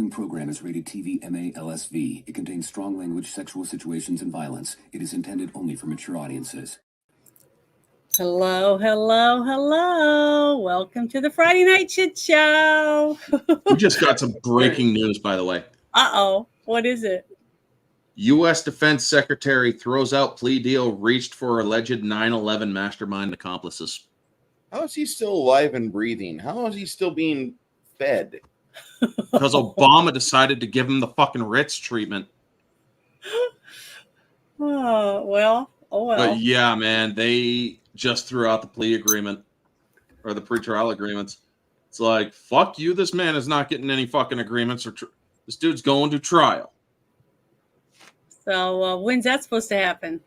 following program is rated TV MA-LSV. It contains strong language, sexual situations, and violence. It is intended only for mature audiences. Hello, hello, hello. Welcome to the Friday Night Shit Show. We just got some breaking news, by the way. Uh-oh. What is it? U.S. Defense Secretary throws out plea deal reached for alleged 9/11 mastermind accomplices. How is he still alive and breathing? How is he still being fed? Because Obama decided to give him the fucking Ritz treatment. Oh, well. But yeah, man, they just threw out the plea agreement or the pretrial agreements. It's like, fuck you. This man is not getting any fucking agreements. This dude's going to trial. So when's that supposed to happen?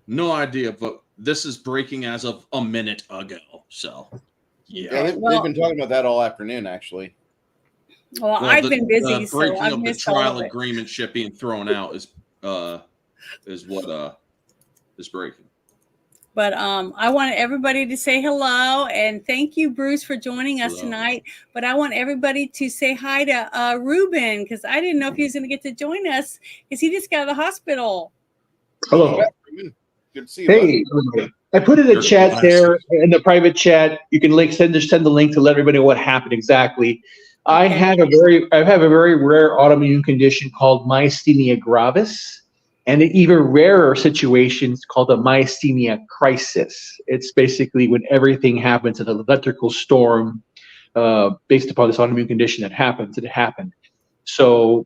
No idea, but this is breaking as of a minute ago. So, yeah. They've been talking about that all afternoon, actually. Well, I've been busy, the breaking so I've of the missed all trial of it. agreement shit being thrown out is what is breaking. But I want everybody to say hello, and thank you, Bruce, for joining us tonight. But I want everybody to say hi to Ruben, because I didn't know if he was going to get to join us, because he just got out of the hospital. Hello. Good to see you. Hey, I put in the chat there, in the private chat. You can send the link to let everybody know what happened exactly. Okay. I have a very rare autoimmune condition called myasthenia gravis. And an even rarer situation is called a myasthenia crisis. It's basically when everything happens, an electrical storm based upon this autoimmune condition that happens, it happened. So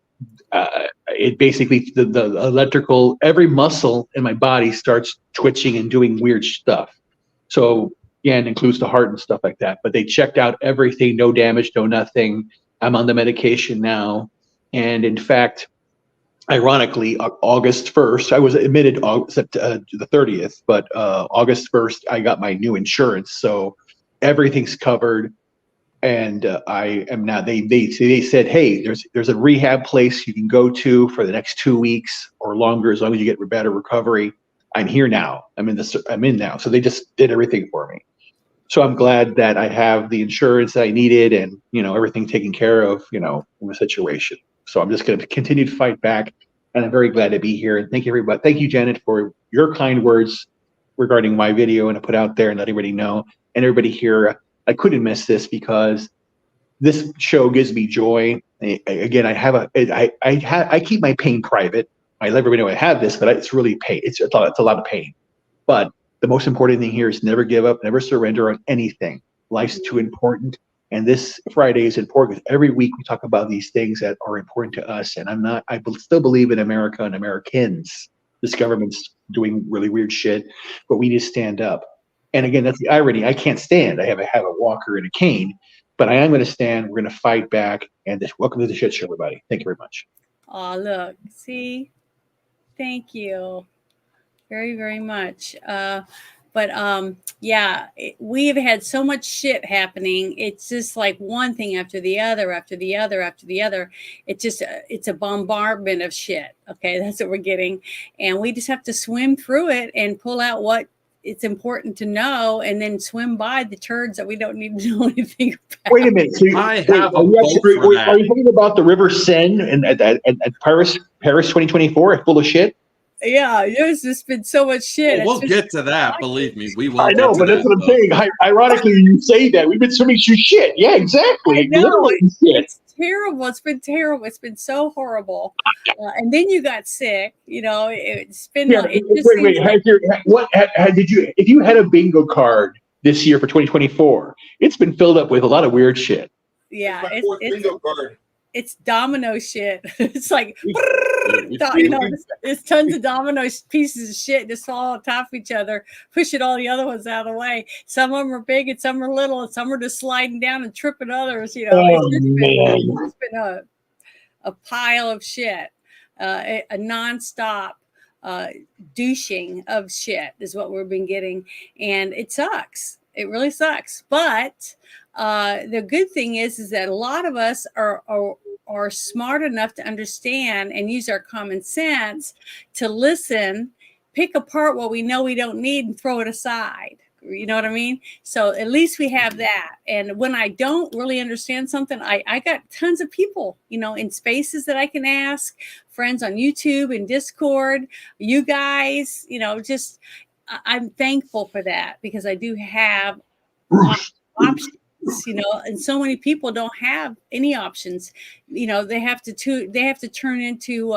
it basically, the electrical, every muscle in my body starts twitching and doing weird stuff. So yeah, it includes the heart and stuff like that. But they checked out everything, no damage, no nothing. I'm on the medication now. And in fact, ironically, August 1st, I was admitted the 30th, but August 1st, I got my new insurance. So everything's covered. And I am now, they said, hey, there's a rehab place you can go to for the next 2 weeks or longer, as long as you get better recovery. I'm here now. I'm in now. So they just did everything for me. So I'm glad that I have the insurance that I needed and, everything taken care of, in the situation. So I'm just going to continue to fight back, and I'm very glad to be here. And thank you, everybody. Thank you, Janet, for your kind words regarding my video and to put out there and let everybody know. And everybody here, I couldn't miss this because this show gives me joy. Again, I keep my pain private. I let everybody know I have this, but it's really pain. It's a lot of pain. But the most important thing here is never give up, never surrender on anything. Life's too important. And this Friday is important because every week we talk about these things that are important to us. And I still believe in America and Americans. This government's doing really weird shit, but we need to stand up. And again, that's the irony. I can't stand. I have a walker and a cane, but I am going to stand. We're going to fight back. And welcome to the shit show, everybody. Thank you very much. Oh, look, see, thank you very, very much. Yeah, we've had so much shit happening. It's just like one thing after the other, after the other, after the other. It's a bombardment of shit. Okay, that's what we're getting. And we just have to swim through it and pull out what it's important to know and then swim by the turds that we don't need to know anything about. Wait a minute. So are you talking about the River Seine and at Paris 2024 full of shit? Yeah, there's just been so much shit. Well, we'll get to that. Believe me, we will. I know, but that's what I'm saying. Ironically, you say that we've been swimming through shit. Yeah, exactly. I know. It's terrible. It's been terrible. It's been so horrible. And then you got sick. It's been. Yeah, if you had a bingo card this year for 2024, it's been filled up with a lot of weird shit. Yeah, it's bingo card. It's domino shit. It's like, it's tons of domino pieces of shit just fall on top of each other, pushing all the other ones out of the way. Some of them are big and some are little, and some are just sliding down and tripping others. It's been a pile of shit, a nonstop douching of shit is what we've been getting, and it sucks. It really sucks, but. The good thing is that a lot of us are smart enough to understand and use our common sense to listen, pick apart what we know we don't need and throw it aside. You know what I mean? So at least we have that. And when I don't really understand something, I got tons of people, in spaces that I can ask, friends on YouTube and Discord, you guys, just I'm thankful for that, because I do have options. And so many people don't have any options. They have to turn into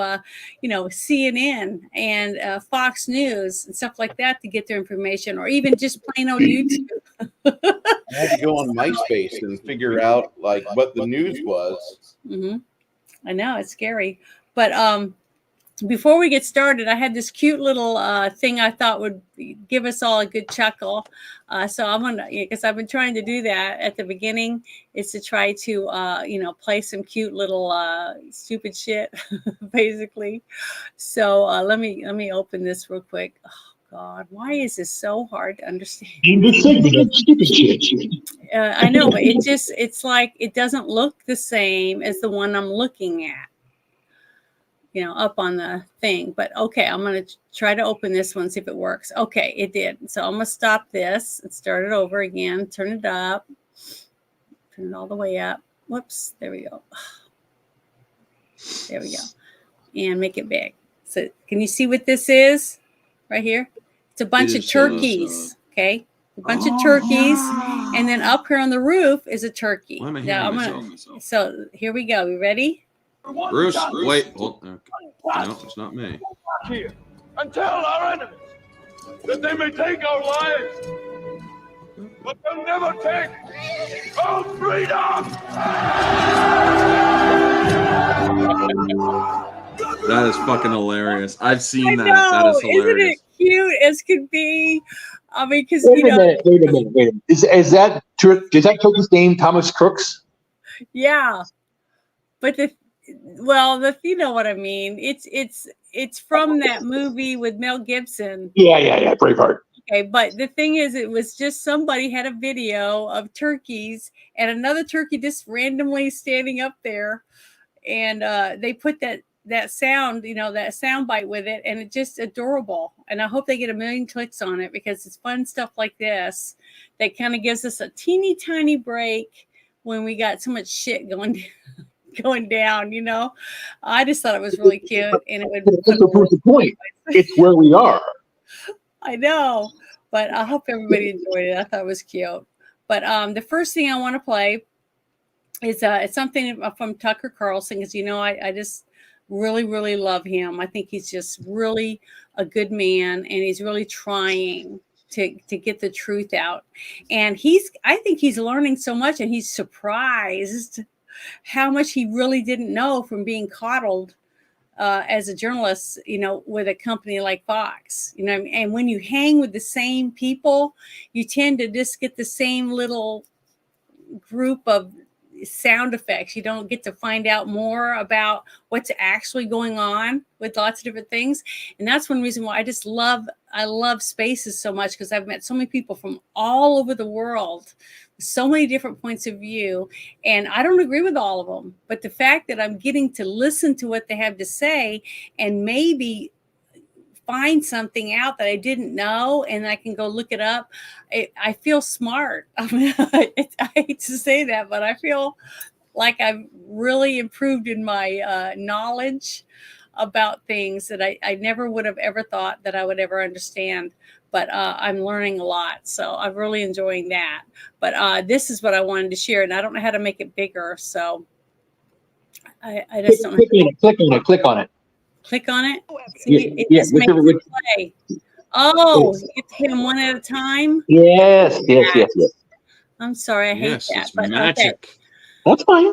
CNN and Fox News and stuff like that to get their information, or even just plain old YouTube. I had to go on MySpace and figure out like what the news was. Mm-hmm. I know, it's scary, but before we get started, I had this cute little thing I thought would give us all a good chuckle. So I'm gonna, because I've been trying to do that at the beginning, is to try to play some cute little stupid shit, basically. So let me open this real quick. Oh God, why is this so hard to understand? I know, but it's like it doesn't look the same as the one I'm looking at. Up on the thing, but okay, I'm going to try to open this one, see if it works. Okay, it did. So I'm going to stop this and start it over again, turn it up, turn it all the way up. Whoops, there we go. There we go. And make it big. So can you see what this is right here? It's a bunch of turkeys, okay? A bunch of turkeys, and then up here on the roof is a turkey. Why am I Now hearing myself? So here we go. You ready? Bruce, wait. Hold, okay. No, it's not me. Here and tell our enemies that they may take our lives, but they'll never take our freedom. That is fucking hilarious. I've seen that. Know. That is hilarious. Isn't it cute as could be? I mean, because Wait a minute. Is that turkey's name Thomas Crooks? Yeah, but you know what I mean. It's from that movie with Mel Gibson. Yeah, Braveheart. Okay, but the thing is, it was just somebody had a video of turkeys and another turkey just randomly standing up there, and they put that sound, that sound bite with it, and it's just adorable. And I hope they get 1 million clicks on it, because it's fun stuff like this that kind of gives us a teeny tiny break when we got so much shit going down. I just thought it was really cute, and it would That's the point. It's where we are. I know, but I hope everybody enjoyed it. I thought it was cute. But the first thing I want to play is it's something from Tucker Carlson, because I just really, really love him. I think he's just really a good man, and he's really trying to get the truth out. And I think he's learning so much, and he's surprised how much he really didn't know from being coddled as a journalist, with a company like Fox, and when you hang with the same people, you tend to just get the same little group of sound effects. You don't get to find out more about what's actually going on with lots of different things. And that's one reason why I love spaces so much, because I've met so many people from all over the world, so many different points of view, and I don't agree with all of them. But the fact that I'm getting to listen to what they have to say and maybe find something out that I didn't know, and I can go look it up, I feel smart. I mean, I hate to say that, but I feel like I've really improved in my knowledge about things that I never would have ever thought that I would ever understand. But I'm learning a lot, so I'm really enjoying that. But this is what I wanted to share, and I don't know how to make it bigger, so I just don't know. Click on it. Click on it. See, it just makes it play. Oh, you have to hit them one at a time? Yes. I'm sorry, I hate that. It's magic. Okay. That's fine.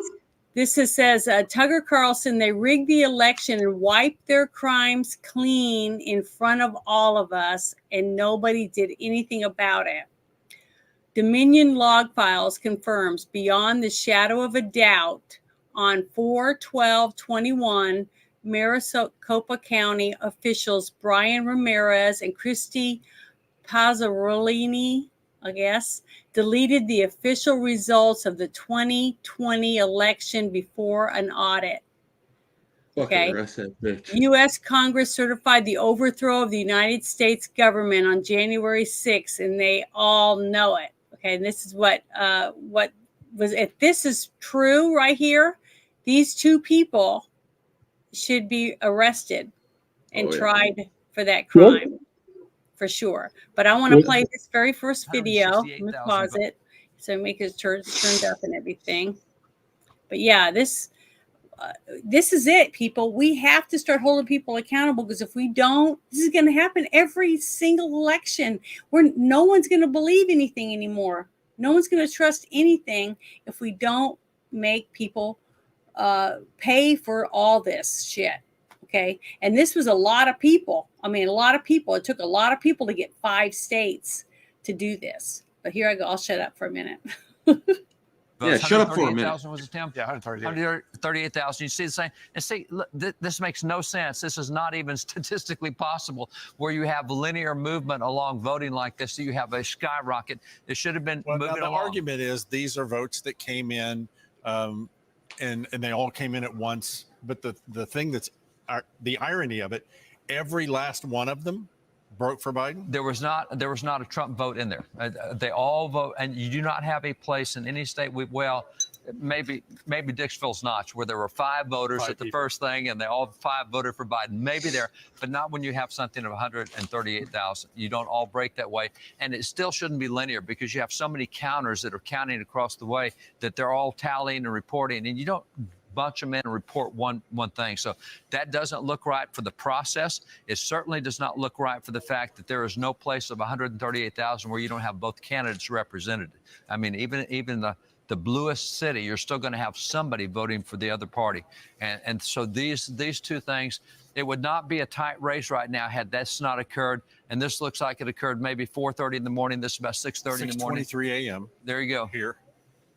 This says Tucker Carlson, they rigged the election and wiped their crimes clean in front of all of us, and nobody did anything about it. Dominion log files confirms beyond the shadow of a doubt on 4/12/21, Maricopa County officials Brian Ramirez and Christy Pazzarolini, I guess, deleted the official results of the 2020 election before an audit. Okay. arrest that bitch. U.S. Congress certified the overthrow of the United States government on January 6th, and they all know it. Okay, and this is what was. If this is true right here, these two people should be arrested and tried for that crime, for sure. But I want to play this very first video. I'm going to pause it so make it turned up and everything. But yeah, this is it, people. We have to start holding people accountable, because if we don't, this is going to happen every single election, where no one's going to believe anything anymore. No one's going to trust anything if we don't make people pay for all this shit. Okay. And this was a lot of people. I mean, a lot of people. It took a lot of people to get 5 states to do this. But here I go. I'll shut up for a minute. Yeah, shut up for a minute. Was it, Tim? Yeah, 138. 138,000. You see the same. And see, look, this makes no sense. This is not even statistically possible where you have linear movement along voting like this. So you have a skyrocket. It should have been moving the along. argument is these are votes that came in, and they all came in at once. But the thing that's the irony of it, every last one of them broke for Biden. There was not a Trump vote in there. They all vote, and you do not have a place in any state. Maybe Dixville's Notch, where there were 5 voters at the first thing, and they all 5 voted for Biden. Maybe there, but not when you have something of 138,000. You don't all break that way, and it still shouldn't be linear, because you have so many counters that are counting across the way that they're all tallying and reporting, and you don't bunch them in and report one thing. So that doesn't look right for the process. It certainly does not look right for the fact that there is no place of 138,000 where you don't have both candidates represented. I mean, even the bluest city, you're still going to have somebody voting for the other party. And so these two things, it would not be a tight race right now had this not occurred. And this looks like it occurred maybe 4:30 in the morning. This is about 6:30 in the morning. 6:23 a.m. There you go. Here.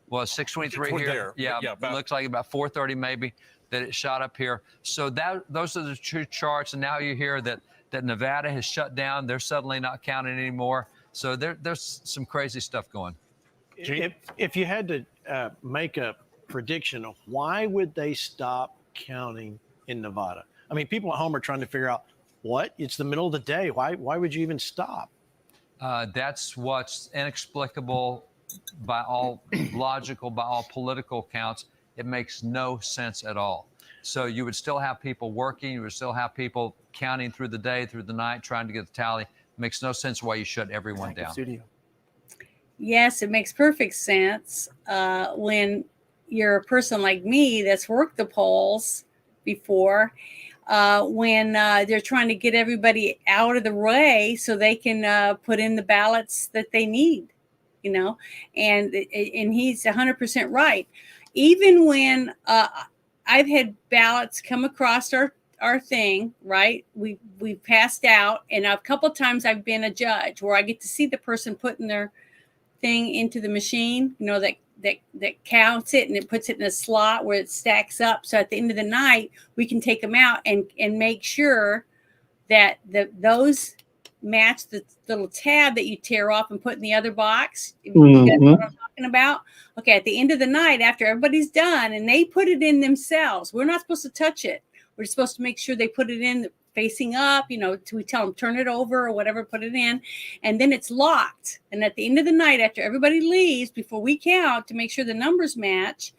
Well, 6:23 here. There. Yeah, about, looks like about 4:30 maybe that it shot up here. So those are the 2 charts. And now you hear that Nevada has shut down. They're suddenly not counting anymore. So there's some crazy stuff going. If you had to make a prediction of why would they stop counting in Nevada? I mean, people at home are trying to figure out it's the middle of the day. Why would you even stop? That's what's inexplicable by all logical, by all political counts. It makes no sense at all. So you would still have people working. You would still have people counting through the day, through the night, trying to get the tally. It makes no sense why you shut everyone down. Studio. Yes, it makes perfect sense when you're a person like me that's worked the polls before, when they're trying to get everybody out of the way so they can put in the ballots that they need, and he's 100% right. Even when I've had ballots come across our thing, right? We've passed out, and a couple of times I've been a judge where I get to see the person putting their thing into the machine, that counts it, and it puts it in a slot where it stacks up. So at the end of the night, we can take them out and make sure that those match the little tab that you tear off and put in the other box. You guys know what I'm talking about? Okay, at the end of the night, after everybody's done and they put it in themselves, we're not supposed to touch it. We're supposed to make sure they put it in facing up, we tell them turn it over or whatever, put it in, and then it's locked. And at the end of the night, after everybody leaves, before we count to make sure the numbers match,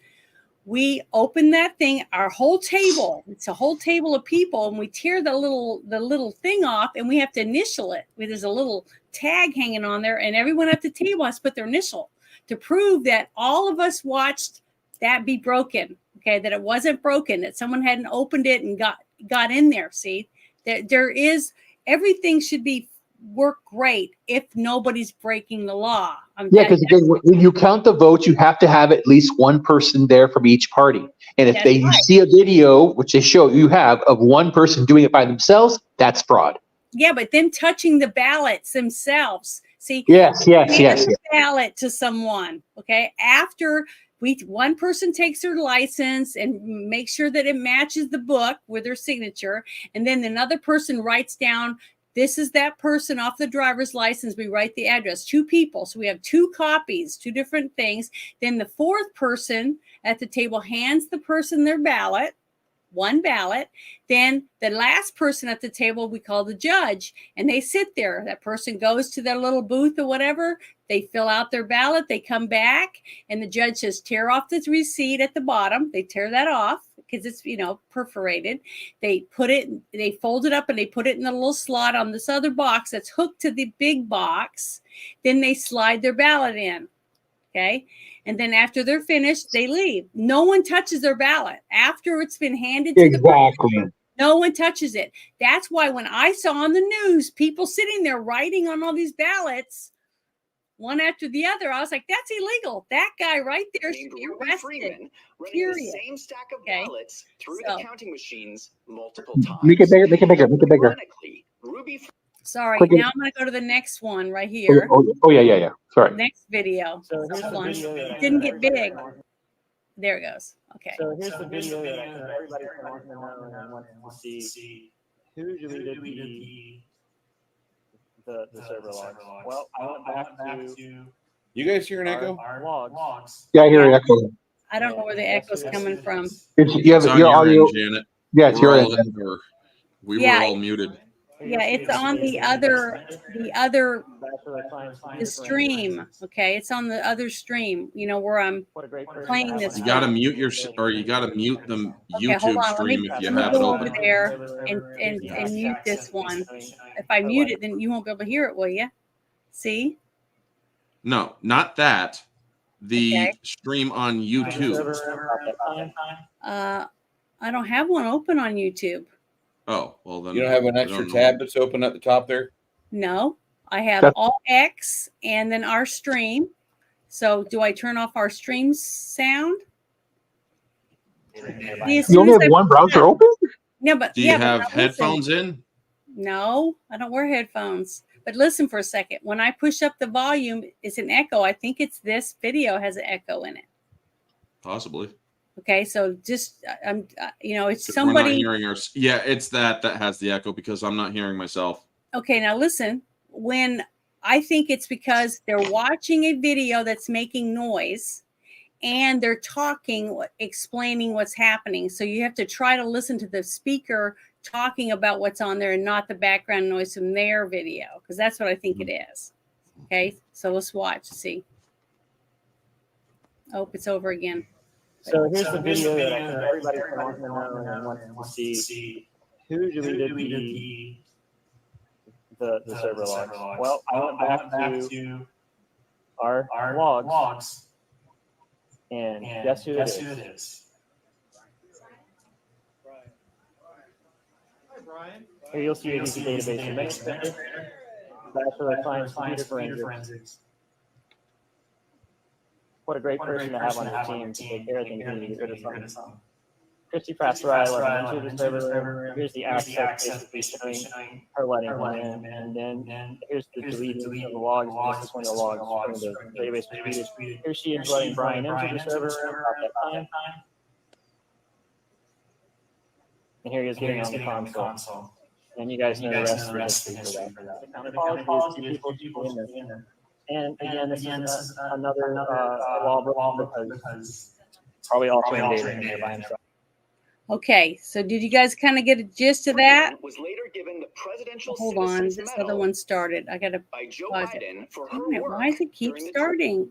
we open that thing, our whole table. It's a whole table of people, and we tear the little thing off, and we have to initial it. There's a little tag hanging on there, and everyone at the table has to put their initial to prove that all of us watched that be broken. Okay, that it wasn't broken, that someone hadn't opened it and got in there. See, there is, everything should be work great if nobody's breaking the law. Because again, when you count the votes, you have to have at least one person there from each party. And if you see a video, which they show you have, of one person doing it by themselves, that's fraud. Yeah, but them touching the ballots themselves. See, yes. Ballot to someone. Okay, after one person takes their license and makes sure that it matches the book with their signature, and then another person writes down, this is that person off the driver's license. We write the address, 2 people. So we have 2 copies, 2 different things. Then the 4th person at the table hands the person their ballot. one ballot. Then the last person at the table we call the judge, and they sit there. That person goes to their little booth or whatever. They fill out their ballot. They come back, and the judge says, tear off the receipt at the bottom. They tear that off because it's, perforated. They fold it up and they put it in the little slot on this other box that's hooked to the big box. Then they slide their ballot in. Okay. And then after they're finished, they leave. No one touches their ballot after it's been handed to the person. No one touches it. That's why when I saw on the news people sitting there writing on all these ballots, one after the other, I was like, that's illegal. That guy right there should be arrested. Period. The same stack of ballots through the counting machines multiple times. Make it bigger. Make it bigger. Make it bigger. Sorry. Quick. Now I'm going to go to the next one right here. Oh, yeah. Sorry. Next video. So It didn't get big. There it goes. Okay. So here's the video that everybody's been wanting to know and wants to see who deleted the server logs. Well, I went back to You guys hear an echo? our logs. Yeah, I hear an echo. I don't know where the echo's coming from. You have It's on your your audio. end, Janet. Yeah, it's We're your all end. in, or we Yeah. were all muted. Yeah, it's on the stream. Okay, it's on the other stream. Where I'm playing this. You got to mute you got to mute the Okay, YouTube hold on. stream if you Let me have it go open. over there and mute this one. If I mute it, then you won't be able to hear it, will you? See? No, not that. The Okay. stream on YouTube. I don't have one open on YouTube. Oh, well then. You don't have an I extra don't know. tab that's open at the top there? No, I have That's- all X and then our stream. So do I turn off our stream sound? You only have one browser open? No, but Do you yeah, but have now headphones listen. in? No, I don't wear headphones. But listen for a second. When I push up the volume, it's an echo. I think it's this video has an echo in it. Possibly. Okay, so just it's 'Cause We're not somebody. hearing our. Yeah, it's that has the echo because I'm not hearing myself. Okay, now listen. When I think it's because they're watching a video that's making noise and they're talking, explaining what's happening. So you have to try to listen to the speaker talking about what's on there and not the background noise from their video, because that's what I think it is. Okay, so let's watch, see. Oh, it's over again. So here's the video that I think everybody's been wanting to know and wants to see who deleted the server logs. Well, I went back to our logs, and guess who it is? Here you'll see a database administrator. Bachelor of Science Computer Forensics. What a great person to have on your team to take care of things and get rid of some. Christy Pastorale let him into the server. Here's the access basically showing her letting him in. And then here's the deleting of the logs. This is when the logs from the database was deleted. Here she is letting Brian into the server about that time. And here he is getting on the console. And you guys know the rest of the history for that. And again, this is another law because probably also in here by himself. Okay, so did you guys kind of get a gist of that? Was later given the presidential Hold on, this other one started. I gotta by Joe pause it. Biden for Damn her it, work why does it keep during the starting?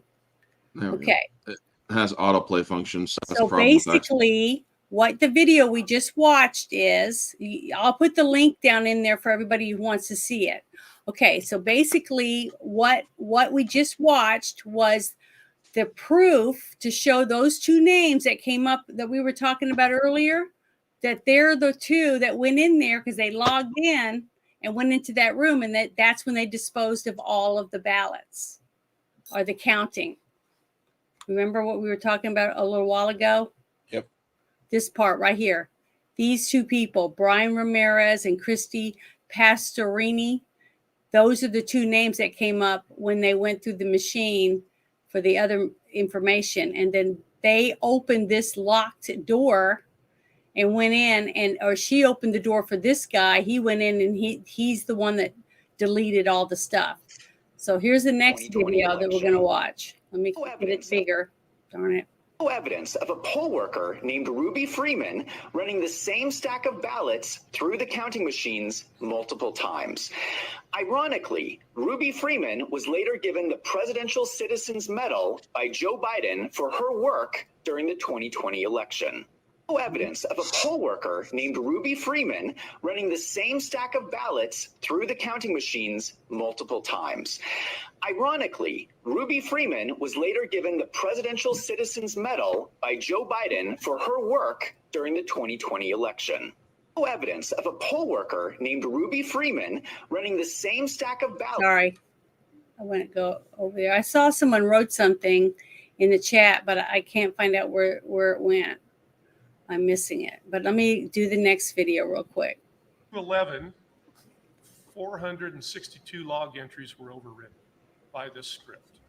There we go. Okay, It has autoplay function. So, that's so the problem with that. basically, what the video we just watched is, I'll put the link down in there for everybody who wants to see it. Okay, so basically, what we just watched was the proof to show those two names that came up that we were talking about earlier, that they're the two that went in there because they logged in and went into that room, and that's when they disposed of all of the ballots or the counting. Remember what we were talking about a little while ago? Yep. This part right here. These two people, Brian Ramirez and Christy Pastorini, those are the two names that came up when they went through the machine for the other information. And then they opened this locked door and went in, or she opened the door for this guy. He went in and he's the one that deleted all the stuff. So here's the next video that we're going to watch. Let me get it bigger. Darn it. No evidence of a poll worker named Ruby Freeman running the same stack of ballots through the counting machines multiple times. Ironically, Ruby Freeman was later given the Presidential Citizens Medal by Joe Biden for her work during the 2020 election. No evidence of a poll worker named Ruby Freeman running the same stack of ballots through the counting machines multiple times. Ironically, Ruby Freeman was later given the Presidential Citizens Medal by Joe Biden for her work during the 2020 election. No evidence of a poll worker named Ruby Freeman running the same stack of ballots. Sorry, I wouldn't go over there. I saw someone wrote something in the chat, but I can't find out where it went. I'm missing it. But let me do the next video real quick. 11, 462 log entries were overwritten by this script.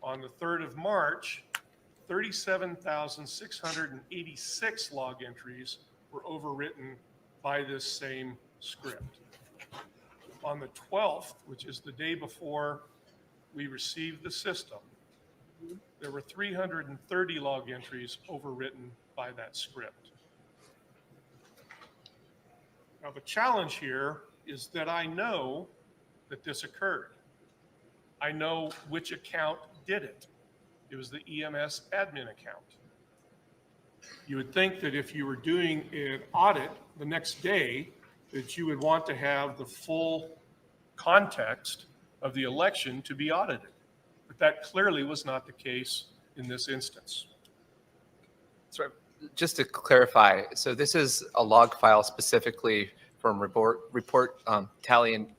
On the 3rd of March, 37,686 log entries were overwritten by this same script. On the 12th, which is the day before we received the system, there were 330 log entries overwritten by that script. Now, the challenge here is that I know that this occurred. I know which account did it. It was the EMS admin account. You would think that if you were doing an audit the next day, that you would want to have the full context of the election to be audited. But that clearly was not the case in this instance. So just to clarify, so this is a log file specifically from results tallying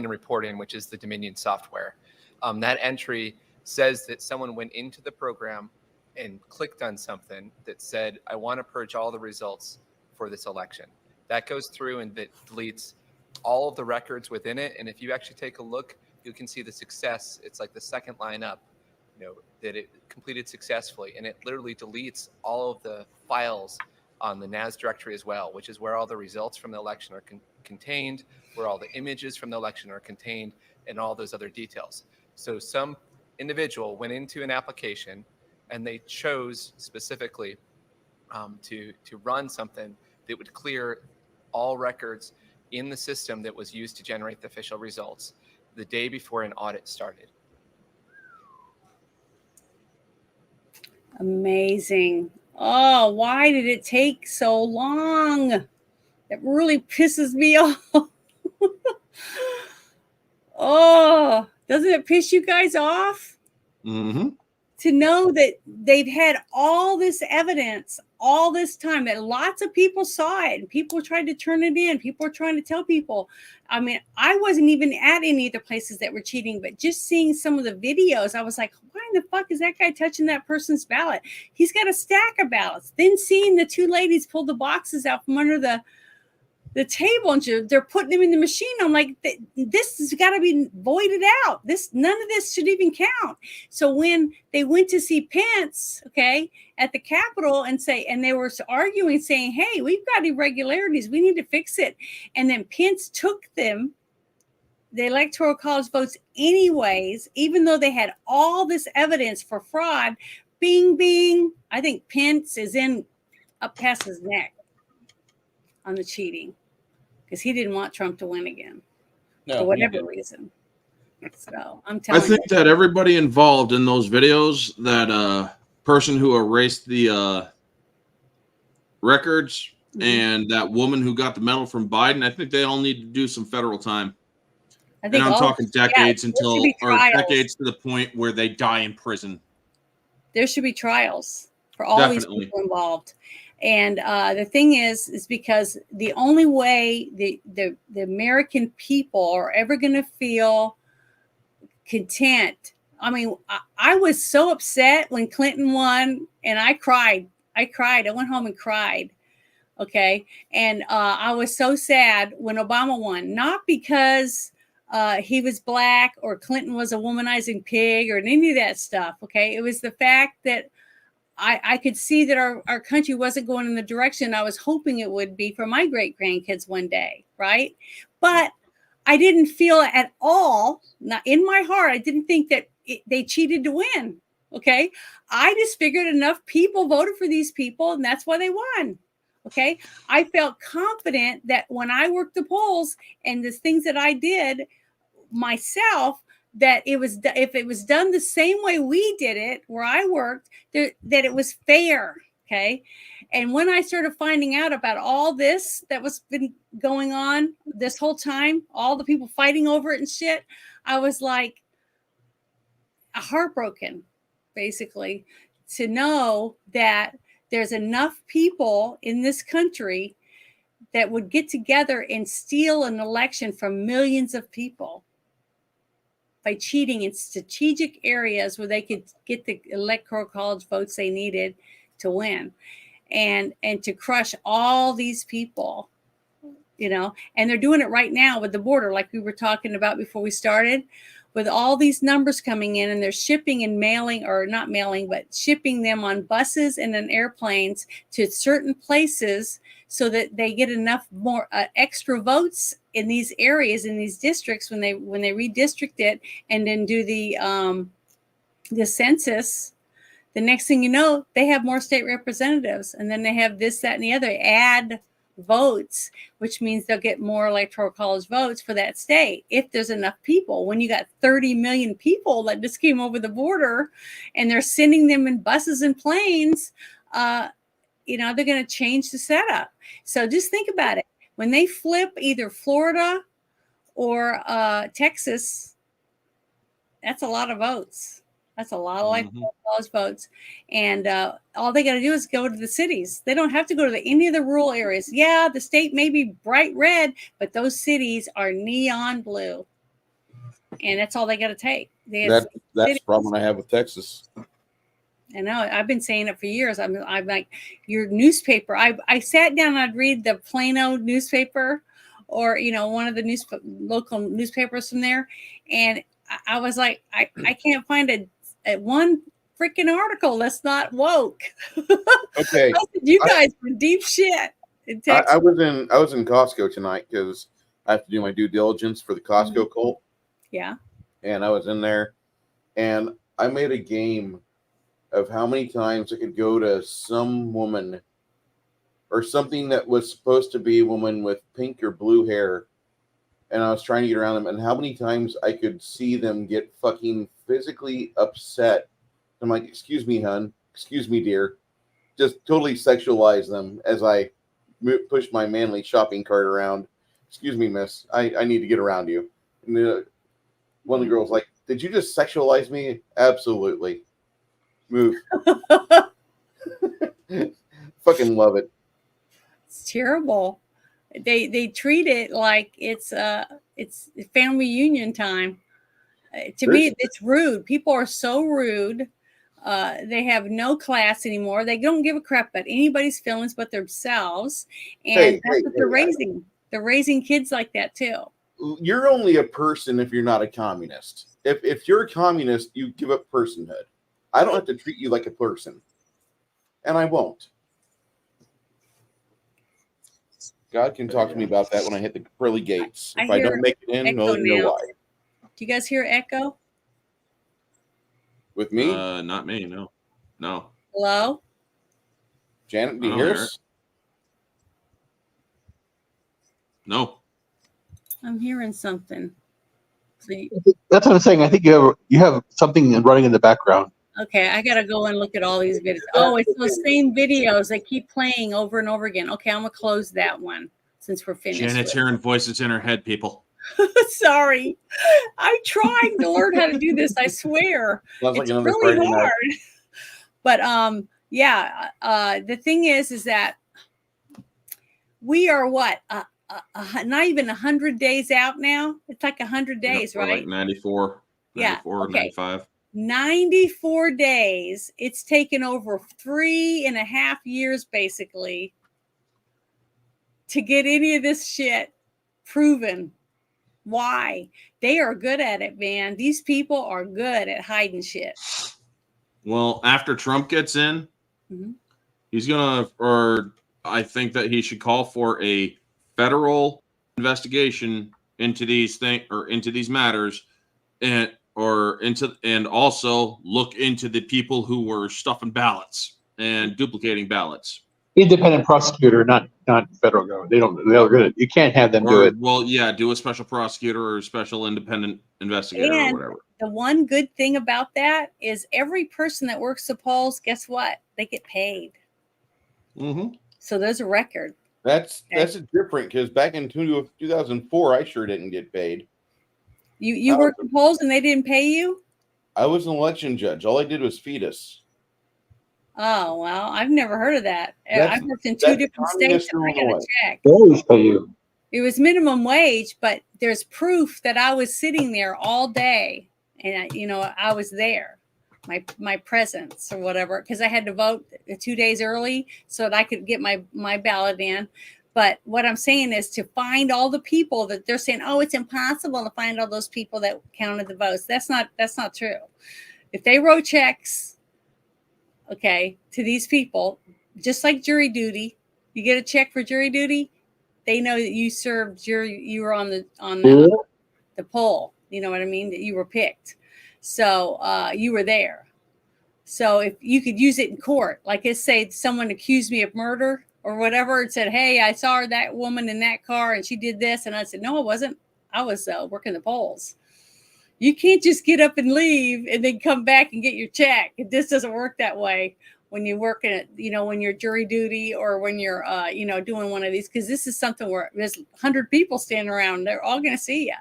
and reporting, which is the Dominion software. That entry says that someone went into the program and clicked on something that said, I want to purge all the results for this election. That goes through and that deletes all of the records within it. And if you actually take a look, you can see the success. It's like the second line up, that it completed successfully. And it literally deletes all of the files on the NAS directory as well, which is where all the results from the election are contained, where all the images from the election are contained, and all those other details. So some individual went into an application and they chose specifically to run something that would clear all records in the system that was used to generate the official results the day before an audit started. Amazing. Oh, why did it take so long? It really pisses me off. Oh, doesn't it piss you guys off? Mm-hmm. To know that they've had all this evidence all this time, that lots of people saw it and people tried to turn it in. People were trying to tell people. I mean, I wasn't even at any of the places that were cheating, but just seeing some of the videos, I was like, why in the fuck is that guy touching that person's ballot? He's got a stack of ballots. Then seeing the two ladies pull the boxes out from under the table and they're putting them in the machine. I'm like, this has got to be voided out. None of this should even count. So when they went to see Pence, okay, at the Capitol and they were arguing, saying, hey, we've got irregularities. We need to fix it. And then Pence took them, the Electoral College votes anyways, even though they had all this evidence for fraud. Bing, bing. I think Pence is up past his neck on the cheating, because he didn't want Trump to win again for whatever reason. So I'm telling you. I think that everybody involved in those videos, that person who erased the records and that woman who got the medal from Biden, I think they all need to do some federal time. I think and I'm talking decades or decades to the point where they die in prison. There should be trials for all these people involved. And the thing is because the only way the American people are ever going to feel content. I mean, I was so upset when Clinton won, and I cried. I went home and cried. Okay. And I was so sad when Obama won, not because he was black or Clinton was a womanizing pig or any of that stuff. Okay. It was the fact that I could see that our country wasn't going in the direction I was hoping it would be for my great grandkids one day, right? But I didn't feel at all, not in my heart, I didn't think that they cheated to win. Okay. I just figured enough people voted for these people, and that's why they won. Okay. I felt confident that when I worked the polls and the things that I did myself, that it was, if it was done the same way we did it, where I worked, that it was fair. Okay. And when I started finding out about all this that was been going on this whole time, all the people fighting over it and shit, I was like heartbroken, basically, to know that there's enough people in this country that would get together and steal an election from millions of people by cheating in strategic areas where they could get the electoral college votes they needed to win, and to crush all these people, you know. And they're doing it right now with the border, like we were talking about before we started, with all these numbers coming in, and they're shipping and mailing, or not mailing, but shipping them on buses and on airplanes to certain places so that they get enough more extra votes in these areas, in these districts, when they redistrict it and then do the census. The next thing you know, they have more state representatives, and then they have this, that, and the other add votes, which means they'll get more electoral college votes for that state if there's enough people. When you got 30 million people that just came over the border and they're sending them in buses and planes, you know, they're going to change the setup. So just think about it. When they flip either Florida or Texas, that's a lot of votes. That's a lot of electoral college votes. And all they got to do is go to the cities. They don't have to go to any of the rural areas. Yeah, the state may be bright red, but those cities are neon blue. And that's all they got to take. That's the problem I have with Texas. I know. I've been saying it for years. I'm like, your newspaper. I sat down and I'd read the Plano newspaper, or, you know, one of the local newspapers from there. And I was like, I can't find a one freaking article that's not woke. Okay. You guys were deep shit in Texas. I was in Costco tonight because I have to do my due diligence for the Costco cult. Yeah. And I was in there, and I made a game of how many times I could go to some woman or something that was supposed to be a woman with pink or blue hair, and I was trying to get around them, and how many times I could see them get fucking physically upset. I'm like, excuse me, hun. Excuse me, dear. Just totally sexualize them as I push my manly shopping cart around. Excuse me, miss. I need to get around you. And one of the girls like, did you just sexualize me? Absolutely. Move. Fucking love it. It's terrible. They treat it like it's family reunion time. To me, it's rude. People are so rude. They have no class anymore. They don't give a crap about anybody's feelings but themselves. And that's what they're raising. They're raising kids like that too. You're only a person if you're not a communist. If you're a communist, you give up personhood. I don't have to treat you like a person. And I won't. God can talk to me about that when I hit the pearly gates. If I don't make it in, no, you know why. Do you guys hear echo? With me? Not me, no. No. Hello? Janet, do you hear us? No. I'm hearing something. That's what I'm saying. I think you have something running in the background. Okay, I gotta go and look at all these videos. Oh, it's those same videos they keep playing over and over again. Okay, I'm gonna close that one since we're finished. Janet's hearing voices in her head, people. Sorry, I'm trying to learn how to do this. I swear, it's really hard. But yeah. The thing is that we are what not even 100 days out now. It's like 100 days, right? Like 94. Yeah. 94, Okay. 95. 94 days. It's taken over 3.5 years basically to get any of this shit proven. Why? They are good at it, man. These people are good at hiding shit. Well, after Trump gets in, he's gonna, or I think that he should call for a federal investigation into these matters, and and also look into the people who were stuffing ballots and duplicating ballots. Independent prosecutor, not federal government. You can't have them do it. Well, yeah, do a special prosecutor or a special independent investigator or whatever. The one good thing about that is every person that works the polls, guess what? They get paid. Mm-hmm. So there's a record. That's different because back in 2004, I sure didn't get paid. You worked the polls and they didn't pay you? I was an election judge. All I did was feed us. Oh, well, I've never heard of that. I've worked in 2 different states and I got a check. They always pay you. It was minimum wage, but there's proof that I was sitting there all day and I was there. My presence or whatever, because I had to vote 2 days early so that I could get my ballot in. But what I'm saying is to find all the people that they're saying, oh, it's impossible to find all those people that counted the votes. That's not true. If they wrote checks, okay, to these people, just like jury duty, you get a check for jury duty, they know that you served you were on the poll. You know what I mean? That you were picked. So you were there. So if you could use it in court, like let's say someone accused me of murder or whatever and said, hey, I saw that woman in that car and she did this. And I said, no, I wasn't. I was working the polls. You can't just get up and leave and then come back and get your check. This doesn't work that way when you work in it, when you're jury duty or when you're, doing one of these, because this is something where there's 100 people standing around. They're all going to see you.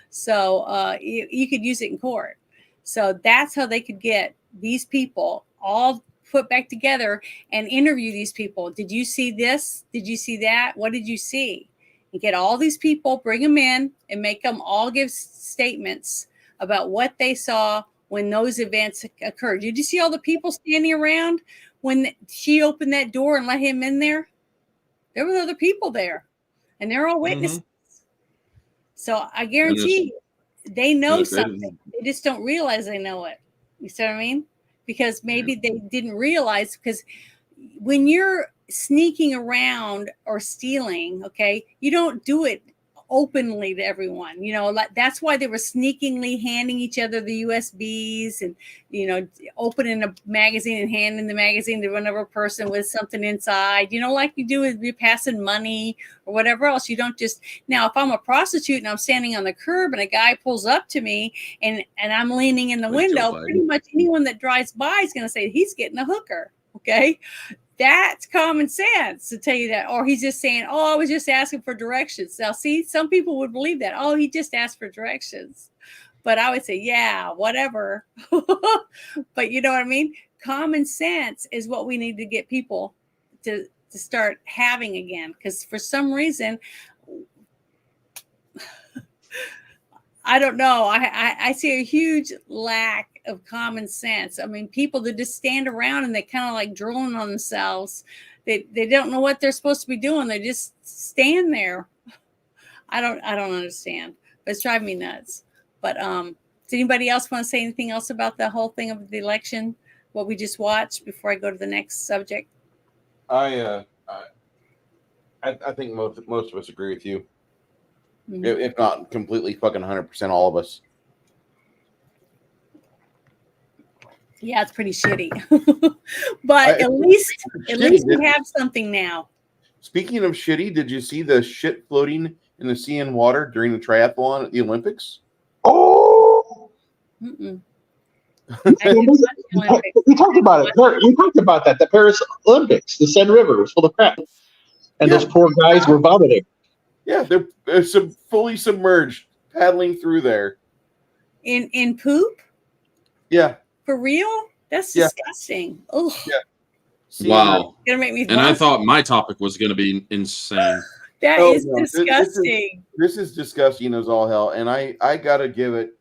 So you could use it in court. So that's how they could get these people all put back together and interview these people. Did you see this? Did you see that? What did you see? And get all these people, bring them in and make them all give statements about what they saw when those events occurred. Did you see all the people standing around when she opened that door and let him in there? There were other people there and they're all witnesses. Mm-hmm. So I guarantee they know something. They just don't realize they know it. You see what I mean? Because maybe they didn't realize, because when you're sneaking around or stealing, okay, you don't do it openly to everyone. That's why they were sneakingly handing each other the USBs and, opening a magazine and handing the magazine to another person with something inside, like you do with you passing money or whatever else. You don't just, now, if I'm a prostitute and I'm standing on the curb and a guy pulls up to me and I'm leaning in the window, pretty much anyone that drives by is going to say he's getting a hooker. Okay. That's common sense to tell you that. Or he's just saying, oh, I was just asking for directions. Now, see, some people would believe that. Oh, he just asked for directions. But I would say, yeah, whatever. But you know what I mean? Common sense is what we need to get people to start having again. Because for some reason, I don't know. I see a huge lack of common sense. I mean, people that just stand around and they kind of like drooling on themselves. They don't know what they're supposed to be doing. They just stand there. I don't understand. But it's driving me nuts. But does anybody else want to say anything else about the whole thing of the election? What we just watched before I go to the next subject? I think most of us agree with you. Mm-hmm. If not completely fucking 100%, all of us. Yeah, it's pretty shitty. But at least we have something now. Speaking of shitty, did you see the shit floating in the sea and water during the triathlon at the Olympics? Oh! Mm-mm. We talked about it. You talked about that. The Paris Olympics, the Seine River was full of crap. And those poor guys were vomiting. Yeah, they're fully submerged, paddling through there. In poop? Yeah. For real? That's disgusting. Oh. Yeah. Wow. It's gonna make me and I thought my topic was going to be insane. That is disgusting. This is disgusting as all hell. And I got to give it,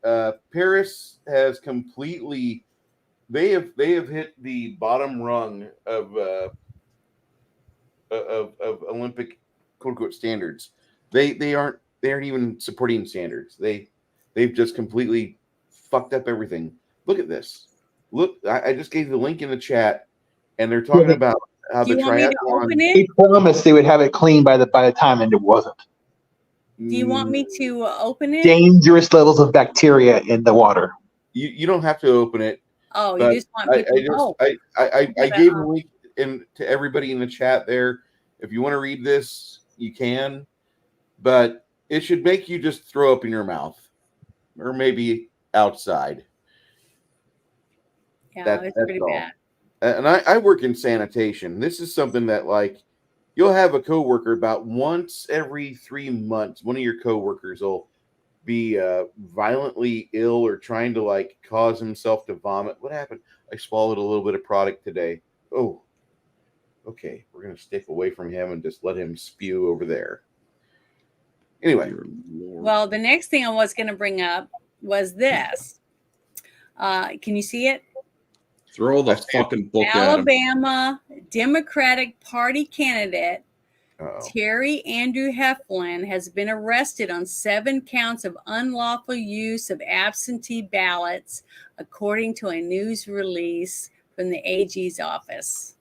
Paris has completely, they have hit the bottom rung of Olympic quote unquote standards. They aren't even supporting standards. They've just completely fucked up everything. Look at this. Look, I just gave the link in the chat, and they're talking about how the triathlon. They promised they would have it clean by the time, and it wasn't. Do you want me to open it? Dangerous levels of bacteria in the water. You don't have to open it. Oh, but you just want people. I gave a link to everybody in the chat there. If you want to read this, you can. But it should make you just throw up in your mouth, or maybe outside. Yeah, it's pretty bad. And I work in sanitation. This is something that, like, you'll have a coworker about once every 3 months. One of your coworkers will be violently ill or trying to, like, cause himself to vomit. What happened? I swallowed a little bit of product today. Oh, okay. We're going to stick away from him and just let him spew over there. Anyway. Well, the next thing I was going to bring up was this. Can you see it? Throw the fucking book Alabama Democratic Party candidate Terry Andrew Heflin has been arrested on 7 counts of unlawful use of absentee ballots, according to a news release from the AG's office.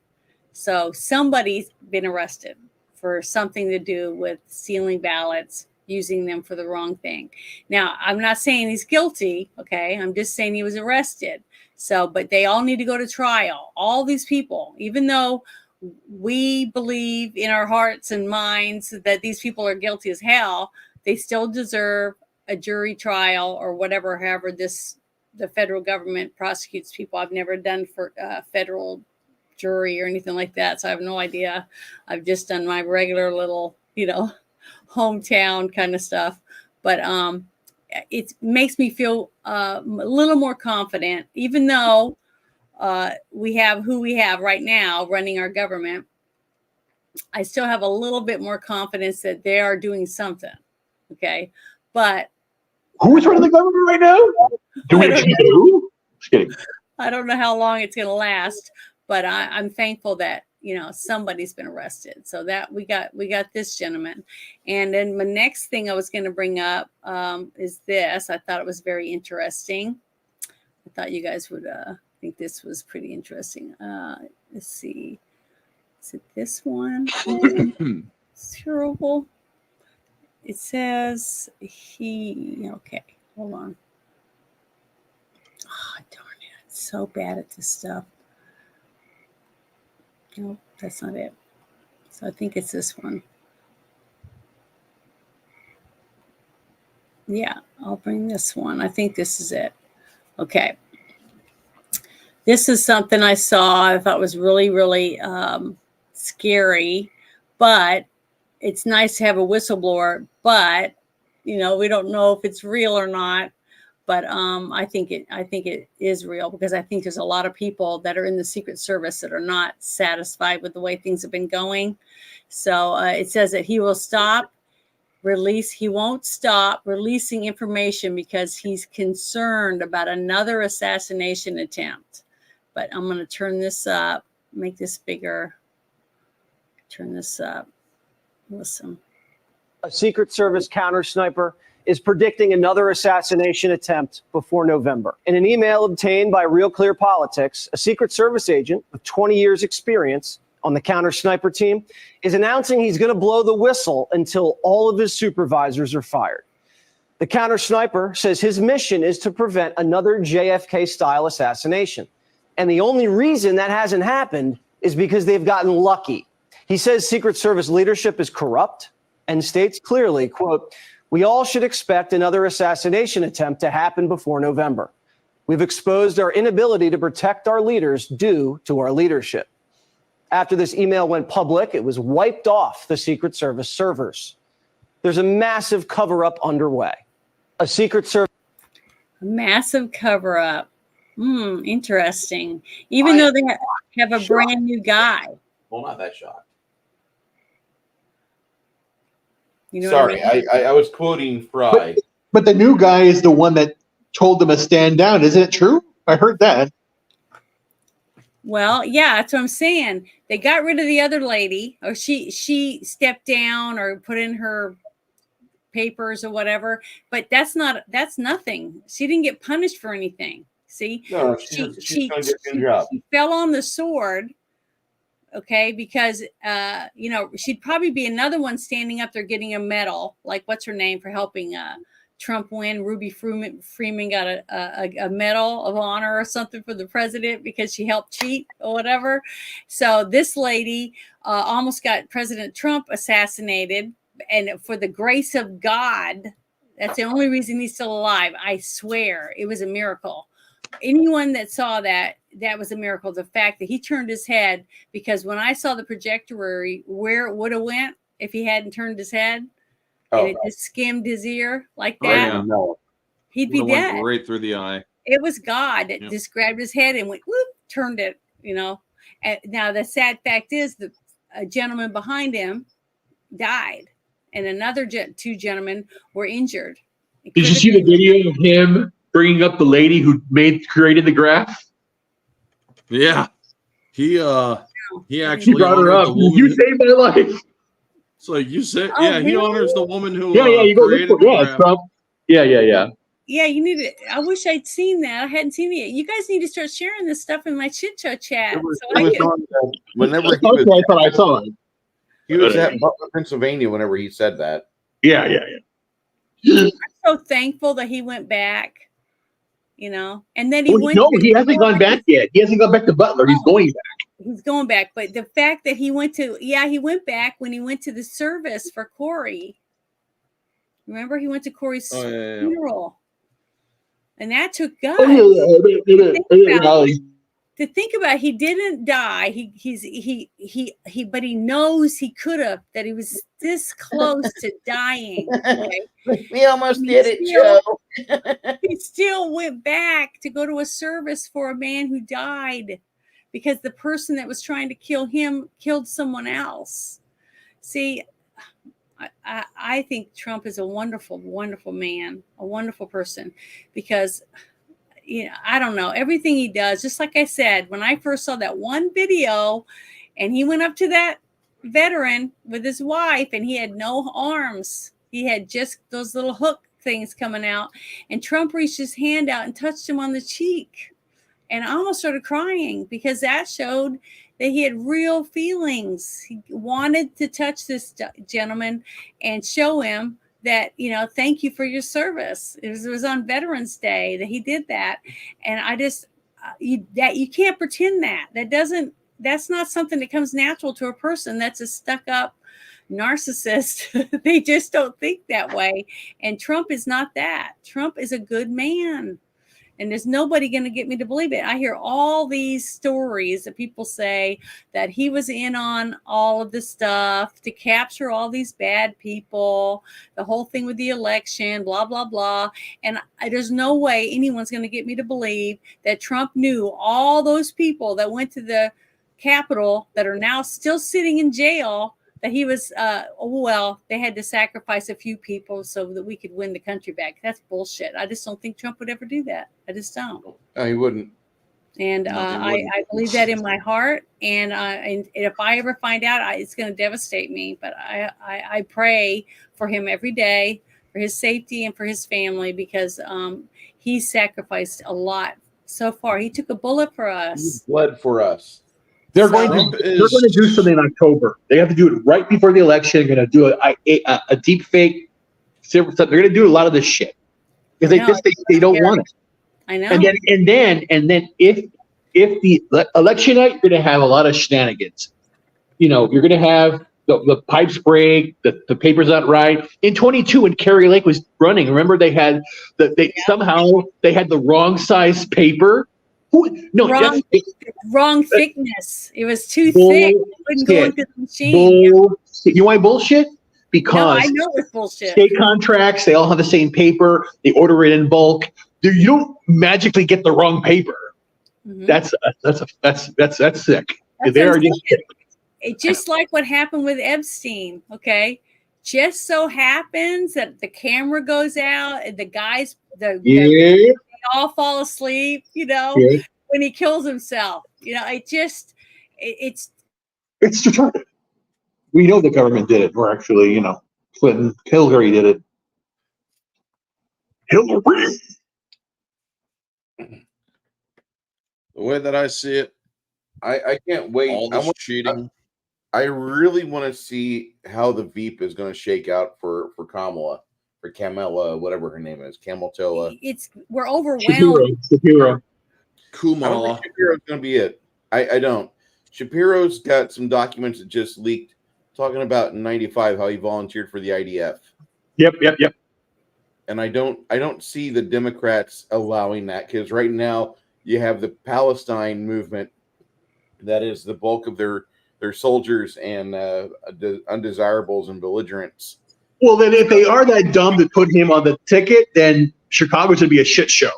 So somebody's been arrested for something to do with stealing ballots, using them for the wrong thing. Now, I'm not saying he's guilty, okay? I'm just saying he was arrested. So, but they all need to go to trial. All these people, even though we believe in our hearts and minds that these people are guilty as hell, they still deserve a jury trial or whatever, however the federal government prosecutes people. I've never done for federal jury or anything like that, so I have no idea. I've just done my regular little, hometown kind of stuff. But it makes me feel a little more confident, even though we have who we have right now running our government. I still have a little bit more confidence that they are doing something. Okay. But who's running the government right now? Do we actually know who? Just kidding. I don't know how long it's going to last, but I'm thankful that somebody's been arrested. So that we got this gentleman. And then my next thing I was going to bring up is this. I thought it was very interesting. I thought you guys would think this was pretty interesting. Let's see. Is it this one? It's terrible. It says okay, hold on. Oh, darn it. I'm so bad at this stuff. No, that's not it. So I think it's this one. Yeah, I'll bring this one. I think this is it. Okay. This is something I saw. I thought was really, really scary, but it's nice to have a whistleblower, but we don't know if it's real or not. But I think it is real, because I think there's a lot of people that are in the Secret Service that are not satisfied with the way things have been going. So it says that he won't stop releasing information because he's concerned about another assassination attempt. But I'm going to turn this up, make this bigger. Turn this up. Listen. A Secret Service counter sniper is predicting another assassination attempt before November. In an email obtained by Real Clear Politics, a Secret Service agent with 20 years experience on the counter sniper team is announcing he's going to blow the whistle until all of his supervisors are fired. The counter sniper says his mission is to prevent another JFK-style assassination. And the only reason that hasn't happened is because they've gotten lucky. He says Secret Service leadership is corrupt and states clearly, quote, "We all should expect another assassination attempt to happen before November. We've exposed our inability to protect our leaders due to our leadership." After this email went public, it was wiped off the Secret Service servers. There's a massive cover-up underway. A Secret Service... A massive cover-up. Interesting. Even though they have a brand new guy. Well, not that shocked. Sorry, what I mean? I was quoting Fry. But the new guy is the one that told them to stand down. Isn't it true? I heard that. Well, yeah, that's what I'm saying. They got rid of the other lady, or she stepped down or put in her papers or whatever. But that's nothing. She didn't get punished for anything. See, no, she fell on the sword. Okay, because she'd probably be another one standing up there getting a medal, like what's her name, for helping Trump win. Ruby Freeman got a Medal of Honor or something for the president because she helped cheat or whatever. So this lady almost got President Trump assassinated, and for the grace of God, that's the only reason he's still alive. I swear it was a miracle. Anyone that saw that was a miracle. The fact that he turned his head, because when I saw the trajectory where it would have went if he hadn't turned his head, and it just skimmed his ear like that, he'd be dead. Went right through the eye. It was God that just grabbed his head and went whoop, turned it. And now the sad fact is that a gentleman behind him died, and another two gentlemen were injured. Did you see the video of him bringing up the lady who created the graph? Yeah, he actually brought her up. You saved my life. So you said, really? He honors the woman who you go created look for the graph. Trump. Yeah. Yeah, you need to. I wish I'd seen that. I hadn't seen it yet. You guys need to start sharing this stuff in my shit show chat. Whenever he I thought I saw it. He was at Butler, Pennsylvania whenever he said that. Yeah. I'm so thankful that he went back. And then he went. No, he hasn't gone back yet. He hasn't gone back to Butler. He's going back. He's going back. But the fact that he went back when he went to the service for Corey. Remember, he went to Corey's funeral. And that took guts. To think about, he didn't die. But he knows he could have. That he was this close to dying. Okay? We almost did it, Joe. He still went back to go to a service for a man who died because the person that was trying to kill him killed someone else. See, I think Trump is a wonderful, wonderful man, a wonderful person, because I don't know, everything he does, just like I said, when I first saw that one video and he went up to that veteran with his wife and he had no arms. He had just those little hook things coming out, and Trump reached his hand out and touched him on the cheek. And I almost started crying because that showed that he had real feelings. He wanted to touch this gentleman and show him that, thank you for your service. It was on Veterans Day that he did that. And I just, you can't pretend that's not something that comes natural to a person that's a stuck up narcissist. They just don't think that way. And Trump is not that. Trump is a good man. And there's nobody going to get me to believe it. I hear all these stories that people say that he was in on all of this stuff to capture all these bad people, the whole thing with the election, blah, blah, blah. And there's no way anyone's going to get me to believe that Trump knew all those people that went to the Capitol that are now still sitting in jail, that he was, they had to sacrifice a few people so that we could win the country back. That's bullshit. I just don't think Trump would ever do that. I just don't. No, he wouldn't. And I believe that in my heart. And if I ever find out, it's going to devastate me. But I pray for him every day, for his safety and for his family, because he sacrificed a lot so far. He took a bullet for us. He bled for us. They're going to do something in October. They have to do it right before the election. They're going to do a deep fake. They're going to do a lot of this shit because they don't want it. I know. And then if the election night, you're going to have a lot of shenanigans. You're going to have the pipes break, the paper's not right. In 22, when Kerry Lake was running, remember they had somehow they had the wrong size paper. Wrong thickness. It was too thick. It wouldn't go into the machine. You know why bullshit? Because I know it's bullshit. State contracts, they all have the same paper. They order it in bulk. You don't magically get the wrong paper. Mm-hmm. That's sick. It's just like what happened with Epstein. Okay. Just so happens that the camera goes out and the guys, they all fall asleep, when he kills himself. It's retarded. We know the government did it. Or actually, Hillary did it. Hillary. The way that I see it, I can't wait. All this cheating. I really want to see how the Veep is going to shake out for Kamala, or Camilla, whatever her name is, Cameltoa. We're overwhelmed. Shapiro. I don't Kumala. think Shapiro's going to be it. I don't. Shapiro's got some documents that just leaked talking about in '95 how he volunteered for the IDF. Yep. And I don't see the Democrats allowing that, because right now you have the Palestine movement that is the bulk of their soldiers and undesirables and belligerents. Well, then if they are that dumb to put him on the ticket, then Chicago's going to be a shit show.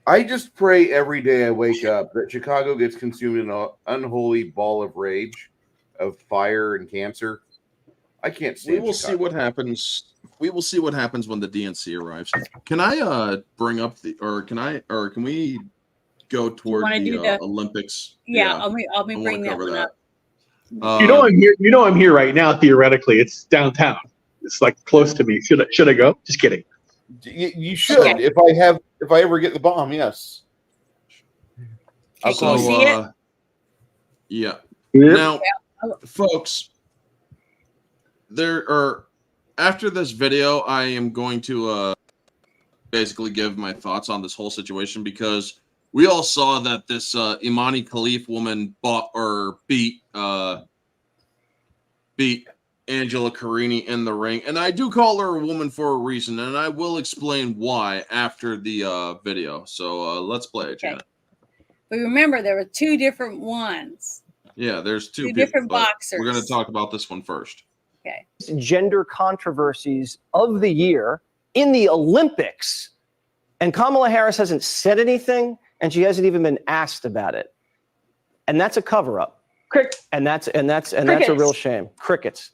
I just pray every day I wake up that Chicago gets consumed in an unholy ball of rage, of fire and cancer. I can't stand We will Chicago. see what happens. We will see what happens when the DNC arrives. Can I bring up can we go toward the Olympics? Yeah, I'll be bringing that one up. You know I'm here right now. Theoretically, it's downtown. It's like close to me. Should I go? Just kidding. You should. Okay. If I ever get the bomb, yes. Can you see it? Yeah. Now, folks, after this video, I am going to basically give my thoughts on this whole situation, because we all saw that this Imani Khalif woman beat Angela Carini in the ring, and I do call her a woman for a reason, and I will explain why after the video. So let's play it, Janet. But remember, there were two different ones. Yeah, there's two different boxers. We're going to talk about this one first. Okay. Gender controversies of the year in the Olympics, and Kamala Harris hasn't said anything, and she hasn't even been asked about it, and that's a cover-up. And that's a real shame. Crickets.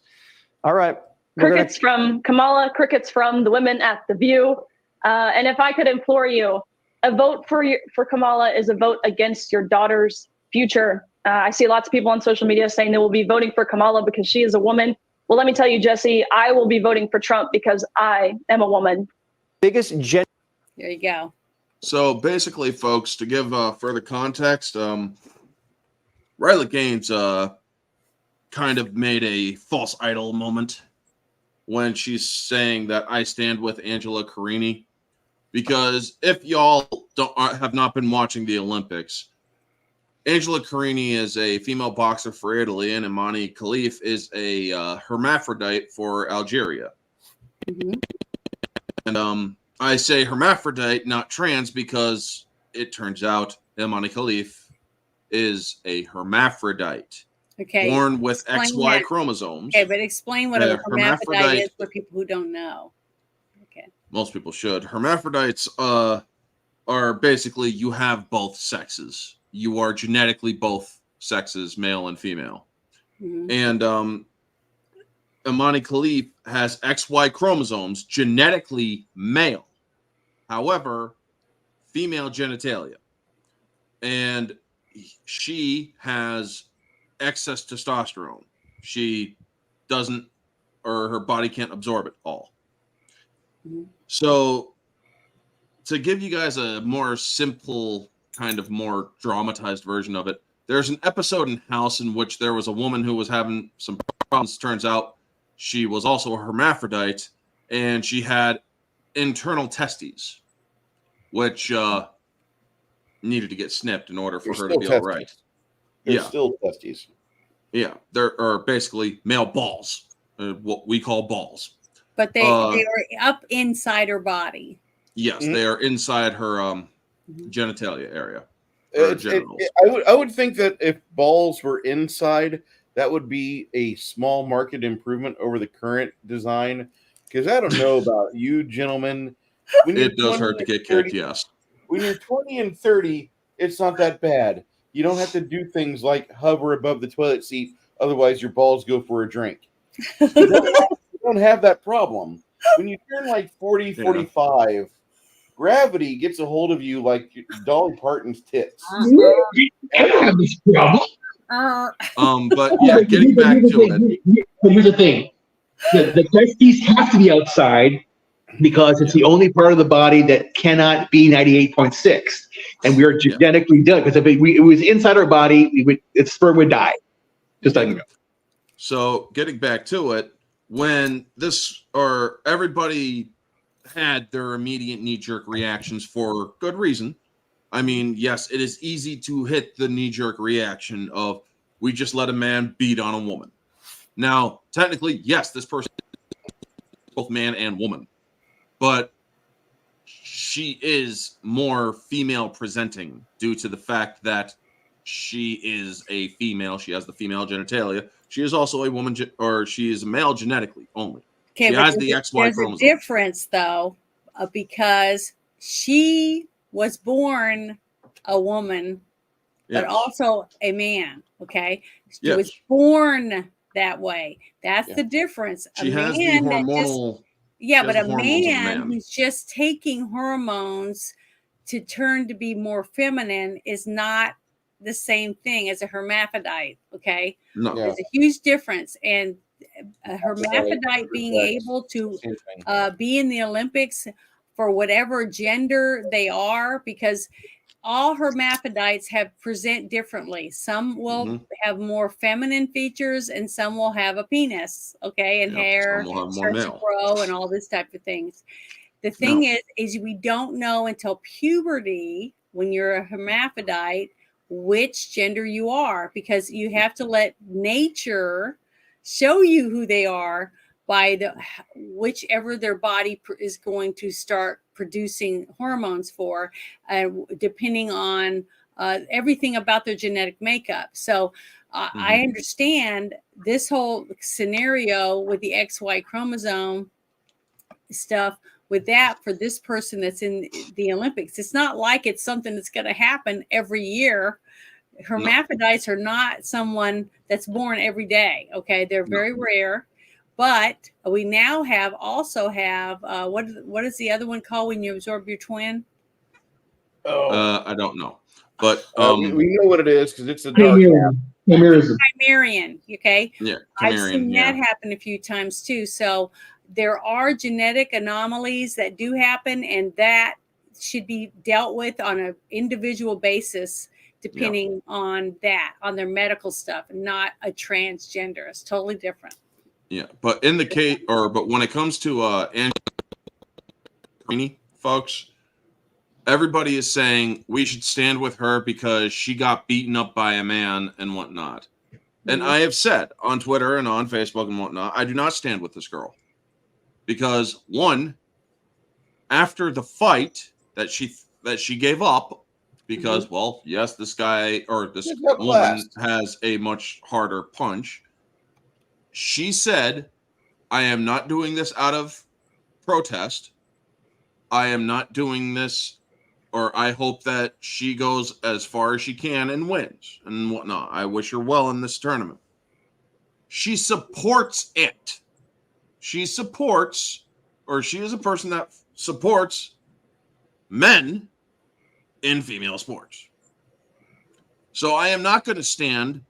All right. Crickets from Kamala. Crickets from the women at The View. And if I could implore you, a vote for Kamala is a vote against your daughter's future. I see lots of people on social media saying they will be voting for Kamala because she is a woman. Well, let me tell you, Jesse, I will be voting for Trump because I am a woman. There you go. So basically, folks, to give further context, Riley Gaines kind of made a false idol moment when she's saying that I stand with Angela Carini, because if y'all have not been watching the Olympics, Angela Carini is a female boxer for Italy, and Imani Khalif is a hermaphrodite for Algeria. Mm-hmm. And I say hermaphrodite, not trans, because it turns out Imani Khalif is a hermaphrodite. Okay. Born with Explain XY that. chromosomes. Okay, but explain what a hermaphrodite is for people who don't know. Okay. Most people should. Hermaphrodites are basically you have both sexes. You are genetically both sexes, male and female. Mm-hmm. And Imani Khalif has XY chromosomes, genetically male. However, female genitalia. And she has excess testosterone. She doesn't, or her body can't absorb it all. Mm-hmm. So to give you guys a more simple, kind of more dramatized version of it, there's an episode in House in which there was a woman who was having some problems. Turns out she was also a hermaphrodite, and she had internal testes, which needed to get snipped in order for her to be all right. They're still testes. Yeah, there are basically male balls, what we call balls. But they are up inside her body. Yes, they are inside her genitalia area. I would think that if balls were inside, that would be a small market improvement over the current design. Because I don't know about you gentlemen. It does hurt to get kicked, yes. When you're 20 and 30, it's not that bad. You don't have to do things like hover above the toilet seat. Otherwise, your balls go for a drink. You don't have that problem. When you turn like 40, 45, gravity gets a hold of you like Dolly Parton's tits. I don't have this problem. But yeah, getting back to it. But here's the thing. The testes have to be outside because it's the only part of the body that cannot be 98.6. And we are genetically done. Because if it was inside our body, its sperm would die. Just like So getting back to it, when this or everybody had their immediate knee-jerk reactions for good reason. I mean, yes, it is easy to hit the knee-jerk reaction of we just let a man beat on a woman. Now, technically, yes, this person is both man and woman, but she is more female presenting due to the fact that she is a female. She has the female genitalia. She is also a woman, or she is a male genetically only. Okay, she has the XY there's chromosome. a difference, though, because she was born a woman, but also a man. Okay, she was born that way. That's the difference. She has the hormonal. But a man who's just taking hormones to turn to be more feminine is not the same thing as a hermaphrodite. Okay, no, there's a huge difference, and a hermaphrodite being able to be in the Olympics for whatever gender they are, because all hermaphrodites present differently. Some will have more feminine features, and some will have a penis, okay, and hair, starts to grow, and all this type of things. The thing is we don't know until puberty, when you're a hermaphrodite, which gender you are, because you have to let nature show you who they are by whichever their body is going to start producing hormones for, depending on everything about their genetic makeup. So I understand this whole scenario with the XY chromosome stuff with that for this person that's in the Olympics. It's not like it's something that's going to happen every year. Hermaphrodites are not someone that's born every day. Okay, they're very rare. But we now also have what is the other one called when you absorb your twin? I don't know, but we know what it is because it's a dark Chimerian. Okay, yeah, I've seen that happen a few times too. So there are genetic anomalies that do happen, and that should be dealt with on an individual basis, depending on their medical stuff, and not a transgender. It's totally different. Yeah, but in the case, but when it comes to Angela, folks, everybody is saying we should stand with her because she got beaten up by a man and whatnot. And I have said on Twitter and on Facebook and whatnot, I do not stand with this girl because one, after the fight that she gave up, because well, yes, this guy or this woman has a much harder punch. She said, I am not doing this out of protest. I am not doing this, or I hope that she goes as far as she can and wins and whatnot. I wish her well in this tournament. She supports it. She supports, or she is a person that supports men in female sports. So I am not going to stand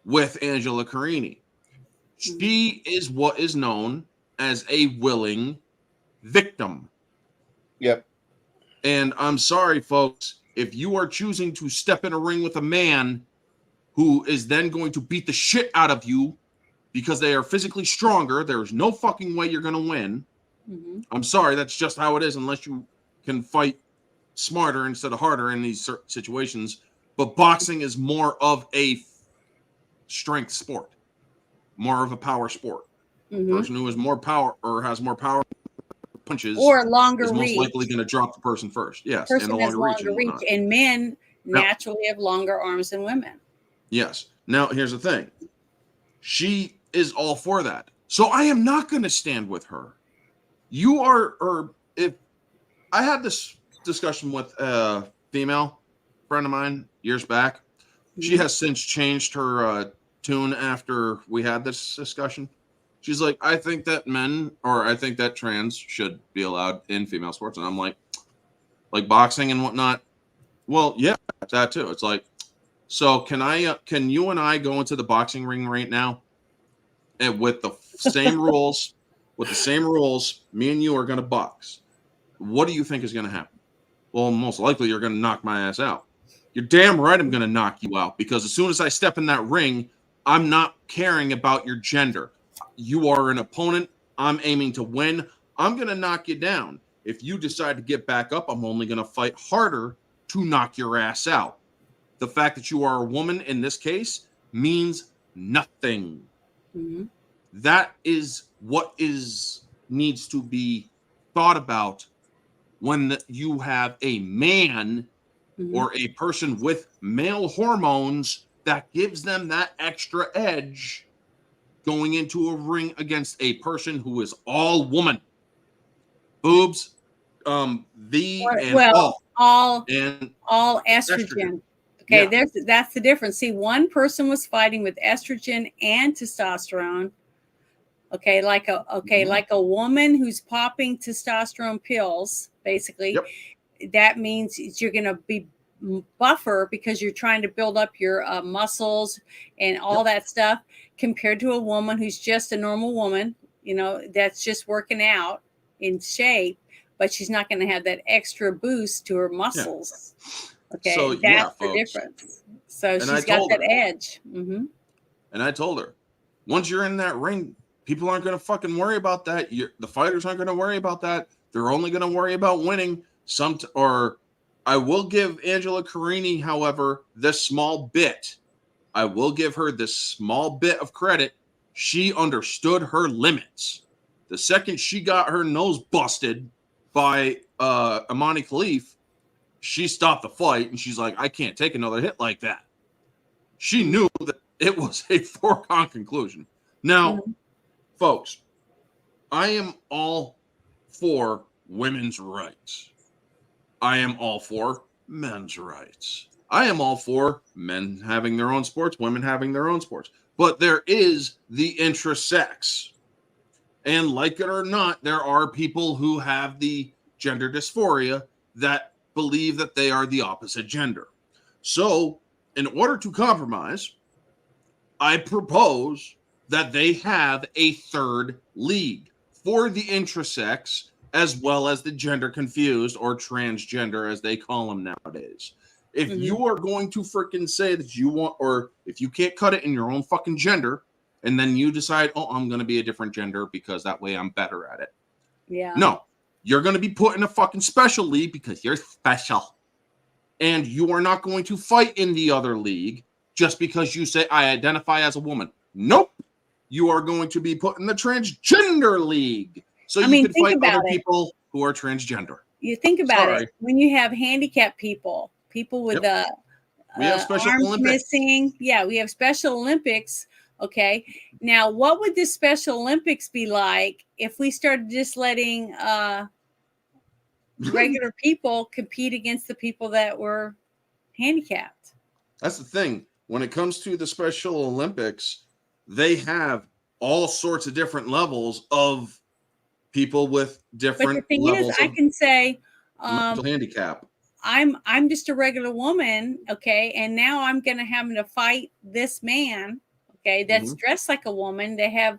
with Angela Carini. She is what is known as a willing victim. Yep. And I'm sorry, folks, if you are choosing to step in a ring with a man who is then going to beat the shit out of you because they are physically stronger, there's no fucking way you're going to win. I'm sorry, that's just how it is, unless you can fight smarter instead of harder in these situations. But boxing is more of a strength sport. More of a power sport. Person who has more power or has more power punches or longer is most reach. likely going to drop the person first. Yes, Person and the has longer reach, and men naturally have longer arms than women. Yes. Now here's the thing. She is all for that. So I am not going to stand with her. You are, or if I had this discussion with a female friend of mine years back, she has since changed her tune after we had this discussion. She's like, I think that men, or I think that trans should be allowed in female sports. And I'm like boxing and whatnot. Well, yeah, that too. It's like, so can you and I go into the boxing ring right now and with the same rules, me and you are going to box. What do you think is going to happen? Well, most likely you're going to knock my ass out. You're damn right I'm going to knock you out, because as soon as I step in that ring, I'm not caring about your gender. you are an opponent. I'm aiming to win. I'm going to knock you down. If you decide to get back up, I'm only going to fight harder to knock your ass out. The fact that you are a woman in this case means nothing. Mm-hmm. That is what needs to be thought about when you have a man or a person with male hormones that gives them that extra edge going into a ring against a person who is all woman. Boobs, all estrogen. Okay, Yeah. that's the difference. See, one person was fighting with estrogen and testosterone. Okay, like a woman who's popping testosterone pills, basically. Yep. That means you're going to be buffer because you're trying to build up your muscles and all that stuff, compared to a woman who's just a normal woman, that's just working out in shape, but she's not going to have that extra boost to her muscles. Okay, so, that's the folks. difference. So And she's got that edge. Mm-hmm. And I told her, once you're in that ring, people aren't going to fucking worry about that. The fighters aren't going to worry about that. They're only going to worry about winning. I will give Angela Carini, however, this small bit. I will give her this small bit of credit. She understood her limits. The second she got her nose busted by Amani Khalif, she stopped the fight and she's like, I can't take another hit like that. She knew that it was a foregone conclusion. Now, folks, I am all for women's rights. I am all for men's rights. I am all for men having their own sports, women having their own sports. But there is the intrasex. And like it or not, there are people who have the gender dysphoria that believe that they are the opposite gender. So, in order to compromise, I propose that they have a third league for the intrasex as well as the gender confused or transgender, as they call them nowadays. If you are going to freaking say that you want, or if you can't cut it in your own fucking gender, and then you decide, oh, I'm going to be a different gender because that way I'm better at it. Yeah. No, you're going to be put in a fucking special league because you're special. And you are not going to fight in the other league just because you say, I identify as a woman. Nope. You are going to be put in the transgender league. So you can fight other people who are transgender. You think about it. When you have handicapped people with we have Special arms Olympics. missing. Yeah, we have Special Olympics. Okay. Now, what would this Special Olympics be like if we started just letting regular people compete against the people that were handicapped? That's the thing. When it comes to the Special Olympics, they have all sorts of different levels of people with different but the thing levels is, I can say mental handicap. I'm just a regular woman, okay, and now I'm gonna have to fight this man, okay, that's dressed like a woman. They have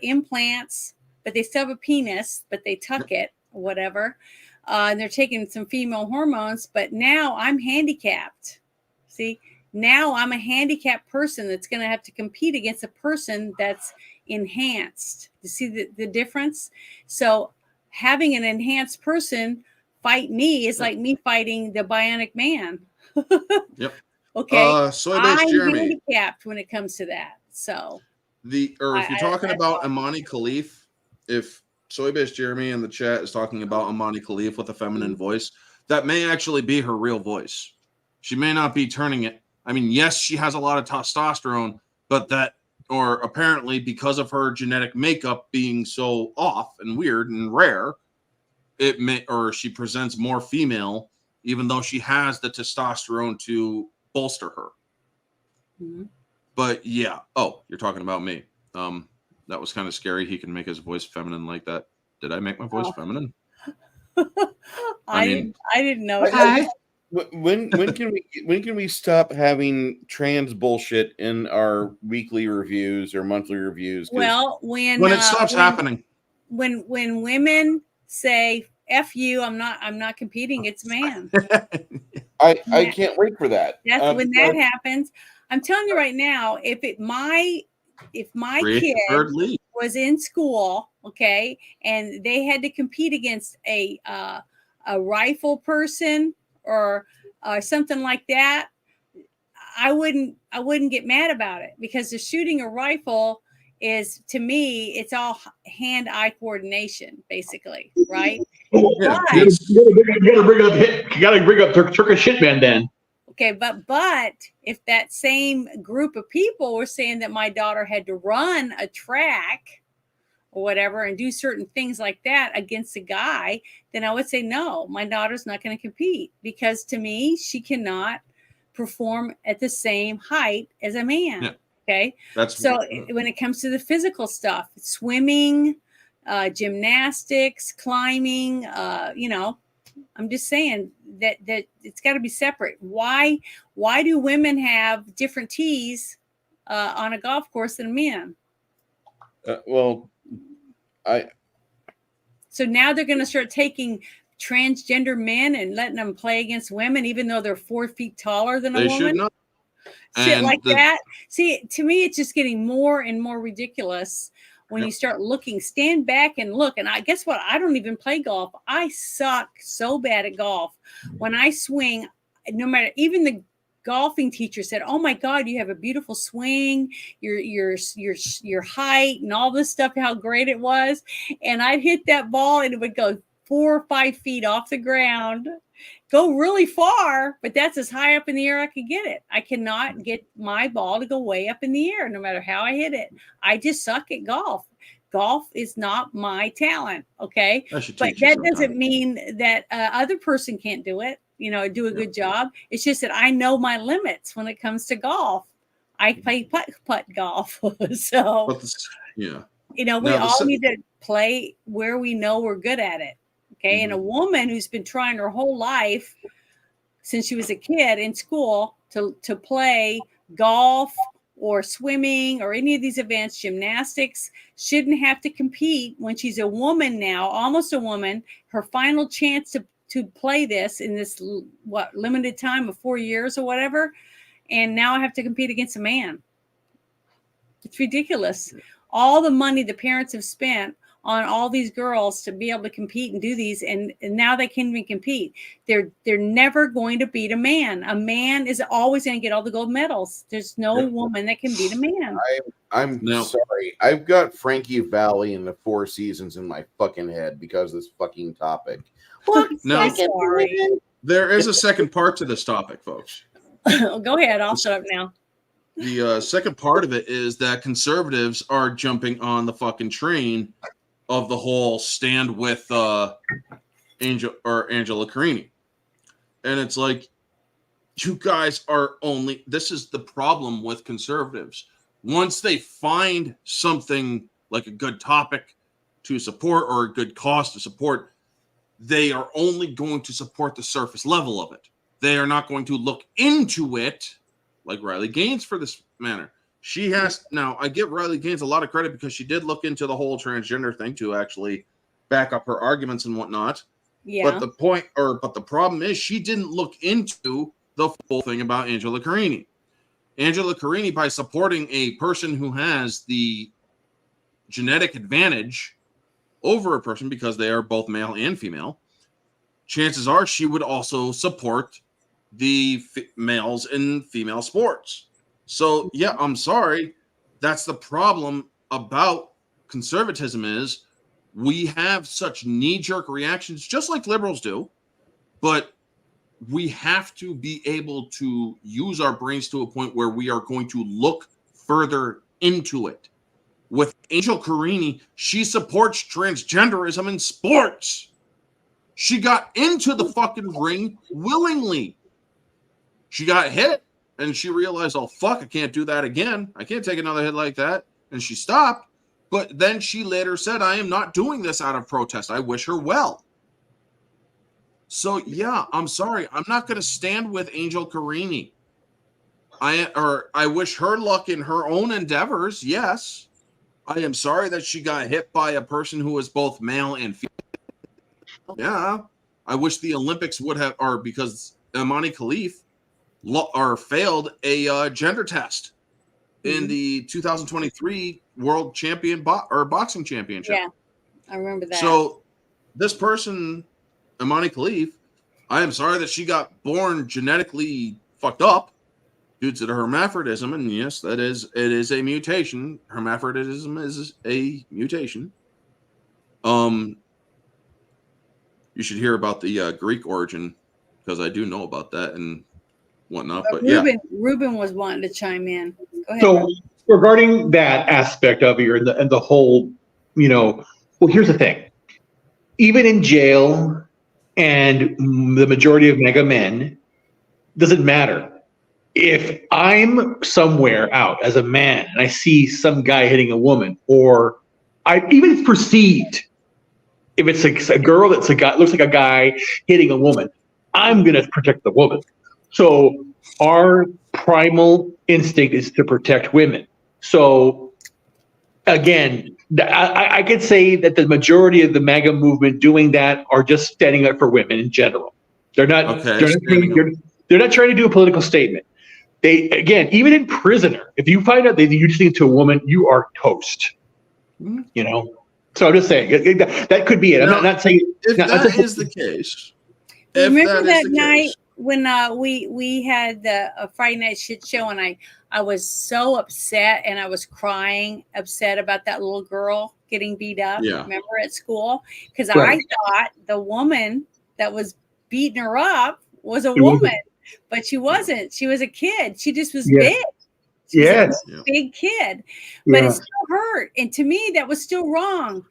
implants, but they still have a penis, but they tuck it, or whatever. And they're taking some female hormones, but now I'm handicapped. See, now I'm a handicapped person that's going to have to compete against a person that's enhanced. You see the difference? So having an enhanced person fight me is like me fighting the bionic man. Yep. Okay. Soybase Jeremy. Handicapped when it comes to that. So if you're talking about Amani Khalif, if Soybase Jeremy in the chat is talking about Amani Khalif with a feminine voice, that may actually be her real voice. She may not be turning it. I mean, yes, she has a lot of testosterone, but apparently because of her genetic makeup being so off and weird and rare, she presents more female, even though she has the testosterone to bolster her. But yeah. Oh, you're talking about me. That was kind of scary. He can make his voice feminine like that. Did I make my voice feminine? I didn't know. When can we stop having trans bullshit in our weekly reviews or monthly reviews? Well, when it stops happening. When women say "F you," I'm not competing. It's man. I can't wait for that. That's when that happens. I'm telling you right now, if my my Create kid the third league. was in school, okay, and they had to compete against a rifle person or something like that, I wouldn't get mad about it, because the shooting a rifle is, to me, it's all hand-eye coordination, basically, right? Yeah, But, You gotta bring up Turkish hitman then. okay, but if that same group of people were saying that my daughter had to run a track or whatever and do certain things like that against a guy, then I would say, no, my daughter's not going to compete, because to me, she cannot perform at the same height as a man. Yeah. Okay. When it comes to the physical stuff, swimming, gymnastics, climbing, I'm just saying that it's got to be separate. Why do women have different tees on a golf course than men? So now they're going to start taking transgender men and letting them play against women, even though they're 4 feet taller than a woman. Should not. Shit like that. See, to me, it's just getting more and more ridiculous when you start looking. Stand back and look. And I guess what? I don't even play golf. I suck so bad at golf. When I swing, no matter, even the golfing teacher said, "Oh my God, you have a beautiful swing, your height and all this stuff, how great it was." And I'd hit that ball and it would go 4 or 5 feet off the ground, go really far, but that's as high up in the air I could get it. I cannot get my ball to go way up in the air, no matter how I hit it. I just suck at golf. Golf is not my talent. Okay. But that doesn't mean that other person can't do it, do a good job. It's just that I know my limits when it comes to golf. I play putt golf. So, we all need to play where we know we're good at it. Okay. And a woman who's been trying her whole life since she was a kid in school to play golf or swimming or any of these advanced gymnastics shouldn't have to compete when she's a woman now, almost a woman, her final chance to play this in this limited time of 4 years or whatever. And now I have to compete against a man. It's ridiculous. All the money the parents have spent on all these girls to be able to compete and do these, and now they can't even compete. They're never going to beat a man. A man is always going to get all the gold medals. There's no woman that can beat a man. I'm sorry. I've got Frankie Valli and the Four Seasons in my fucking head because of this fucking topic. What? No. Sorry. There is a second part to this topic, folks. Go ahead. I'll shut up now. The second part of it is that conservatives are jumping on the fucking train of the whole stand with Angela Carini. And it's like, you guys are this is the problem with conservatives. Once they find something like a good topic to support or a good cause to support, they are only going to support the surface level of it. They are not going to look into it like Riley Gaines for this matter. She has now. I give Riley Gaines a lot of credit because she did look into the whole transgender thing to actually back up her arguments and whatnot. Yeah. But the problem is she didn't look into the full thing about Angela Carini. Angela Carini, by supporting a person who has the genetic advantage over a person because they are both male and female, chances are she would also support the males in female sports. So, yeah, I'm sorry. That's the problem about conservatism is we have such knee-jerk reactions, just like liberals do, but we have to be able to use our brains to a point where we are going to look further into it. With Angel Carini, she supports transgenderism in sports. She got into the fucking ring willingly. She got hit, and she realized, oh, fuck, I can't do that again. I can't take another hit like that. And she stopped. But then she later said, I am not doing this out of protest. I wish her well. So, yeah, I'm sorry. I'm not going to stand with Angel Carini. I wish her luck in her own endeavors, yes. I am sorry that she got hit by a person who is both male and female. Yeah. I wish the Olympics would have, or because Imani Khalif failed a gender test. in the 2023 World Champion Boxing Championship. Yeah, I remember that. So this person, Imani Khalif, I am sorry that she got born genetically fucked up due to the hermaphrodism, and yes, it is a mutation. Hermaphrodism is a mutation. You should hear about the Greek origin, because I do know about that and whatnot. But Ruben was wanting to chime in. Go ahead. So regarding that aspect of it, and the whole, well, here's the thing. Even in jail, and the majority of mega men, doesn't matter. If I'm somewhere out as a man and I see some guy hitting a woman, or even it's perceived, if it's a girl that's a guy, looks like a guy hitting a woman, I'm going to protect the woman. So our primal instinct is to protect women. So again, I could say that the majority of the MAGA movement doing that are just standing up for women in general. They're not. They're not trying to do a political statement. They, again, even in Prisoner, if you find out that you're listening to a woman, you are toast. So I'm just saying that could be it. I'm not saying if that is the case. Remember that night when we had a Friday night shit show, and I was so upset, and I was crying, upset about that little girl getting beat up. Yeah. Remember, at school, because Right. I thought the woman that was beating her up was a woman, but she wasn't. She was a kid. She just was big. She was a big kid, but it still hurt. And to me, that was still wrong.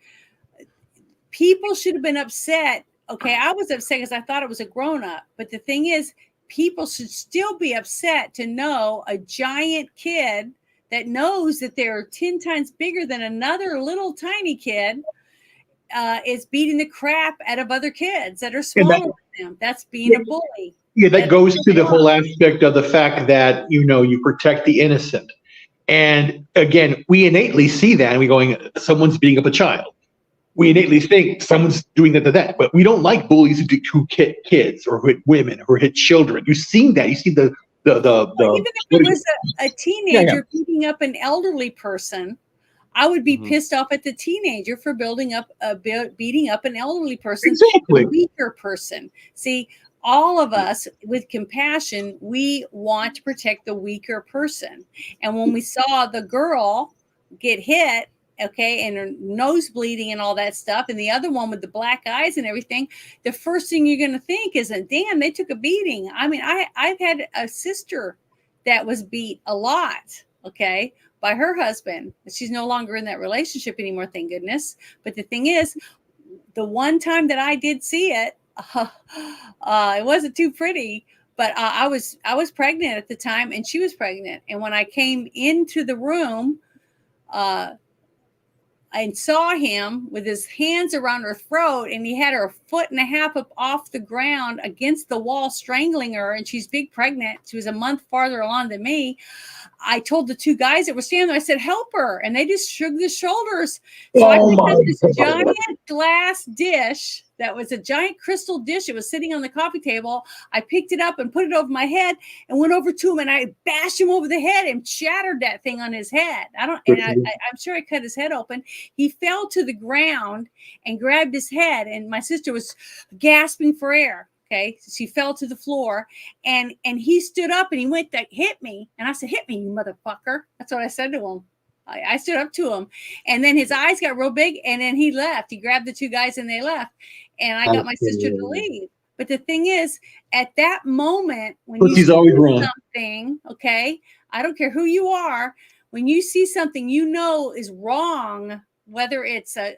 People should have been upset. Okay, I was upset because I thought it was a grown-up. But the thing is, people should still be upset to know a giant kid that knows that they're 10 times bigger than another little tiny kid is beating the crap out of other kids that are smaller than them. That's being a bully. Yeah, that goes to the whole aspect of the fact that, you protect the innocent. And again, we innately see that, and we're going, someone's beating up a child. We innately think someone's doing that to that, but we don't like bullies who hit kids or hit women or hit children. You've seen that. You see the even if it was a teenager beating up an elderly person, I would be pissed off at the teenager for beating up an elderly person, a weaker person. See, all of us with compassion, we want to protect the weaker person. And when we saw the girl get hit, and her nose bleeding and all that stuff, and the other one with the black eyes and everything, the first thing you're going to think is, damn, they took a beating. I mean, I've had a sister that was beat a lot, by her husband. She's no longer in that relationship anymore, thank goodness. But the thing is, the one time that I did see it, it wasn't too pretty, but I was pregnant at the time, and she was pregnant. And when I came into the room, I saw him with his hands around her throat, and he had her 1.5 feet up off the ground against the wall, strangling her. And she's big pregnant. She was a month farther along than me. I told the two guys that were standing there, I said, help her. And they just shrugged their shoulders. So I picked up this giant glass dish that was a giant crystal dish. It was sitting on the coffee table. I picked it up and put it over my head and went over to him, and I bashed him over the head and shattered that thing on his head. I'm sure I cut his head open. He fell to the ground and grabbed his head, and my sister was gasping for air. She fell to the floor, and he stood up and he went to hit me. And I said, hit me, you motherfucker. That's what I said to him. I stood up to him, and then his eyes got real big, and then he left. He grabbed the two guys and they left, and I got my sister to leave. But the thing is, at that moment, when you see something, I don't care who you are, when you see something you know is wrong, whether it's a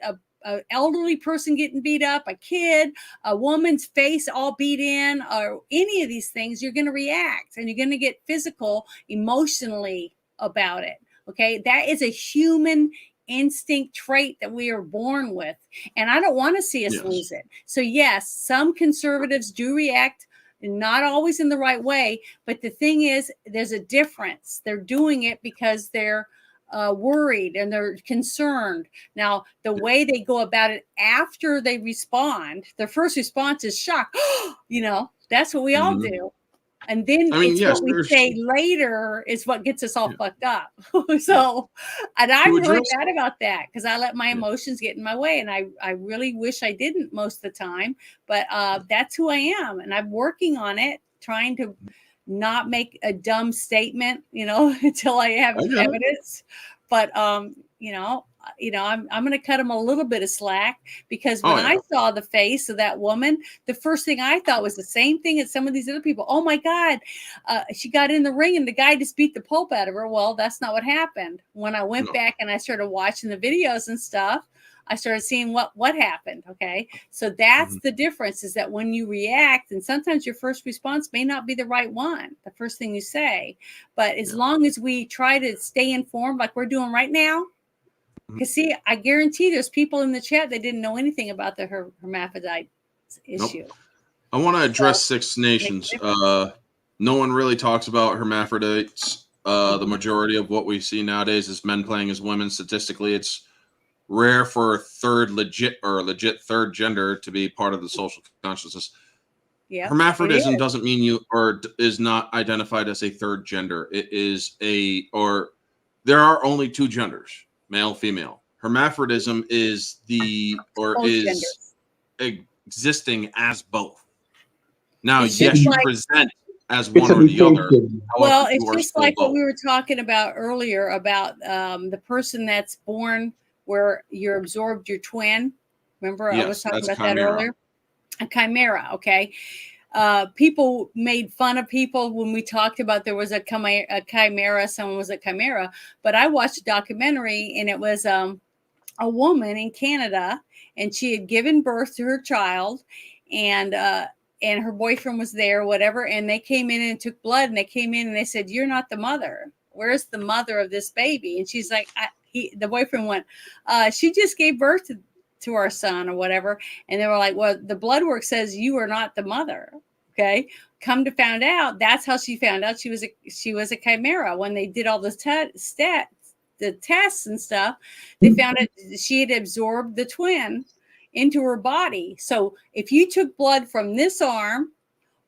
elderly person getting beat up, a kid, a woman's face all beat in, or any of these things, you're going to react, and you're going to get physical emotionally about it. That is a human instinct trait that we are born with, and I don't want to see us lose it. So yes, some conservatives do react, not always in the right way, but the thing is, there's a difference. They're doing it because they're worried and they're concerned. Now, the way they go about it after they respond, their first response is shock. That's what we all do. And then I mean, it's yes, what we there's- say later is what gets us all fucked up. So, and I'm To really address- bad about that because I let my emotions get in my way, and I really wish I didn't most of the time. But that's who I am, and I'm working on it, trying to not make a dumb statement, until I have I get it. evidence. But I'm going to cut him a little bit of slack because when I saw the face of that woman, the first thing I thought was the same thing as some of these other people. Oh my God, she got in the ring and the guy just beat the pulp out of her. Well, that's not what happened. When I went back and I started watching the videos and stuff, I started seeing what happened. Okay. So that's the difference, is that when you react, and sometimes your first response may not be the right one, the first thing you say, but as long as we try to stay informed like we're doing right now, because see, I guarantee there's people in the chat that didn't know anything about the hermaphrodite issue. Nope. I want to address Six Nations. No one really talks about hermaphrodites. The majority of what we see nowadays is men playing as women. Statistically, it's rare for a legit third gender to be part of the social consciousness. Yeah, hermaphrodism doesn't mean you is not identified as a third gender. It is there are only two genders, male, female. Hermaphrodism is existing as both. Now, yes, you present as one or the other. Well, it's just like what we were talking about earlier about the person that's born where you're absorbed your twin. Remember, I was talking about that earlier. A chimera, okay. People made fun of people when we talked about there was a chimera, someone was a chimera. But I watched a documentary, and it was a woman in Canada, and she had given birth to her child, and her boyfriend was there, whatever, and they came in and took blood, and they came in and they said, "You're not the mother. Where's the mother of this baby?" And she's like, the boyfriend went, "She just gave birth to our son," or whatever. And they were like, "Well, the blood work says you are not the mother." Okay. Come to find out, that's how she found out she was a chimera. When they did all the tests and stuff, they found out she had absorbed the twin into her body. So if you took blood from this arm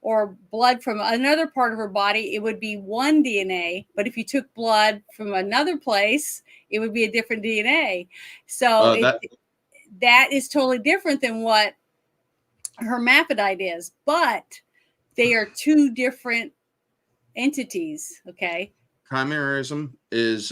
or blood from another part of her body, it would be one DNA. But if you took blood from another place, it would be a different DNA. So that is totally different than what hermaphrodite is. But they are two different entities. Okay. Chimerism is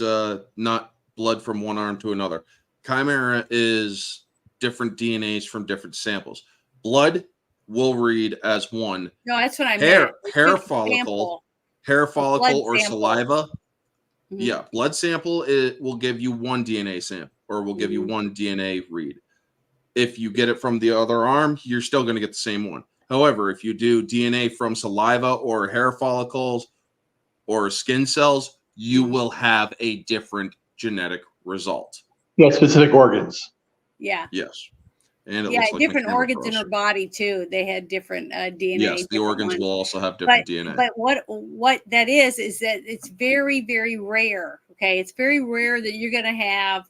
not blood from one arm to another. Chimera is different DNAs from different samples. Blood will read as one. No, that's what I meant. Hair follicle or saliva. Mm-hmm. Yeah, blood sample will give you one DNA sample, or will give you one DNA read. If you get it from the other arm, you're still going to get the same one. However, if you do DNA from saliva or hair follicles or skin cells, you will have a different genetic result. Yeah, specific organs. Yeah. Yes. And different organs in her body too. They had different DNA. Yes, the organs will also have different DNA. But what that is that it's very, very rare. Okay, it's very rare that you're going to have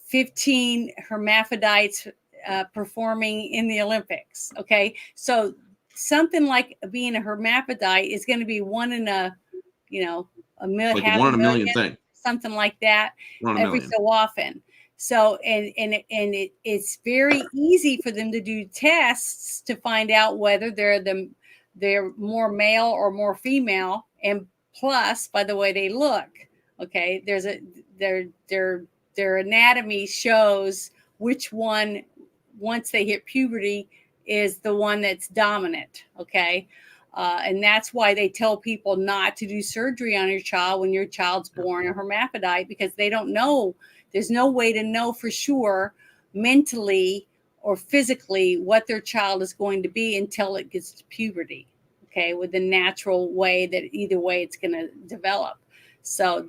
15 hermaphrodites performing in the Olympics. Okay, so something like being a hermaphrodite is going to be one in a million, like one in a million thing, something like that, every so often. So it's very easy for them to do tests to find out whether they're more male or more female, and plus by the way they look. Okay, their anatomy shows which one, once they hit puberty, is the one that's dominant. Okay. And that's why they tell people not to do surgery on your child when your child's born a hermaphrodite, because they don't know. There's no way to know for sure mentally or physically what their child is going to be until it gets to puberty. Okay. With the natural way that either way it's going to develop. So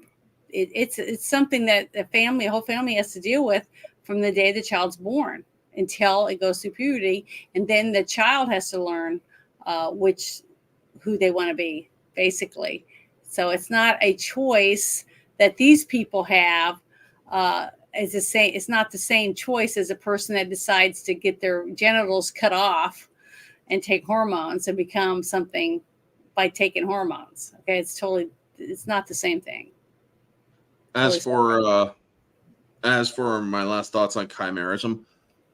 it's something that the whole family has to deal with from the day the child's born until it goes through puberty. And then the child has to learn who they want to be, basically. So it's not a choice that these people have. It's not the same choice as a person that decides to get their genitals cut off and take hormones and become something by taking hormones. Okay, it's not the same thing. As for my last thoughts on chimerism,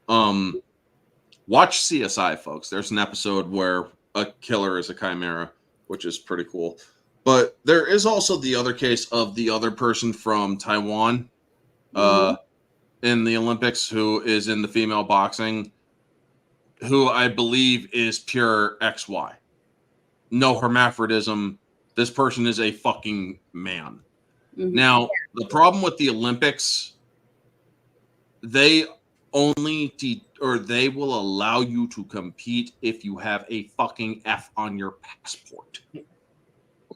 watch CSI, folks. There's an episode where a killer is a chimera, which is pretty cool. But there is also the other case of the other person from Taiwan in the Olympics who is in the female boxing, who I believe is pure XY. No hermaphrodism. This person is a fucking man. Now, the problem with the Olympics, they only they will allow you to compete if you have a fucking F on your passport.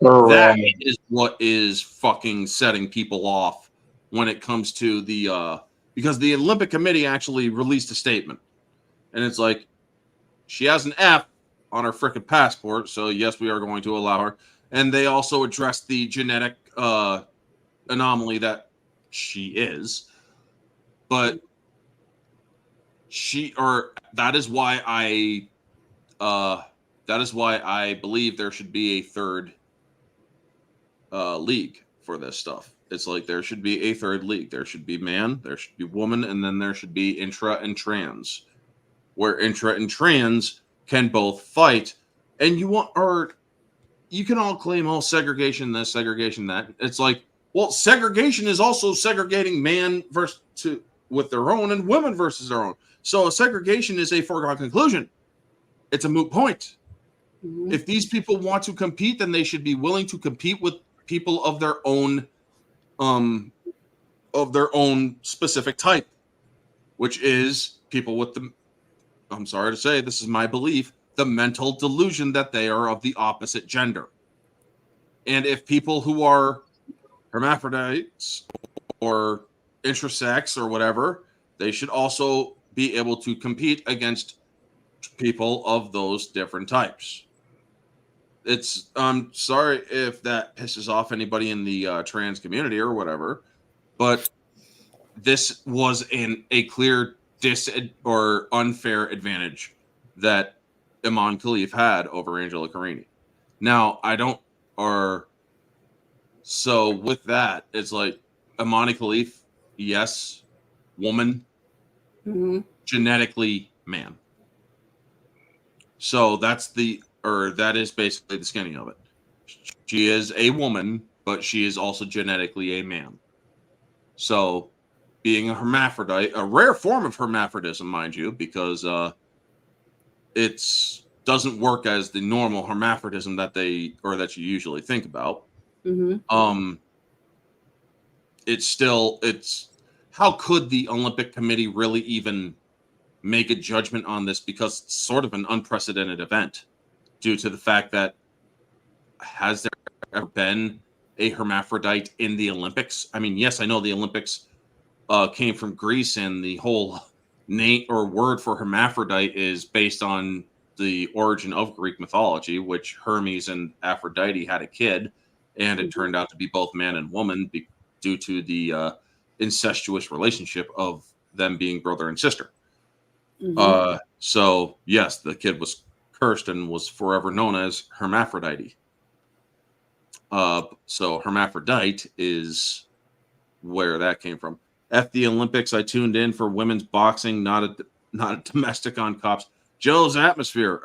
That is what is fucking setting people off when it comes to the because the Olympic Committee actually released a statement, and it's like, she has an F on her frickin' passport, so yes, we are going to allow her. And they also addressed the genetic anomaly that she is, but that is why I believe there should be a third league for this stuff. It's like there should be a third league. There should be man, there should be woman, and then there should be intra and trans, where intra and trans can both fight. And you can all claim, oh, segregation this, segregation that. It's like, well, segregation is also segregating man with their own and women versus their own. So segregation is a foregone conclusion. It's a moot point. If these people want to compete, then they should be willing to compete with people of their own specific type, which is people with I'm sorry to say, this is my belief, the mental delusion that they are of the opposite gender. And if people who are hermaphrodites or intersex or whatever, they should also be able to compete against people of those different types. I'm sorry if that pisses off anybody in the trans community or whatever, but this was a clear or unfair advantage that Iman Khalif had over Angela Carini. Now, so with that, it's like Imani Khalif, yes, woman, genetically man. So that is basically the skinny of it. She is a woman, but she is also genetically a man. So being a hermaphrodite, a rare form of hermaphrodism, mind you, because it doesn't work as the normal hermaphrodism that you usually think about. It's how could the Olympic Committee really even make a judgment on this, because it's sort of an unprecedented event due to the fact that has there ever been a hermaphrodite in the Olympics? I mean, yes, I know the Olympics came from Greece, and the whole name or word for hermaphrodite is based on the origin of Greek mythology, which Hermes and Aphrodite had a kid, and it turned out to be both man and woman due to the incestuous relationship of them being brother and sister. So yes, the kid was cursed and was forever known as Hermaphrodite. So hermaphrodite is where that came from. At the Olympics, I tuned in for women's boxing, not a domestic on cops. Joe's atmosphere.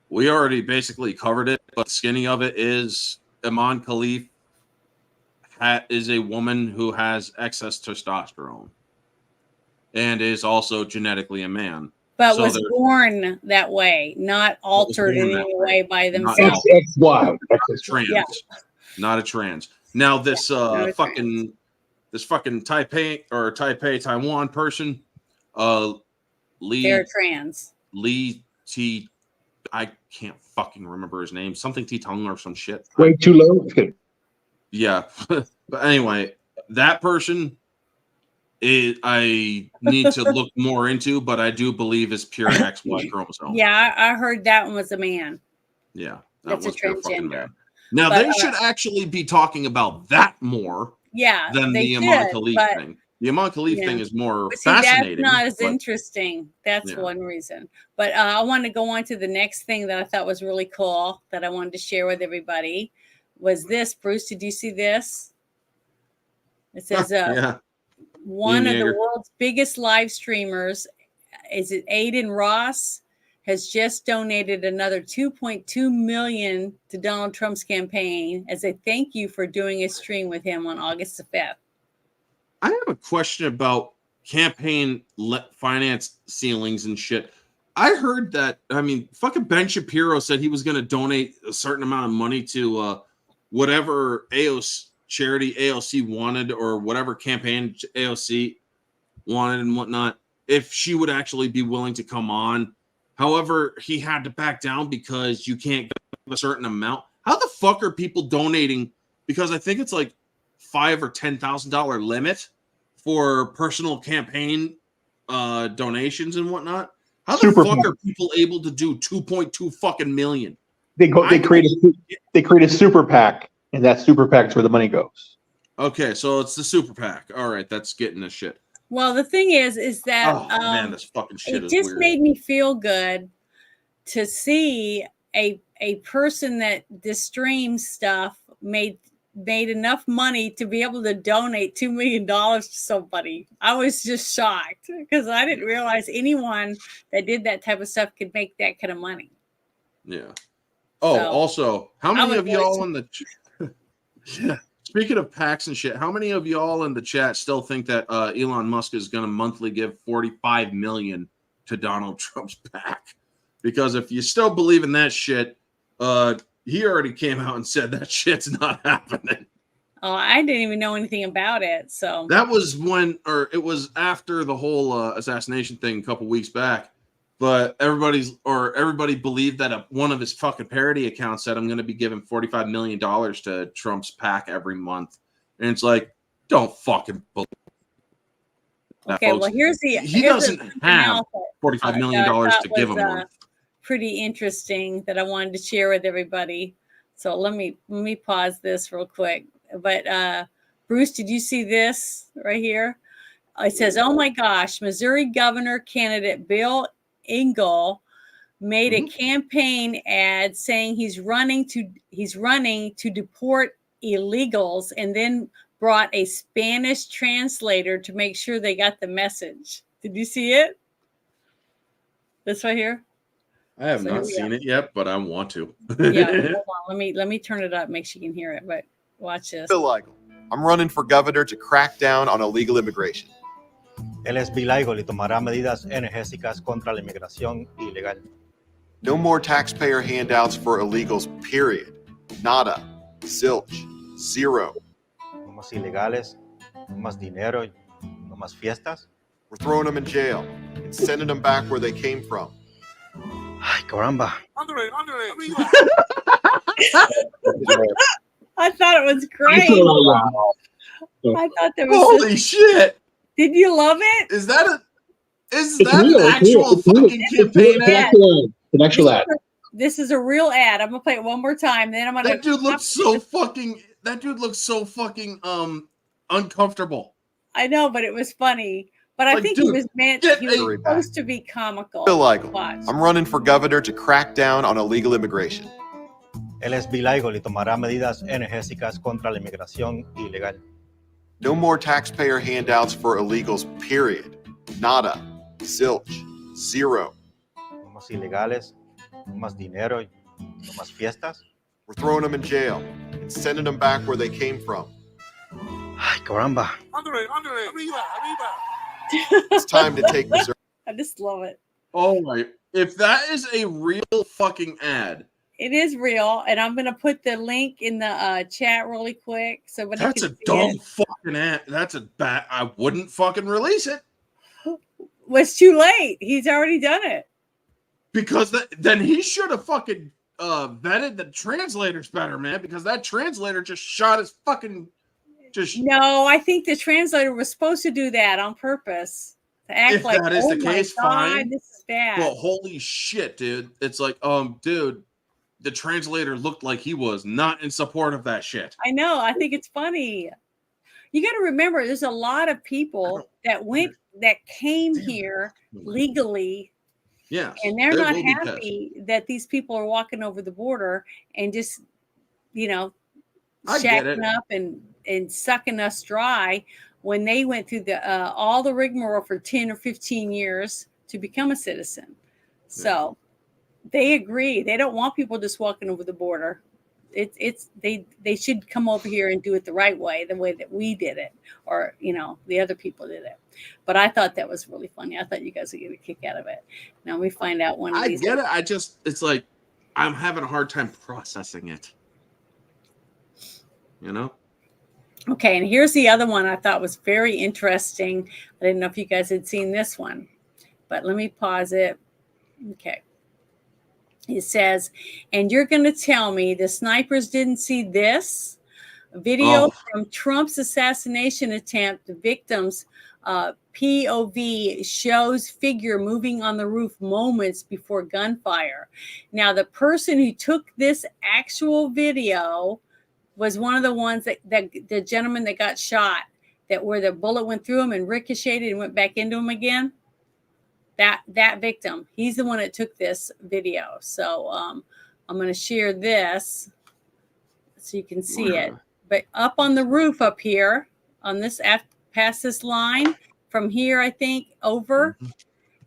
We already basically covered it, but the skinny of it is Iman Khalif is a woman who has excess testosterone and is also genetically a man. But was born that way, not altered in any way by themselves. XY. Not a trans. Now this fucking Taipei Taiwan person, they're trans. Lee T. I can't fucking remember his name. Something T Tongue or some shit. Way too low. Yeah, but anyway, that person I need to look more into, but I do believe is pure XY chromosome. Yeah, I heard that one was a man. Yeah, that's a transgender. Now they should actually be talking about that more. Yeah, than the Iman Khalif thing. The Imam Khalif Yeah. thing is more But see, fascinating. that's not as but- interesting. That's Yeah. one reason. But I want to go on to the next thing that I thought was really cool that I wanted to share with everybody was this. Bruce, did you see this? It says yeah. one Ian of the Yeager. world's biggest live streamers, is it Aiden Ross, has just donated another 2.2 million to Donald Trump's campaign as a thank you for doing a stream with him on August the 5th. I have a question about campaign finance ceilings and shit. I heard that, I mean, fucking Ben Shapiro said he was going to donate a certain amount of money to whatever charity AOC wanted or whatever campaign AOC wanted and whatnot, if she would actually be willing to come on. However, he had to back down because you can't give a certain amount. How the fuck are people donating? Because I think it's like $5,000 or $10,000 limit for personal campaign donations and whatnot. How the fuck are people able to do 2.2 fucking million? They create a super PAC, and that super PAC is where the money goes. Okay, so it's the super PAC. All right, that's getting the shit. Well, the thing is that Oh man, this fucking shit it is just weird. made me feel good to see a person that this stream stuff made enough money to be able to donate $2 million to somebody. I was just shocked because I didn't realize anyone that did that type of stuff could make that kind of money. Yeah. Oh, So, also, how I many was of y'all really in the yeah. Speaking of PACs and shit, how many of y'all in the chat still think that Elon Musk is going to monthly give $45 million to Donald Trump's PAC? Because if you still believe in that shit, he already came out and said that shit's not happening. Oh, I didn't even know anything about it. So That was it was after the whole assassination thing a couple weeks back. But everybody believed that one of his fucking parody accounts said, I'm going to be giving $45 million to Trump's PAC every month. And it's like, don't fucking believe that, okay, folks. well, he doesn't have $45 million to give him a month. Pretty interesting that I wanted to share with everybody. So let me pause this real quick. But Bruce, did you see this right here? It says, "Oh my gosh, Missouri governor candidate Bill Engel made a campaign ad saying he's running to deport illegals, and then brought a Spanish translator to make sure they got the message." Did you see it? This right here. I have So not here we seen go. it yet, but I want to. Yeah, hold on. Let me turn it up, make sure you can hear it. But watch this. Bill Eigel. I'm running for governor to crack down on illegal immigration. Él es Bill Eigel y tomará medidas enérgicas contra la inmigración ilegal. No more taxpayer handouts for illegals, period. Nada. Zilch. Zero. No más ilegales, no más dinero, no más fiestas. We're throwing them in jail and sending them back where they came from. Ay, caramba. I thought it was great. I thought there was Holy shit! Did you love it? Is that an It's real, actual it's real, fucking it's real. campaign ad? It's an actual ad. This is a real ad. I'm gonna play it one more time. Then I'm gonna. That dude looks so fucking. Uncomfortable. I know, but it was funny. But I Like, think dude, he was meant. get He was me- supposed to be comical. Bill Eigel. Watch. I'm running for governor to crack down on illegal immigration. Él es Bill Eigel y tomará medidas enérgicas contra la inmigración ilegal. No more taxpayer handouts for illegals, period. Nada. Zilch. Zero. No más ilegales, no más dinero, no más fiestas. We're throwing them in jail and sending them back where they came from. Ay, caramba. It's time to take Missouri. I just love it. Oh my! If that is a real fucking ad, It is real, and I'm gonna put the link in the chat really quick so everybody that's a can see dumb it. fucking ad. That's a bad. I wouldn't fucking release it Well, it's too late. He's already done it. because then he should have fucking vetted the translators better, man. Because that translator just shot his fucking. No, I think the translator was supposed to do that on purpose to act If like, that is oh the my case, God, fine. this is bad. Well, holy shit, dude! It's like, dude, the translator looked like he was not in support of that shit. I know. I think it's funny. You got to remember, there's a lot of people that came here legally. Yes, And they're they not will be pissed. happy that these people are walking over the border and just, you know, I get it. shacking up and sucking us dry when they went through the all the rigmarole for 10 or 15 years to become a citizen. So they agree. They don't want people just walking over the border. They should come over here and do it the right way, the way that we did it, or you know, the other people did it. But I thought that was really funny. I thought you guys would get a kick out of it. Now we find out one of I these. get it. It's like I'm having a hard time processing it. You know? Okay, and here's the other one I thought was very interesting. I didn't know if you guys had seen this one, but let me pause it. Okay. It says, and you're going to tell me the snipers didn't see this video from Trump's assassination attempt. The victim's POV shows figure moving on the roof moments before gunfire. Now, the person who took this actual video was one of the ones that the gentleman that got shot, that where the bullet went through him and ricocheted and went back into him again. That victim, he's the one that took this video. So I'm going to share this so you can see it. But up on the roof up here, on this past this line from here, I think over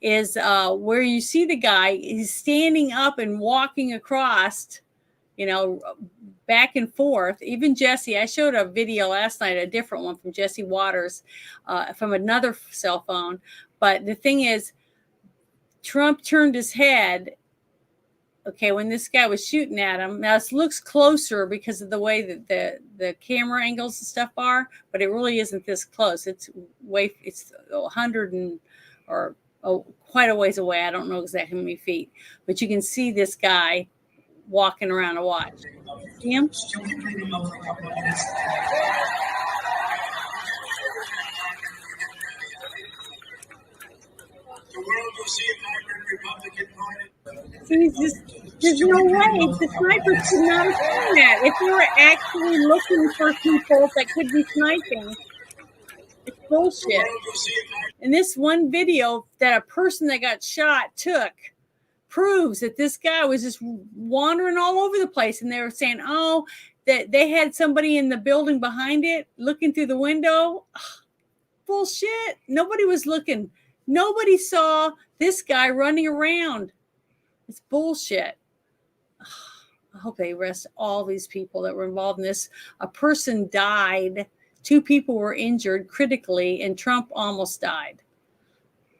is where you see the guy. He's standing up and walking across, you know, back and forth. Even Jesse, I showed a video last night, a different one from Jesse Waters from another cell phone. But the thing is, Trump turned his head, okay, when this guy was shooting at him. Now, it looks closer because of the way that the camera angles and stuff are, but it really isn't this close. It's 100 or quite a ways away. I don't know exactly how many feet, but you can see this guy walking around a watch. See him? See, there's no way the snipers could not have seen that. If they were actually looking for people that could be sniping, it's bullshit. And this one video that a person that got shot took proves that this guy was just wandering all over the place. And they were saying, oh, that they had somebody in the building behind it looking through the window. Ugh, bullshit. Nobody was looking. Nobody saw this guy running around. It's bullshit. I hope they arrest all these people that were involved in this. A person died. 2 people were injured critically, and Trump almost died.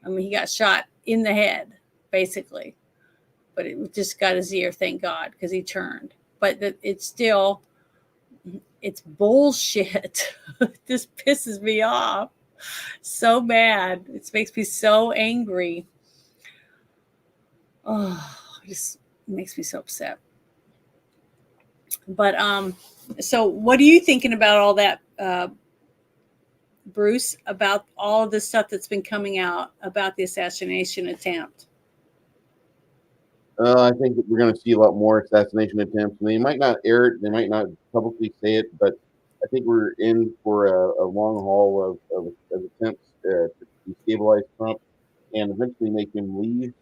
I mean, he got shot in the head, basically. But it just got his ear, thank God, because he turned. But it's bullshit. This pisses me off so bad. It makes me so angry. Oh, it just makes me so upset. But so what are you thinking about all that, Bruce, about all of the stuff that's been coming out about the assassination attempt? I think that we're going to see a lot more assassination attempts. And they might not air it, they might not publicly say it, but I think we're in for a long haul of attempts to destabilize Trump and eventually make him leave.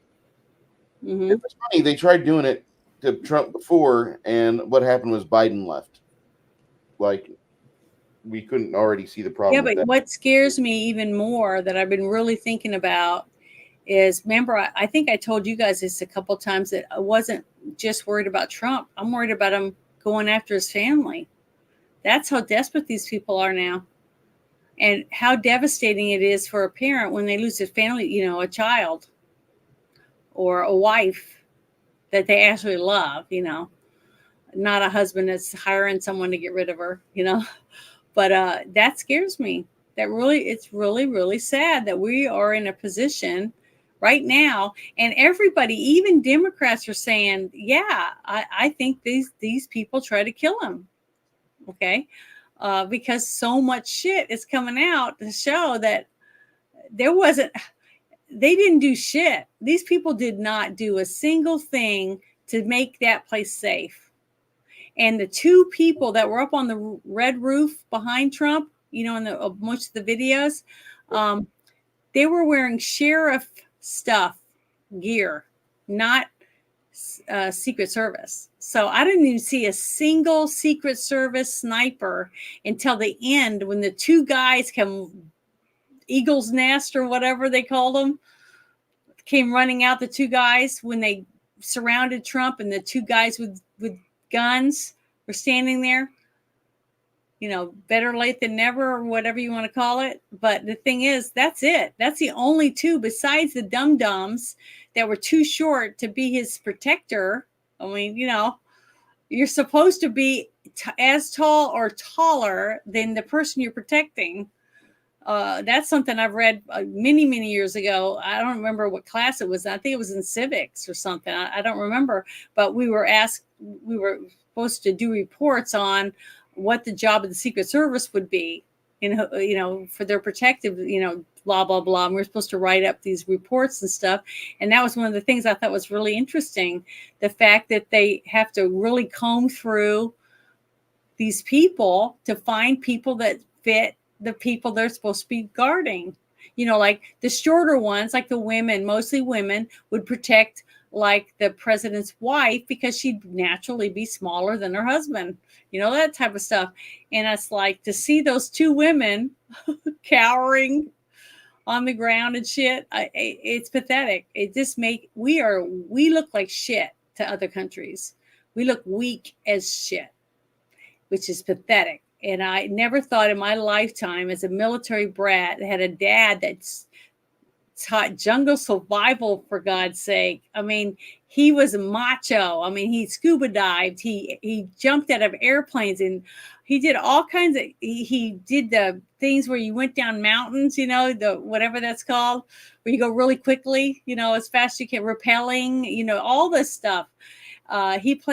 Mm-hmm. It's funny, they tried doing it to Trump before, and what happened was Biden left. Like, we couldn't already see the problem. Yeah, with but that. what scares me even more that I've been really thinking about is, remember, I think I told you guys this a couple of times, that I wasn't just worried about Trump. I'm worried about him going after his family. That's how desperate these people are now. And how devastating it is for a parent when they lose a family, you know, a child or a wife that they actually love, you know, not a husband that's hiring someone to get rid of her, you know. But that scares me. It's really, really sad that we are in a position right now. And everybody, even Democrats, are saying, yeah, I think these people try to kill him. Okay. Because so much shit is coming out to show that they didn't do shit. These people did not do a single thing to make that place safe. And the 2 people that were up on the red roof behind Trump, you know, in the most of the videos, they were wearing sheriff stuff, gear, not Secret Service. So I didn't even see a single Secret Service sniper until the end when the two guys come, Eagle's Nest or whatever they called them, came running out, the two guys when they surrounded Trump, and the two guys with guns were standing there. You know, better late than never, or whatever you want to call it. But the thing is, that's it. That's the only two besides the dum-dums that were too short to be his protector. I mean, you know, you're supposed to be as tall or taller than the person you're protecting. That's something I've read many, many years ago. I don't remember what class it was. I think it was in civics or something. I don't remember. But we were supposed to do reports on what the job of the Secret Service would be, you know, for their protective, you know, blah, blah, blah. And we're supposed to write up these reports and stuff. And that was one of the things I thought was really interesting. The fact that they have to really comb through these people to find people that fit the people they're supposed to be guarding. You know, like the shorter ones, like the women, mostly women, would protect like the president's wife because she'd naturally be smaller than her husband, you know, that type of stuff. And it's like to see those two women cowering on the ground and shit. It's pathetic. It just we look like shit to other countries. We look weak as shit, which is pathetic. And I never thought in my lifetime as a military brat that had a dad that's taught jungle survival, for God's sake. I mean, he was macho. I mean, he scuba dived. He jumped out of airplanes, and he did all kinds of, he did the things where you went down mountains, you know, the whatever that's called, where you go really quickly, you know, as fast as you can, rappelling, you know, all this stuff. He'd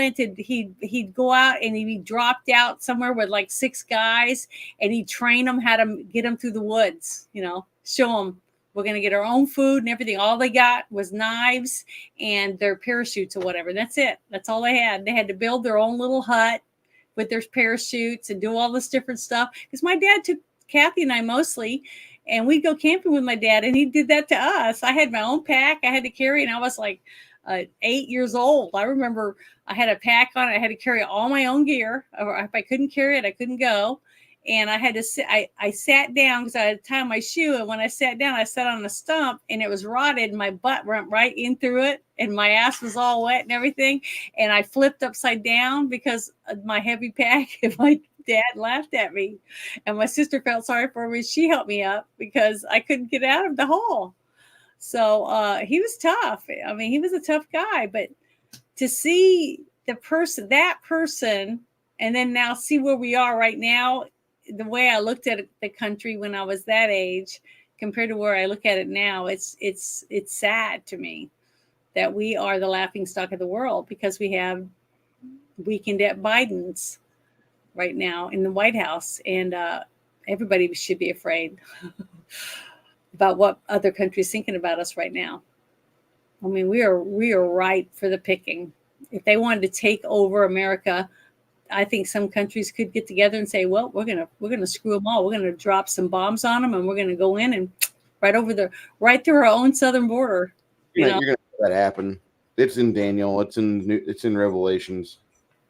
go out and he'd be dropped out somewhere with like 6 guys, and he'd train them how to get them through the woods, you know, show them we're going to get our own food and everything. All they got was knives and their parachutes or whatever. That's it. That's all they had. They had to build their own little hut with their parachutes and do all this different stuff. Because my dad took Kathy and I mostly, and we'd go camping with my dad, and he did that to us. I had my own pack I had to carry, and I was like 8 years old. I remember I had a pack on it. I had to carry all my own gear. If I couldn't carry it, I couldn't go. And I had to sit, I sat down because I had to tie my shoe. And when I sat down, I sat on a stump, and it was rotted, and my butt went right in through it, and my ass was all wet and everything. And I flipped upside down because of my heavy pack, and my dad laughed at me. And my sister felt sorry for me. She helped me up because I couldn't get out of the hole. So he was tough. I mean, he was a tough guy, but to see that person, and then now see where we are right now, the way I looked at the country when I was that age compared to where I look at it now, it's sad to me that we are the laughingstock of the world because we have weekend at Biden's right now in the White House, and everybody should be afraid about what other countries thinking about us right now. I mean, we are ripe for the picking. If they wanted to take over America, I think some countries could get together and say, well, we're gonna screw them all. We're gonna drop some bombs on them, and we're gonna go in and right through our own southern border. You're gonna have that happen. It's in Daniel. It's in Revelations.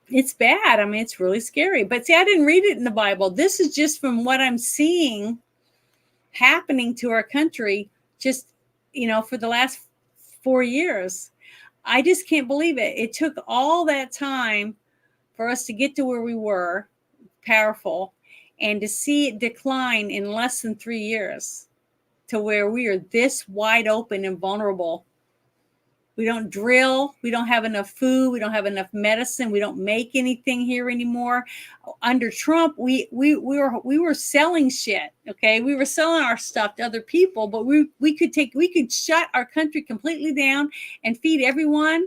It's bad. I mean, it's really scary. But see, I didn't read it in the Bible. This is just from what I'm seeing happening to our country. Just, you know, for the last 4 years, I just can't believe it. It took all that time for us to get to where we were, powerful, and to see it decline in less than 3 years to where we are this wide open and vulnerable. We don't drill. We don't have enough food. We don't have enough medicine. We don't make anything here anymore. Under Trump, we were selling shit. Okay, we were selling our stuff to other people, but we could shut our country completely down and feed everyone.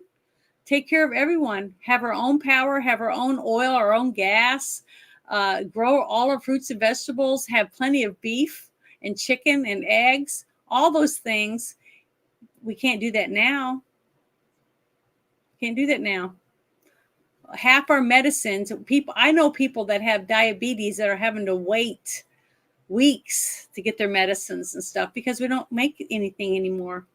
Take care of everyone, have our own power, have our own oil, our own gas, grow all our fruits and vegetables, have plenty of beef and chicken and eggs, all those things. We can't do that now. Can't do that now. Half our medicines, I know people that have diabetes that are having to wait weeks to get their medicines and stuff because we don't make anything anymore.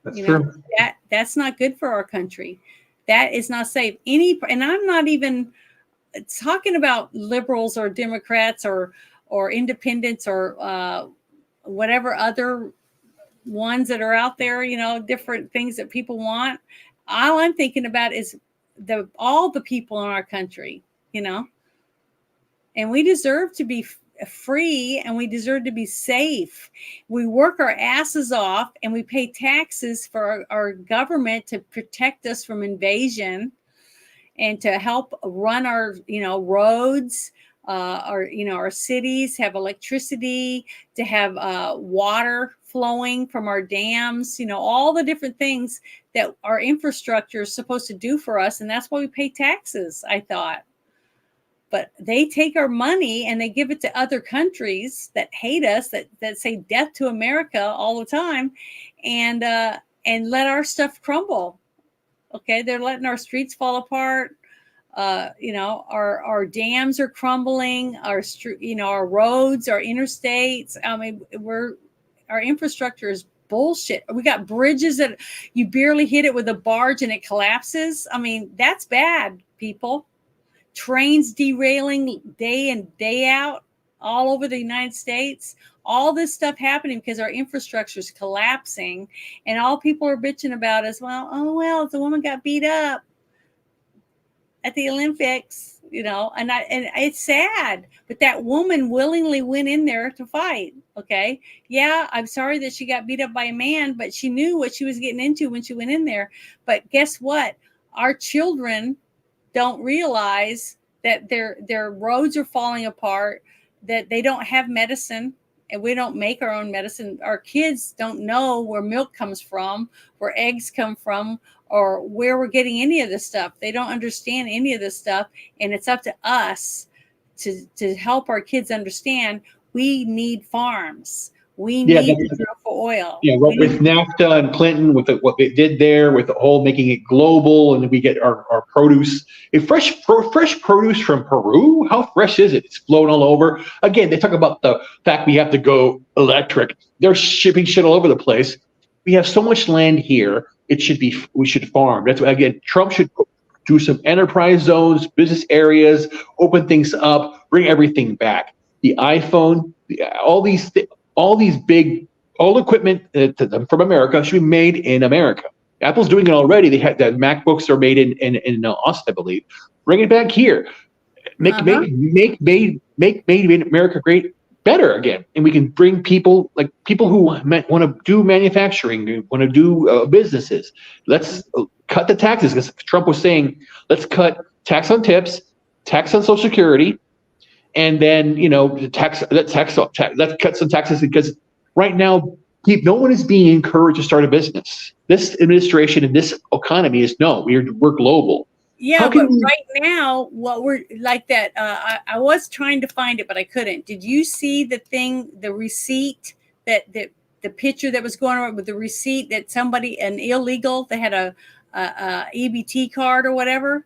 That's You know, true. that's not good for our country. That is not safe. And I'm not even talking about liberals or Democrats or independents or whatever other ones that are out there, you know, different things that people want. All I'm thinking about is all the people in our country, you know, and we deserve to be free and we deserve to be safe. We work our asses off and we pay taxes for our government to protect us from invasion and to help run our, you know, roads, our cities, have electricity, to have water flowing from our dams, you know, all the different things that our infrastructure is supposed to do for us. And that's why we pay taxes, I thought. But they take our money and they give it to other countries that hate us, that say death to America all the time, and let our stuff crumble. Okay, they're letting our streets fall apart. You know, our dams are crumbling. Our roads, our interstates. I mean, our infrastructure is bullshit. We got bridges that you barely hit it with a barge and it collapses. I mean, that's bad, people. Trains derailing day in, day out all over the United States. All this stuff happening because our infrastructure is collapsing, and all people are bitching about is, well, the woman got beat up at the Olympics, you know, and it's sad, but that woman willingly went in there to fight. Okay. Yeah. I'm sorry that she got beat up by a man, but she knew what she was getting into when she went in there. But guess what? Our children don't realize that their roads are falling apart, that they don't have medicine, and we don't make our own medicine. Our kids don't know where milk comes from, where eggs come from, or where we're getting any of this stuff. They don't understand any of this stuff. And it's up to us to help our kids understand we need farms. We need to drill for oil. Yeah, with NAFTA and Clinton, with what they did there, with the whole making it global, and we get our produce, fresh produce from Peru. How fresh is it? It's flown all over. Again, they talk about the fact we have to go electric. They're shipping shit all over the place. We have so much land here. We should farm. That's why, again, Trump should do some enterprise zones, business areas, open things up, bring everything back. The iPhone, all equipment from America should be made in America. Apple's doing it already. They had the MacBooks are made in Austin, I believe. Bring it back here. Make made in America great better again, and we can bring people who want to do manufacturing, want to do businesses. Let's cut the taxes, because Trump was saying, let's cut tax on tips, tax on Social Security, and then let's cut some taxes, because right now no one is being encouraged to start a business. This administration and this economy is we're global. Yeah, but right now, what we're like that, I was trying to find it, but I couldn't. Did you see the receipt, that the picture that was going on with the receipt that somebody, an illegal, that had a EBT card or whatever?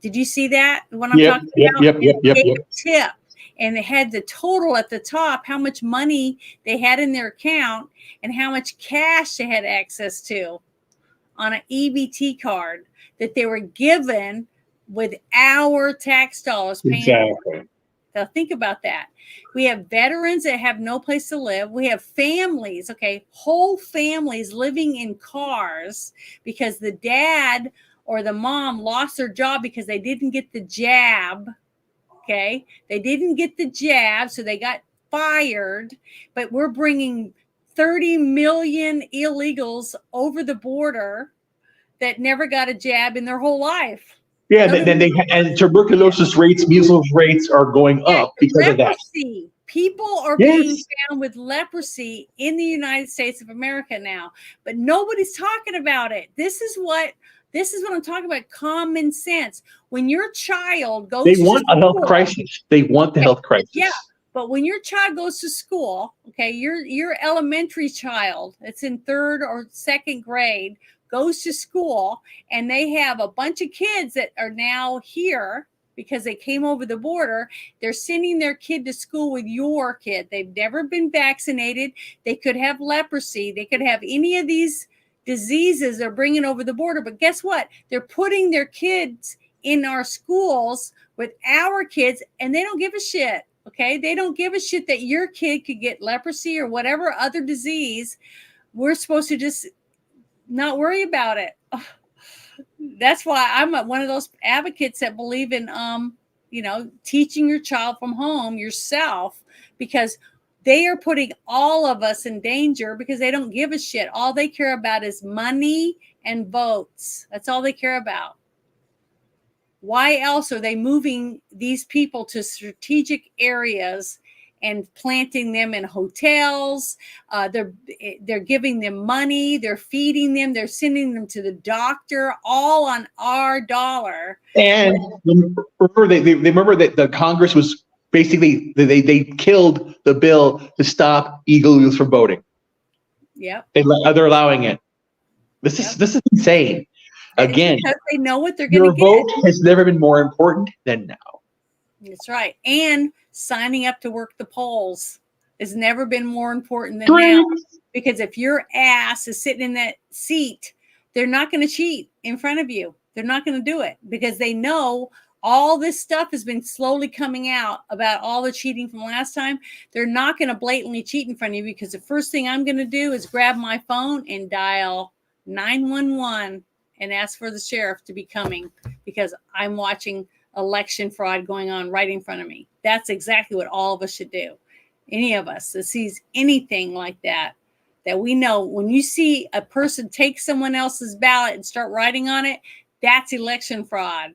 Did you see that? What I'm talking about? Yep. Tip, and they had the total at the top, how much money they had in their account and how much cash they had access to on an EBT card that they were given with our tax dollars paying. Exactly. So think about that. We have veterans that have no place to live. We have families, whole families living in cars because the dad or the mom lost their job because they didn't get the jab. Okay. They didn't get the jab, so they got fired. But we're bringing 30 million illegals over the border that never got a jab in their whole life. Yeah, and tuberculosis rates, measles rates are going up because of that. People are being found with leprosy in the United States of America now, but nobody's talking about it. This is what I'm talking about. Common sense. When your child goes, they want a health crisis. They want the health crisis. Yeah. But when your child goes to school, your elementary child, it's in 3rd or 2nd grade, goes to school, and they have a bunch of kids that are now here because they came over the border. They're sending their kid to school with your kid. They've never been vaccinated. They could have leprosy. They could have any of these diseases they're bringing over the border. But guess what? They're putting their kids in our schools with our kids, and they don't give a shit. Okay, they don't give a shit that your kid could get leprosy or whatever other disease. We're supposed to just not worry about it. That's why I'm one of those advocates that believe in, teaching your child from home yourself, because they are putting all of us in danger because they don't give a shit. All they care about is money and votes. That's all they care about. Why else are they moving these people to strategic areas and planting them in hotels? They're giving them money. They're feeding them. They're sending them to the doctor, all on our dollar. And remember that the Congress was basically they killed the bill to stop illegals from voting. Yep. They're allowing it. This is insane. Again, because they know what they're going to get. Your vote has never been more important than now. That's right. And signing up to work the polls has never been more important than now. Because if your ass is sitting in that seat, they're not going to cheat in front of you. They're not going to do it because they know all this stuff has been slowly coming out about all the cheating from last time. They're not going to blatantly cheat in front of you, because the first thing I'm going to do is grab my phone and dial 911 and ask for the sheriff to be coming, because I'm watching election fraud going on right in front of me. That's exactly what all of us should do. Any of us that sees anything like that, that we know when you see a person take someone else's ballot and start writing on it, that's election fraud.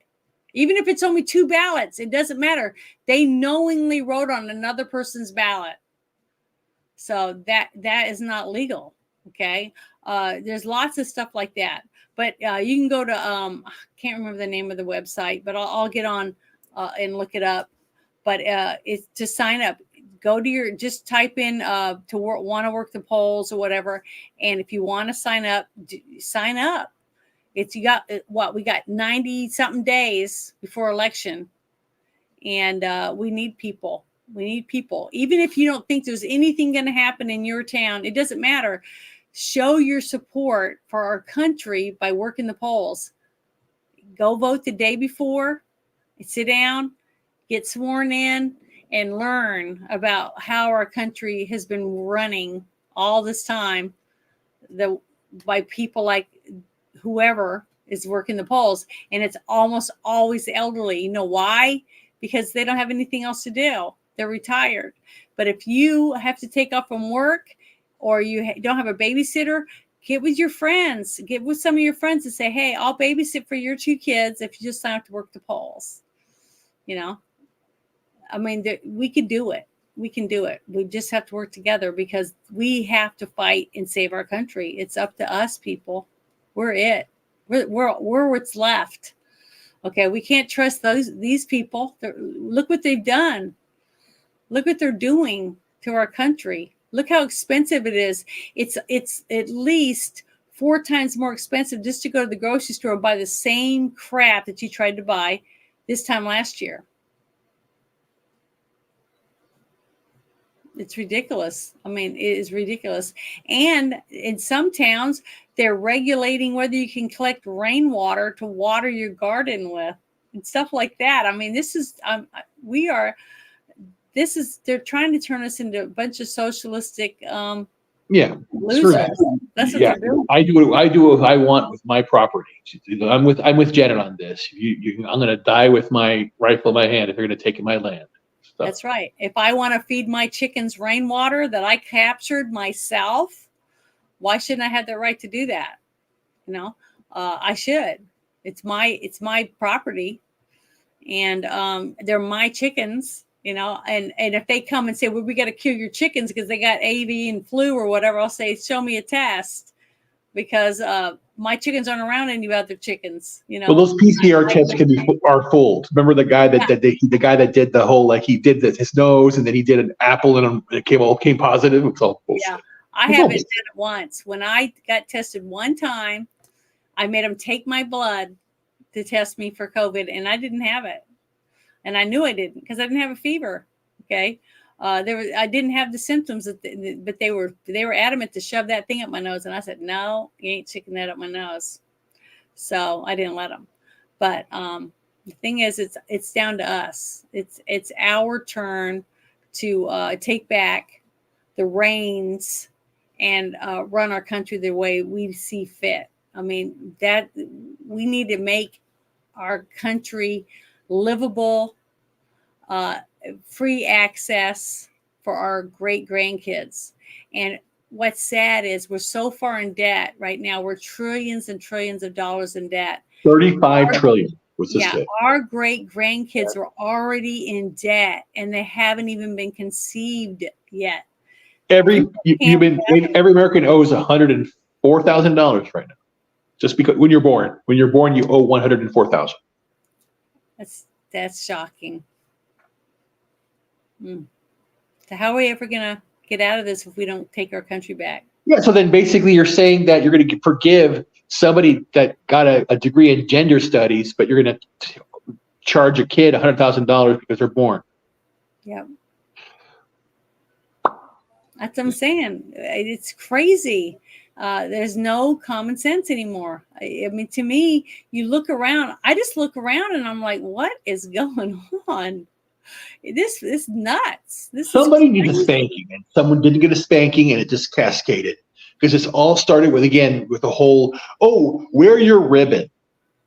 Even if it's only 2 ballots, it doesn't matter. They knowingly wrote on another person's ballot. So that is not legal. Okay. There's lots of stuff like that. But you can go to, I can't remember the name of the website, but I'll get on and look it up. But it's to sign up. Go to just type in want to work the polls or whatever. And if you want to sign up, sign up. We got 90 something days before election. And we need people. We need people. Even if you don't think there's anything going to happen in your town, it doesn't matter. Show your support for our country by working the polls. Go vote the day before, sit down, get sworn in, and learn about how our country has been running all this time by people like whoever is working the polls. And it's almost always the elderly. You know why? Because they don't have anything else to do. They're retired. But if you have to take off from work, or you don't have a babysitter, get with your friends. Get with some of your friends and say, hey, I'll babysit for your 2 kids if you just sign up to work the polls. I mean, we can do it. We can do it. We just have to work together, because we have to fight and save our country. It's up to us, people. We're it. We're what's left. Okay, we can't trust these people. Look what they've done. Look what they're doing to our country. Look how expensive it is. It's at least 4 times more expensive just to go to the grocery store and buy the same crap that you tried to buy this time last year. It's ridiculous. I mean, it is ridiculous. And in some towns, they're regulating whether you can collect rainwater to water your garden with and stuff like that. I mean, they're trying to turn us into a bunch of socialistic losers. That's what they're doing. I do what I want with my property. I'm with Janet on this. I'm going to die with my rifle in my hand if you're going to take my land. So. That's right. If I want to feed my chickens rainwater that I captured myself, why shouldn't I have the right to do that? I should. It's my property, and they're my chickens. And if they come and say, well, we got to kill your chickens because they got avian flu or whatever, I'll say, show me a test, because my chickens aren't around any other chickens. Well, those PCR tests are fooled. Remember the guy that did the whole, he did his nose, and then he did an apple and it came positive. It's all bullshit. Yeah, I haven't done it once. When I got tested one time, I made them take my blood to test me for COVID, and I didn't have it. and I knew I didn't because I didn't have a fever. Okay, I didn't have the symptoms, but they were adamant to shove that thing up my nose, and I said, no, you ain't sticking that up my nose. So I didn't let them. But the thing is, it's down to us. It's our turn to take back the reins and run our country the way we see fit. I mean, that we need to make our country livable, free access for our great grandkids. And what's sad is we're so far in debt right now. We're trillions and trillions of dollars in debt. 35 trillion. Our great grandkids are already in debt, and they haven't even been conceived yet. Every American owes $104,000 right now, just because when you're born. When you're born, you owe $104,000. That's shocking. So how are we ever gonna get out of this if we don't take our country back? Yeah. So then, basically, you're saying that you're going to forgive somebody that got a degree in gender studies, but you're going to charge a kid $100,000 because they're born. Yeah. That's what I'm saying. It's crazy. There's no common sense anymore. I mean, to me, you look around. I just look around and I'm like, what is going on? This is nuts. Somebody needs a spanking, and someone didn't get a spanking, and it just cascaded. Because it's all started with the whole, oh, wear your ribbon.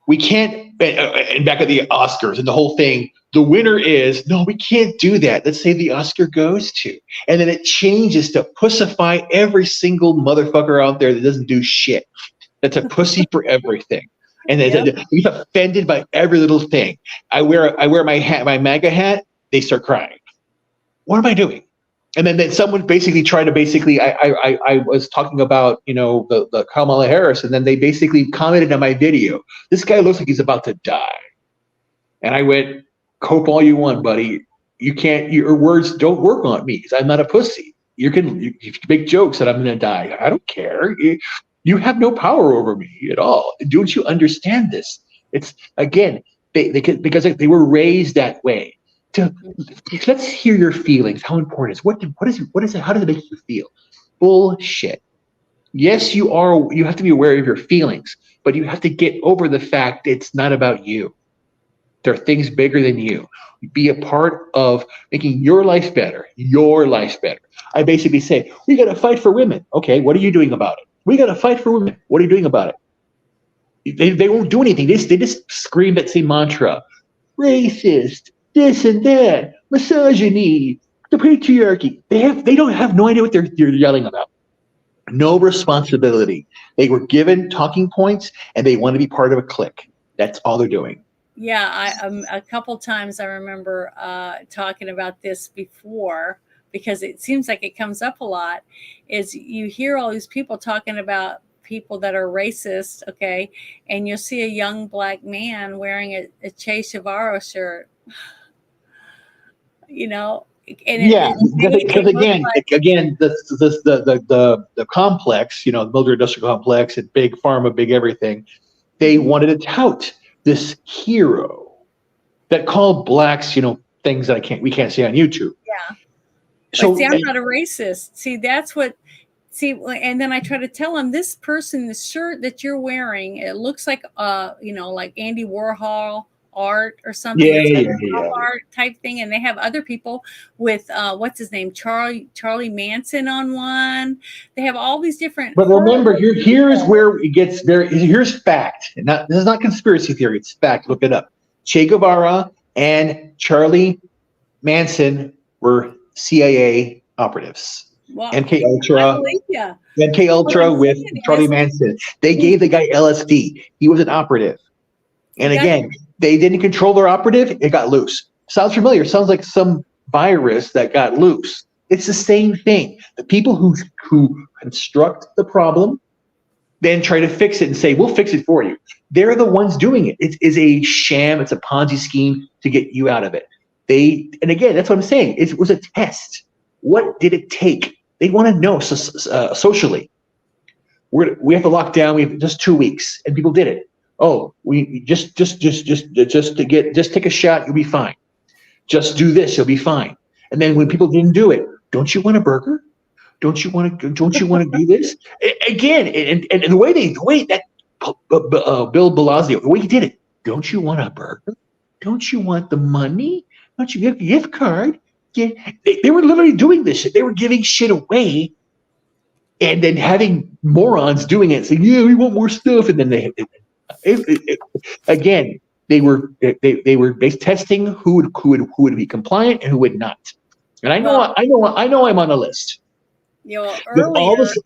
We can't, and back at the Oscars and the whole thing, the winner is, no, we can't do that. Let's say the Oscar goes to. And then it changes to pussify every single motherfucker out there that doesn't do shit. That's a pussy for everything. And he's offended by every little thing. I wear my hat, my MAGA hat, they start crying. What am I doing? And then someone basically tried to I was talking about, the Kamala Harris, and then they basically commented on my video. This guy looks like he's about to die. And I went, cope all you want, buddy. You can't, your words don't work on me because I'm not a pussy. You can make jokes that I'm going to die. I don't care. You have no power over me at all. Don't you understand this? It's, again, because they were raised that way. Let's hear your feelings. How important is what is it? How does it make you feel? Bullshit. Yes, you have to be aware of your feelings, but you have to get over the fact it's not about you. There are things bigger than you. Be a part of making your life better. Your life better. I basically say, we got to fight for women. Okay, what are you doing about it? We got to fight for women. What are you doing about it? They won't do anything. They just scream that same mantra. Racist. This and that, misogyny, the patriarchy. They don't have no idea what they're yelling about. No responsibility. They were given talking points and they want to be part of a clique. That's all they're doing. Yeah, a couple times I remember talking about this before, because it seems like it comes up a lot, is you hear all these people talking about people that are racist, okay, and you'll see a young black man wearing a Che Guevara shirt. And because again, the complex, the military industrial complex and big pharma, big everything, they wanted to tout this hero that called blacks, things that we can't say on YouTube. Yeah. So I'm not a racist. And then I try to tell him, this person, the shirt that you're wearing, it looks like like Andy Warhol art or something, art type thing, and they have other people with what's his name, Charlie Manson on one. They have all these different. But remember, here's where it gets here's fact. This is not conspiracy theory; it's fact. Look it up. Che Guevara and Charlie Manson were CIA operatives. Wow. MK Ultra with Charlie Manson. They gave the guy LSD. He was an operative, and again. They didn't control their operative. It got loose. Sounds familiar. Sounds like some virus that got loose. It's the same thing. The people who construct the problem then try to fix it and say, we'll fix it for you. They're the ones doing it. It is a sham. It's a Ponzi scheme to get you out of it. And again, that's what I'm saying. It was a test. What did it take? They want to know socially. We have to lock down. We have just 2 weeks, and people did it. Oh, we just take a shot, you'll be fine. Just do this, you'll be fine. And then when people didn't do it, don't you want a burger? Don't you want to do this again? And the way that Bill Blasio, the way he did it, don't you want a burger? Don't you want the money? Don't you get a gift card? Yeah, they were literally doing this shit. They were giving shit away, and then having morons doing it, saying, "Yeah, we want more stuff." And then again, they were testing who would be compliant and who would not. And I know I'm on a list.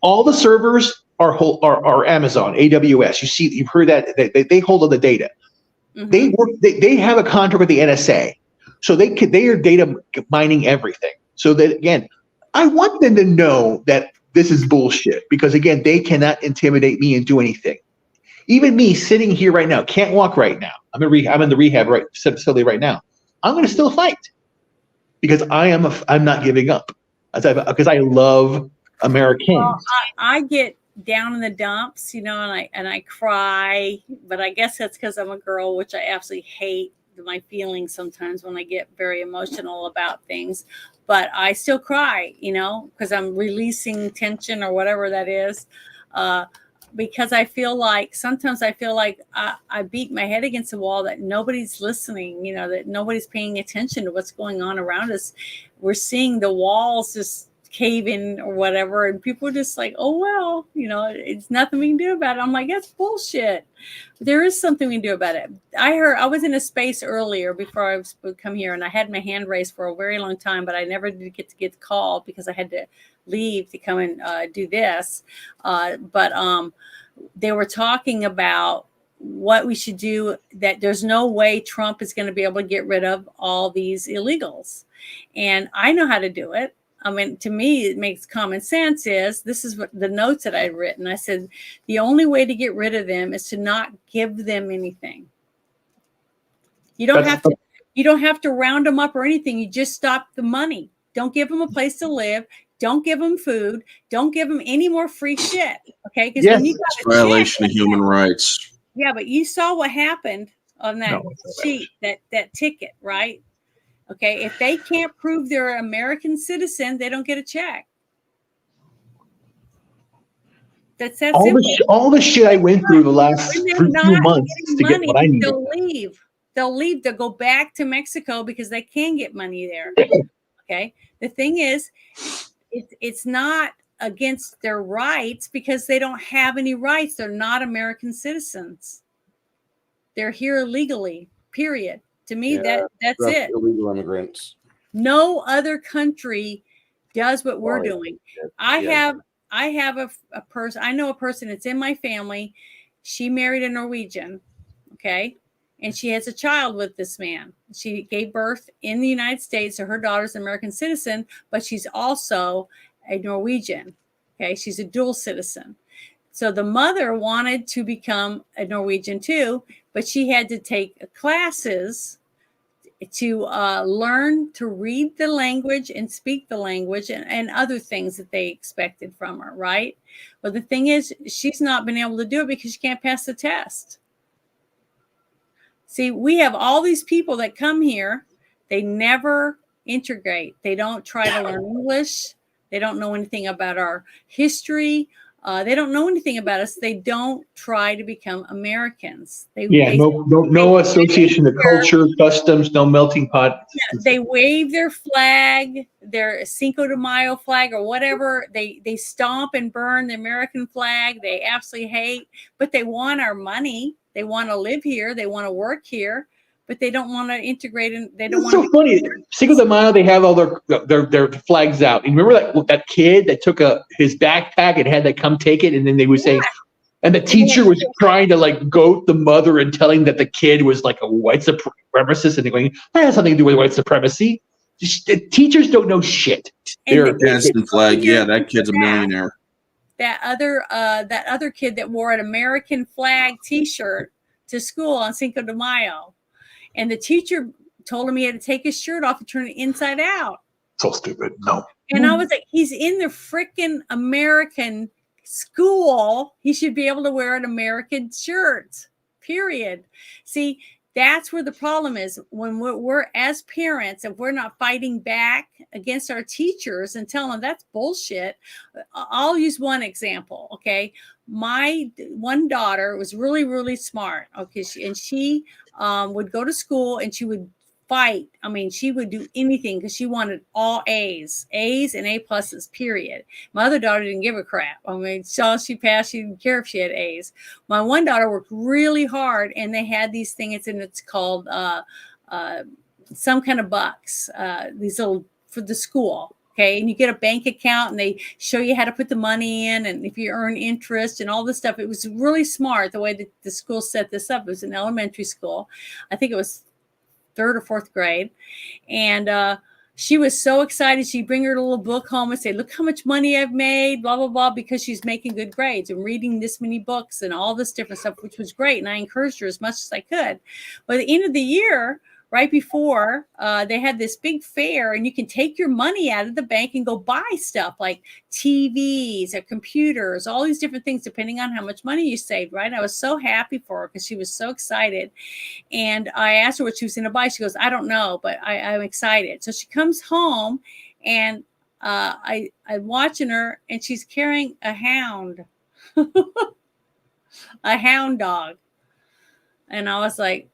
All the servers are Amazon, AWS. You've heard that they hold all the data. Mm-hmm. They have a contract with the NSA, so they are data mining everything. So that again, I want them to know that this is bullshit, because again, they cannot intimidate me and do anything. Even me sitting here right now, can't walk right now. I'm in the rehab facility right now. I'm going to still fight because I'm not giving up, because I love Americans. Well, I get down in the dumps, and I cry, but I guess that's because I'm a girl, which I absolutely hate my feelings sometimes when I get very emotional about things. But I still cry, because I'm releasing tension or whatever that is. Because I feel like sometimes I beat my head against the wall that nobody's listening, that nobody's paying attention to what's going on around us. We're seeing the walls just cave in or whatever, and people are just like, oh well, it's nothing we can do about it. I'm like, that's bullshit. There is something we can do about it. I was in a space earlier before I would come here, and I had my hand raised for a very long time, but I never did get the call because I had to leave to come and do this. But they were talking about what we should do, that there's no way Trump is going to be able to get rid of all these illegals. And I know how to do it. I mean, to me, it makes common sense. This is what the notes that I had written. I said, the only way to get rid of them is to not give them anything. You don't have to round them up or anything. You just stop the money. Don't give them a place to live. Don't give them food. Don't give them any more free shit. Okay? Because when you got it's violation of human rights. Yeah, but you saw what happened on that sheet, that ticket, right? Okay, if they can't prove they're an American citizen, they don't get a check. That's that simple. All the shit I went through the last few months to get what I need. They'll leave. They'll go back to Mexico because they can get money there. Okay. The thing is, it's not against their rights because they don't have any rights. They're not American citizens. They're here illegally, period. To me, that's it. Illegal immigrants. No other country does what we're doing. I have a person. I know a person that's in my family. She married a Norwegian, okay, and she has a child with this man. She gave birth in the United States, so her daughter's an American citizen, but she's also a Norwegian. Okay, she's a dual citizen. So the mother wanted to become a Norwegian too, but she had to take classes to learn to read the language and speak the language and other things that they expected from her, right? But the thing is, she's not been able to do it because she can't pass the test. See, we have all these people that come here. They never integrate. They don't try to learn English. They don't know anything about our history. They don't know anything about us. They don't try to become Americans. No association to culture, customs, no melting pot. They wave their flag, their Cinco de Mayo flag or whatever. They stomp and burn the American flag. They absolutely hate, but they want our money. They want to live here. They want to work here, but they don't want to integrate. And they don't want. It's so funny. Cinco de Mayo, they have all their flags out. And remember that kid that took his backpack and had to come take it, and then they would say, and the teacher was trying to goat the mother and telling that the kid was like a white supremacist, and they're going, that has something to do with white supremacy. The teachers don't know shit. They're dancing flag. Yeah, that kid's a millionaire. That other kid that wore an American flag T-shirt to school on Cinco de Mayo, and the teacher told him he had to take his shirt off and turn it inside out. So stupid. No. And I was like, he's in the freaking American school. He should be able to wear an American shirt. Period. See, that's where the problem is. When we're as parents, if we're not fighting back against our teachers and telling them that's bullshit. I'll use one example. Okay. My one daughter was really, really smart. Okay. She would go to school and she would fight. I mean, she would do anything because she wanted all A's and A pluses, period. My other daughter didn't give a crap. I mean, so she passed. She didn't care if she had A's. My one daughter worked really hard, and they had these things, and it's called some kind of bucks, these little for the school. Okay. And you get a bank account and they show you how to put the money in and if you earn interest and all this stuff. It was really smart the way that the school set this up. It was an elementary school. I think it was 3rd or 4th grade. And she was so excited. She'd bring her little book home and say, look how much money I've made, blah, blah, blah, because she's making good grades and reading this many books and all this different stuff, which was great. And I encouraged her as much as I could. But at the end of the year, right before, they had this big fair, and you can take your money out of the bank and go buy stuff like TVs or computers, all these different things, depending on how much money you saved, right? I was so happy for her because she was so excited. And I asked her what she was going to buy. She goes, I don't know, but I'm excited. So she comes home, and I'm watching her, and she's carrying a hound, a hound dog. And I was like,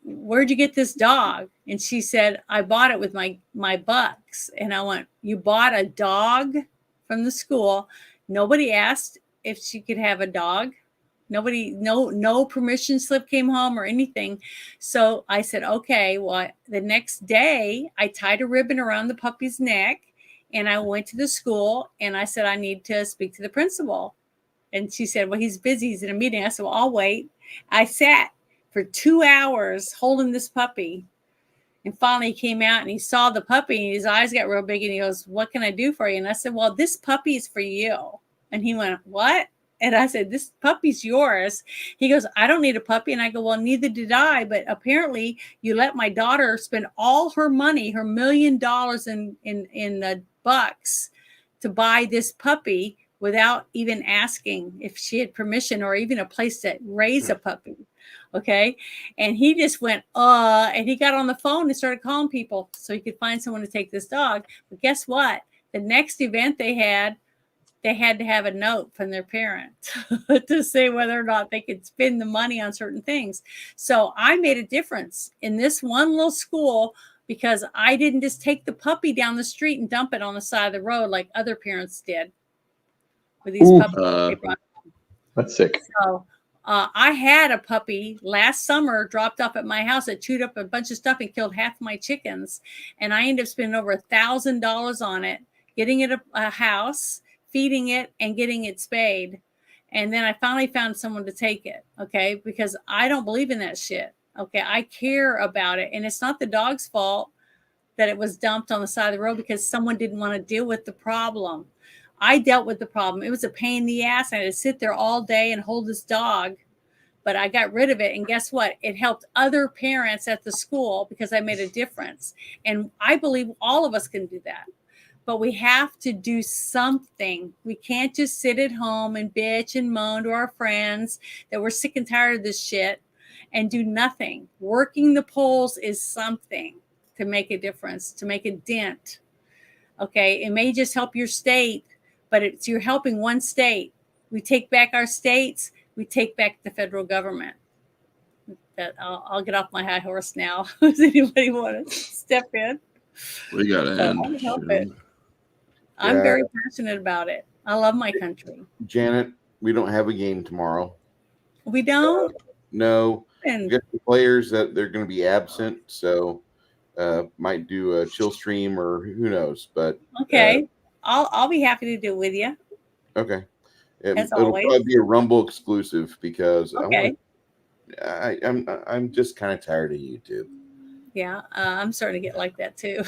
where'd you get this dog? And she said, I bought it with my bucks. And I went, you bought a dog from the school? Nobody asked if she could have a dog. Nobody, no permission slip came home or anything. So I said, okay, well, the next day I tied a ribbon around the puppy's neck, and I went to the school, and I said, I need to speak to the principal. And she said, well, he's busy. He's in a meeting. I said, well, I'll wait. I sat for 2 hours holding this puppy. And finally he came out and he saw the puppy, and his eyes got real big, and he goes, what can I do for you? And I said, well, this puppy is for you. And he went, what? And I said, this puppy's yours. He goes, I don't need a puppy. And I go, well, neither did I. But apparently you let my daughter spend all her money, her $1 million in bucks, to buy this puppy without even asking if she had permission or even a place to raise a puppy. Okay. And he just went, and he got on the phone and started calling people so he could find someone to take this dog. But guess what? The next event they had to have a note from their parent to say whether or not they could spend the money on certain things. So I made a difference in this one little school because I didn't just take the puppy down the street and dump it on the side of the road like other parents did with these puppies they brought home. That's sick. So I had a puppy last summer dropped off at my house that chewed up a bunch of stuff and killed half my chickens. And I ended up spending over $1,000 on it, getting it a house, feeding it, and getting it spayed. And then I finally found someone to take it. Okay. Because I don't believe in that shit. Okay. I care about it. And it's not the dog's fault that it was dumped on the side of the road because someone didn't want to deal with the problem. I dealt with the problem. It was a pain in the ass. I had to sit there all day and hold this dog, but I got rid of it. And guess what? It helped other parents at the school because I made a difference. And I believe all of us can do that. But we have to do something. We can't just sit at home and bitch and moan to our friends that we're sick and tired of this shit and do nothing. Working the polls is something to make a difference, to make a dent. Okay, it may just help your state, but you're helping one state. We take back our states, we take back the federal government. I'll get off my high horse now. Does anybody want to step in? We got to end. I'm very passionate about it. I love my country. Janet, we don't have a game tomorrow. We don't? No. We got the players that they're going to be absent, so might do a chill stream or who knows. But okay, I'll be happy to do it with you. Okay, As it'll always. probably be a Rumble exclusive because Okay. I'm just kind of tired of YouTube. Yeah, I'm starting to get like that too.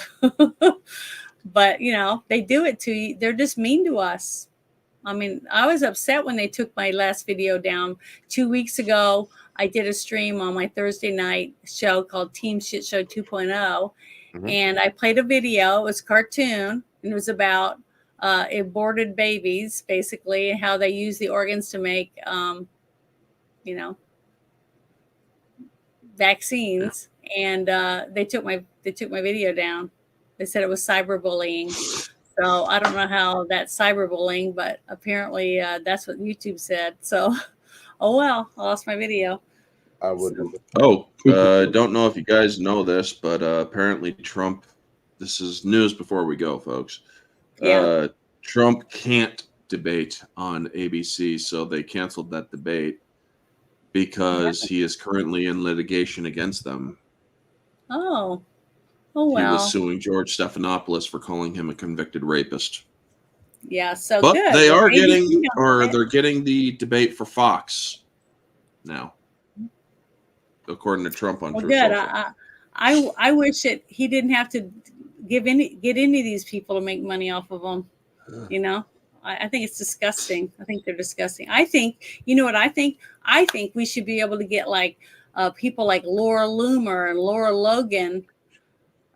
But they do it to you. They're just mean to us. I mean, I was upset when they took my last video down 2 weeks ago. I did a stream on my Thursday night show called Team Shit Show 2.0. And I played a video. It was a cartoon, and it was about aborted babies, basically, and how they use the organs to make, vaccines, and they took my video down. They said it was cyberbullying. So I don't know how that's cyberbullying, but apparently that's what YouTube said. So, oh well, I lost my video. I would. Don't know if you guys know this, but apparently Trump. This is news before we go, folks. Yeah. Trump can't debate on ABC, so they canceled that debate because he is currently in litigation against them. Oh well. He was suing George Stephanopoulos for calling him a convicted rapist. Yeah, so But good. they are ABC they're getting the debate for Fox now, according to Trump on well, Truth good. Social. I wish that he didn't have to get any of these people to make money off of them. You know, I think it's disgusting. I think they're disgusting. I think, you know what I think? I think we should be able to get like people like Laura Loomer and Laura Logan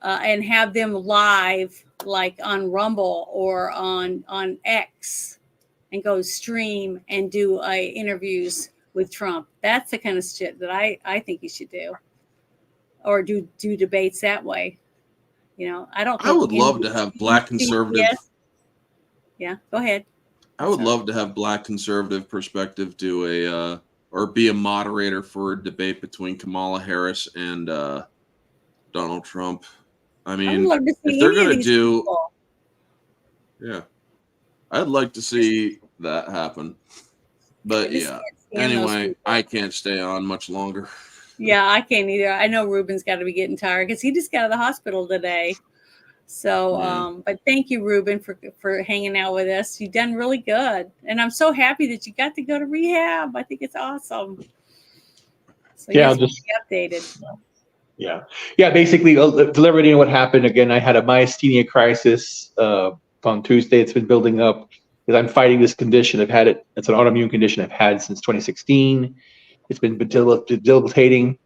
and have them live like on Rumble or on X and go stream and do interviews with Trump. That's the kind of shit that I think you should do, or do debates that way. You know, I don't think I would love to have black conservative. Yeah, go ahead. I would love to have black conservative perspective do a or be a moderator for a debate between Kamala Harris and Donald Trump. I mean, would love to see if they're any of going to these do, people. yeah, I'd like to see that happen. But yeah, anyway, I can't stay on much longer. Yeah, I can't either. I know Ruben's got to be getting tired because he just got out of the hospital today. So, but thank you, Ruben, for hanging out with us. You've done really good, and I'm so happy that you got to go to rehab. I think it's awesome. So yeah, I'll just be updated. Yeah. Basically, to let everybody know what happened. Again, I had a myasthenia crisis on Tuesday. It's been building up because I'm fighting this condition. I've had it. It's an autoimmune condition I've had since 2016. It's been debilitating,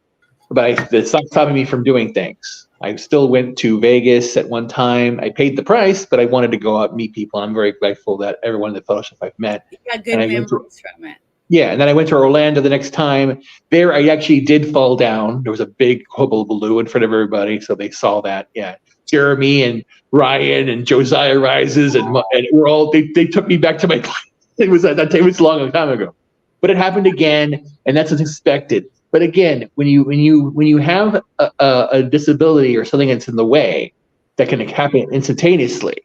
but it's not stopping me from doing things. I still went to Vegas at one time. I paid the price, but I wanted to go out and meet people. I'm very grateful that everyone in the fellowship I've met. You got good memories from it. Yeah, and then I went to Orlando the next time. There, I actually did fall down. There was a big hullabaloo in front of everybody, so they saw that. Yeah, Jeremy and Ryan and Josiah Rises and we're all. They took me back to my class. It was long time ago, but it happened again, and that's as expected. But again, when you have a disability or something that's in the way that can happen instantaneously,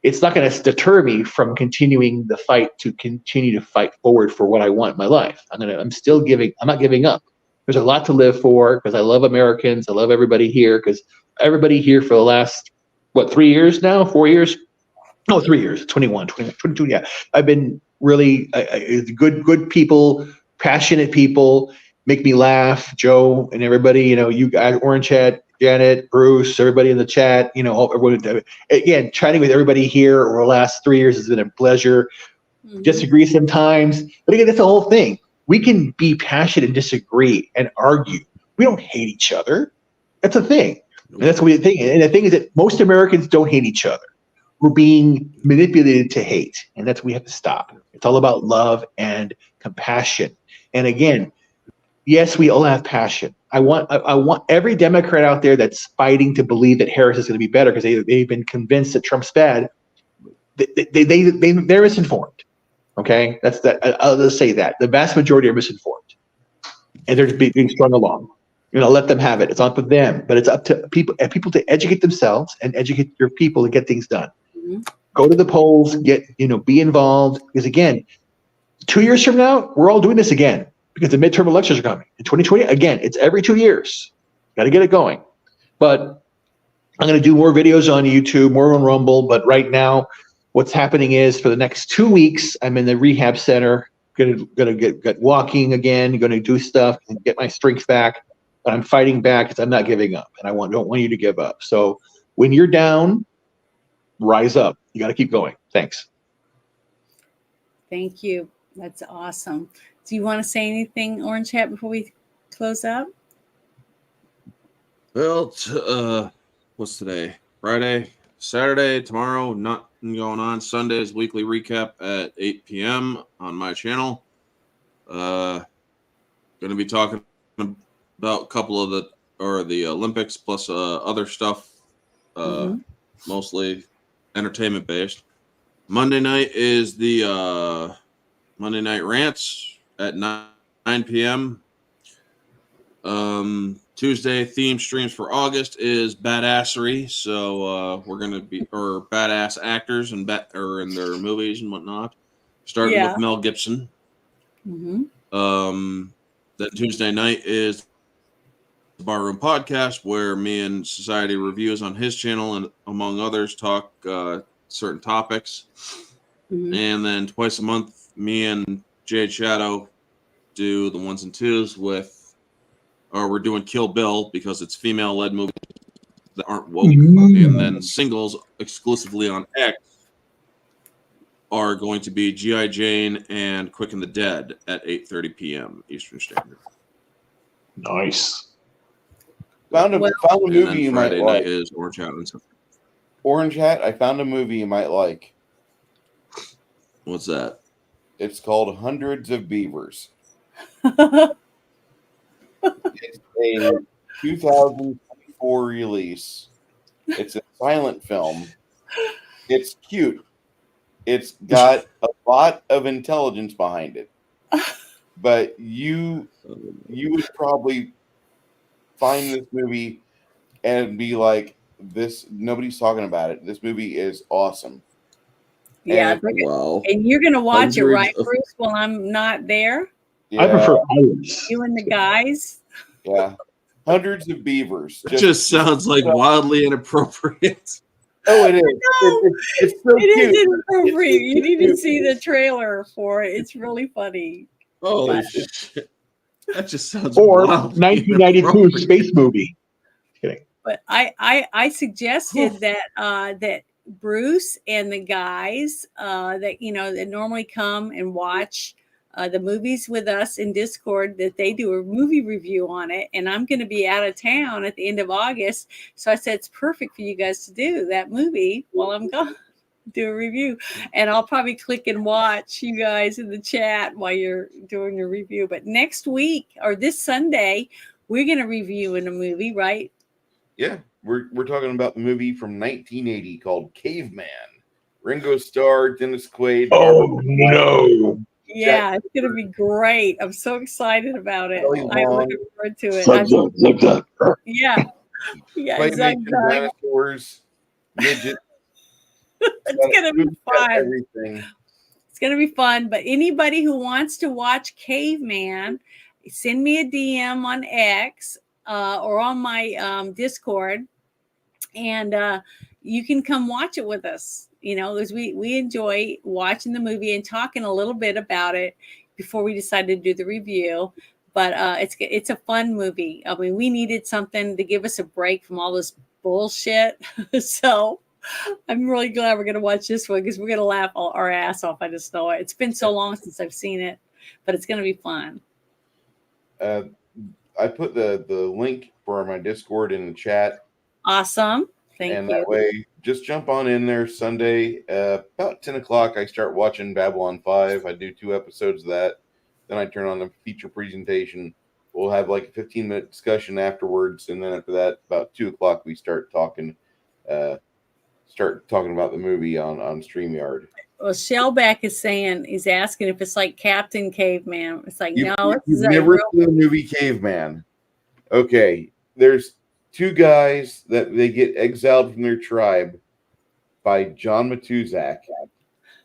it's not going to deter me from continuing the fight to continue to fight forward for what I want in my life. I'm not giving up. There's a lot to live for because I love Americans. I love everybody here because everybody here for the last, 3 years now, 4 years? No, 3 years, 21, 22. Yeah. I've been really good people, passionate people, make me laugh. Joe and everybody, you guys, Orange Hat, Janet, Bruce, everybody in the chat, everyone, again, chatting with everybody here over the last 3 years has been a pleasure. Disagree sometimes, but again, that's the whole thing. We can be passionate and disagree and argue. We don't hate each other. That's a thing. And that's what we think. And the thing is that most Americans don't hate each other. We're being manipulated to hate, and that's what we have to stop. It's all about love and compassion. And again, yes, we all have passion. I want every Democrat out there that's fighting to believe that Harris is going to be better because they've been convinced that Trump's bad. They're misinformed. Okay, that's that. I'll just say that the vast majority are misinformed, and they're just being strung along. Let them have it. It's up to them, but it's up to people to educate themselves and educate your people to get things done. Go to the polls, be involved. Because again, 2 years from now, we're all doing this again. Because the midterm elections are coming in 2020. Again, it's every 2 years. Got to get it going. But I'm going to do more videos on YouTube, more on Rumble. But right now, what's happening is for the next 2 weeks, I'm in the rehab center. Going to get walking again. Going to do stuff and get my strength back. But I'm fighting back because I'm not giving up, and don't want you to give up. So when you're down, rise up. You got to keep going. Thanks. Thank you. That's awesome. Do you want to say anything, Orange Hat, before we close out? Well, what's today? Friday, Saturday, tomorrow, nothing going on. Sunday's weekly recap at 8 p.m. on my channel. Going to be talking about a couple of the Olympics plus other stuff, mostly entertainment based. Monday night is the Monday Night Rants at 9 p.m. Tuesday theme streams for August is badassery, so we're gonna be badass actors and in their movies and whatnot. Starting with Mel Gibson. Then Tuesday night is the Barroom Podcast, where me and Society reviews on his channel and among others talk certain topics. And then twice a month, me and Jade Shadow do the ones and twos we're doing Kill Bill because it's female-led movies that aren't woke. And then singles exclusively on X are going to be G.I. Jane and Quick and the Dead at 8:30 p.m. Eastern Standard. Nice. Found a movie you might Friday like. night is Orange Hat Uncensored. Orange Hat, I found a movie you might like. What's that? It's called Hundreds of Beavers. It's a 2024 release. It's a silent film. It's cute. It's got a lot of intelligence behind it. But you would probably find this movie and be like, "This nobody's talking about it. This movie is awesome." Yeah, and you're gonna watch it, right, Hundreds of- Bruce? While I'm not there. Yeah. I prefer Irish. You and the guys. Yeah, Hundreds of Beavers. It just sounds like wildly inappropriate. Oh, it is. It's so It is cute. inappropriate. You need to cute. see the trailer for it. It's really funny. Holy shit! That just sounds Or wildly 1992 inappropriate. space movie. Kidding. But I suggested that Bruce and the guys that normally come and watch the movies with us in Discord, that they do a movie review on it, and I'm going to be out of town at the end of August, so I said it's perfect for you guys to do that movie while I'm gone. Do a review, and I'll probably click and watch you guys in the chat while you're doing your review. But next week or this Sunday, we're going to review in a movie, right? Yeah, we're talking about the movie from 1980 called Caveman. Ringo Starr, Dennis Quaid. Oh no! Yeah, it's going to be great. I'm so excited about it. Kelly I'm Long. looking forward to it. Zug, zug. Yeah, Claymation, Zug, Zug. dinosaurs, midget. It's going to be fun. Everything. It's going to be fun. But anybody who wants to watch Caveman, send me a DM on X or on my Discord, and you can come watch it with us. Because we enjoy watching the movie and talking a little bit about it before we decided to do the review. But it's a fun movie. I mean, we needed something to give us a break from all this bullshit. So I'm really glad we're going to watch this one because we're going to laugh our ass off. I just know it. It's been so long since I've seen it, but it's going to be fun. I put the link for my Discord in the chat. Awesome. Thank you. And that way, just jump on in there Sunday. About 10 o'clock, I start watching Babylon 5. I do 2 episodes of that. Then I turn on the feature presentation. We'll have like a 15-minute discussion afterwards. And then after that, about 2 o'clock, we start talking about the movie on Streamyard. Well, Shellback is asking if it's like Captain Caveman. It's like, no, it's You've a never real. seen the movie Caveman. Okay, there's 2 guys that they get exiled from their tribe by John Matuzak.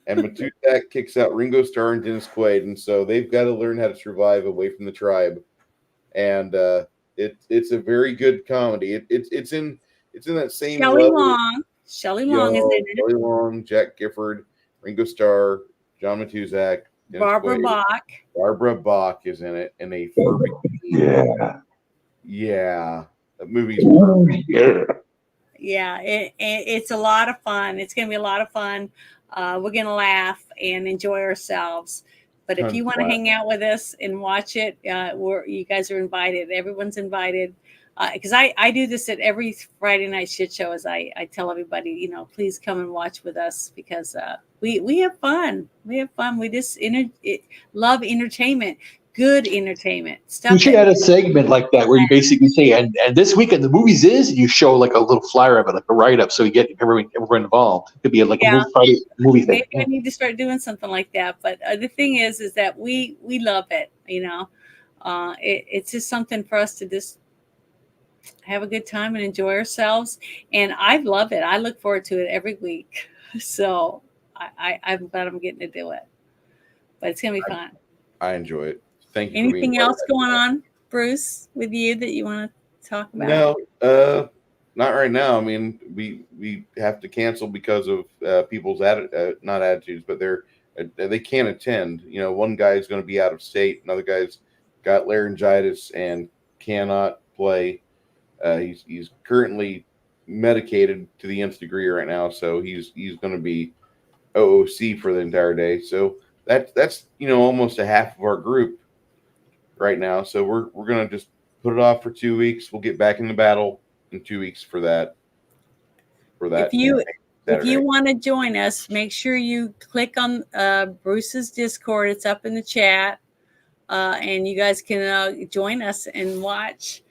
And Matuzak kicks out Ringo Starr and Dennis Quaid, and so they've got to learn how to survive away from the tribe. And it's a very good comedy. It's in that same Shelley level. Long. Shelley Long is in it. Shelley Long, Jack Gifford, Ringo Starr, John Matuzak, Dennis Barbara Quaid. Bach. Barbara Bach is in it, and a perfect. Yeah, that movie's perfect. Yeah, it's a lot of fun. It's going to be a lot of fun. We're going to laugh and enjoy ourselves. But if Tons you of want to laughs. hang out with us and watch it, you guys are invited. Everyone's invited. Because I do this at every Friday night shit show, as I tell everybody, please come and watch with us because we have fun. We have fun. We just love entertainment. good entertainment stuff. You should add a segment like that where you basically say, and this weekend the movies is, and you show like a little flyer of it, like a write up, so you get everyone involved. It could be like a movie thing. Maybe I need to start doing something like that. But the thing is that we love it. You know, it's just something for us to just have a good time and enjoy ourselves. And I love it. I look forward to it every week. So I'm glad I'm getting to do it. But it's gonna be fun. I enjoy it. Thank you. Anything else going on, Bruce, with you that you want to talk about? No, not right now. I mean, we have to cancel because of people's not attitudes, but they can't attend. You know, one guy's going to be out of state, another guy's got laryngitis and cannot play. He's currently medicated to the nth degree right now, so he's going to be OOC for the entire day. So that's almost a half of our group right now. So we're going to just put it off for 2 weeks. We'll get back in the battle in 2 weeks for that. If you want to join us, make sure you click on Bruce's Discord. It's up in the chat, and you guys can join us and watch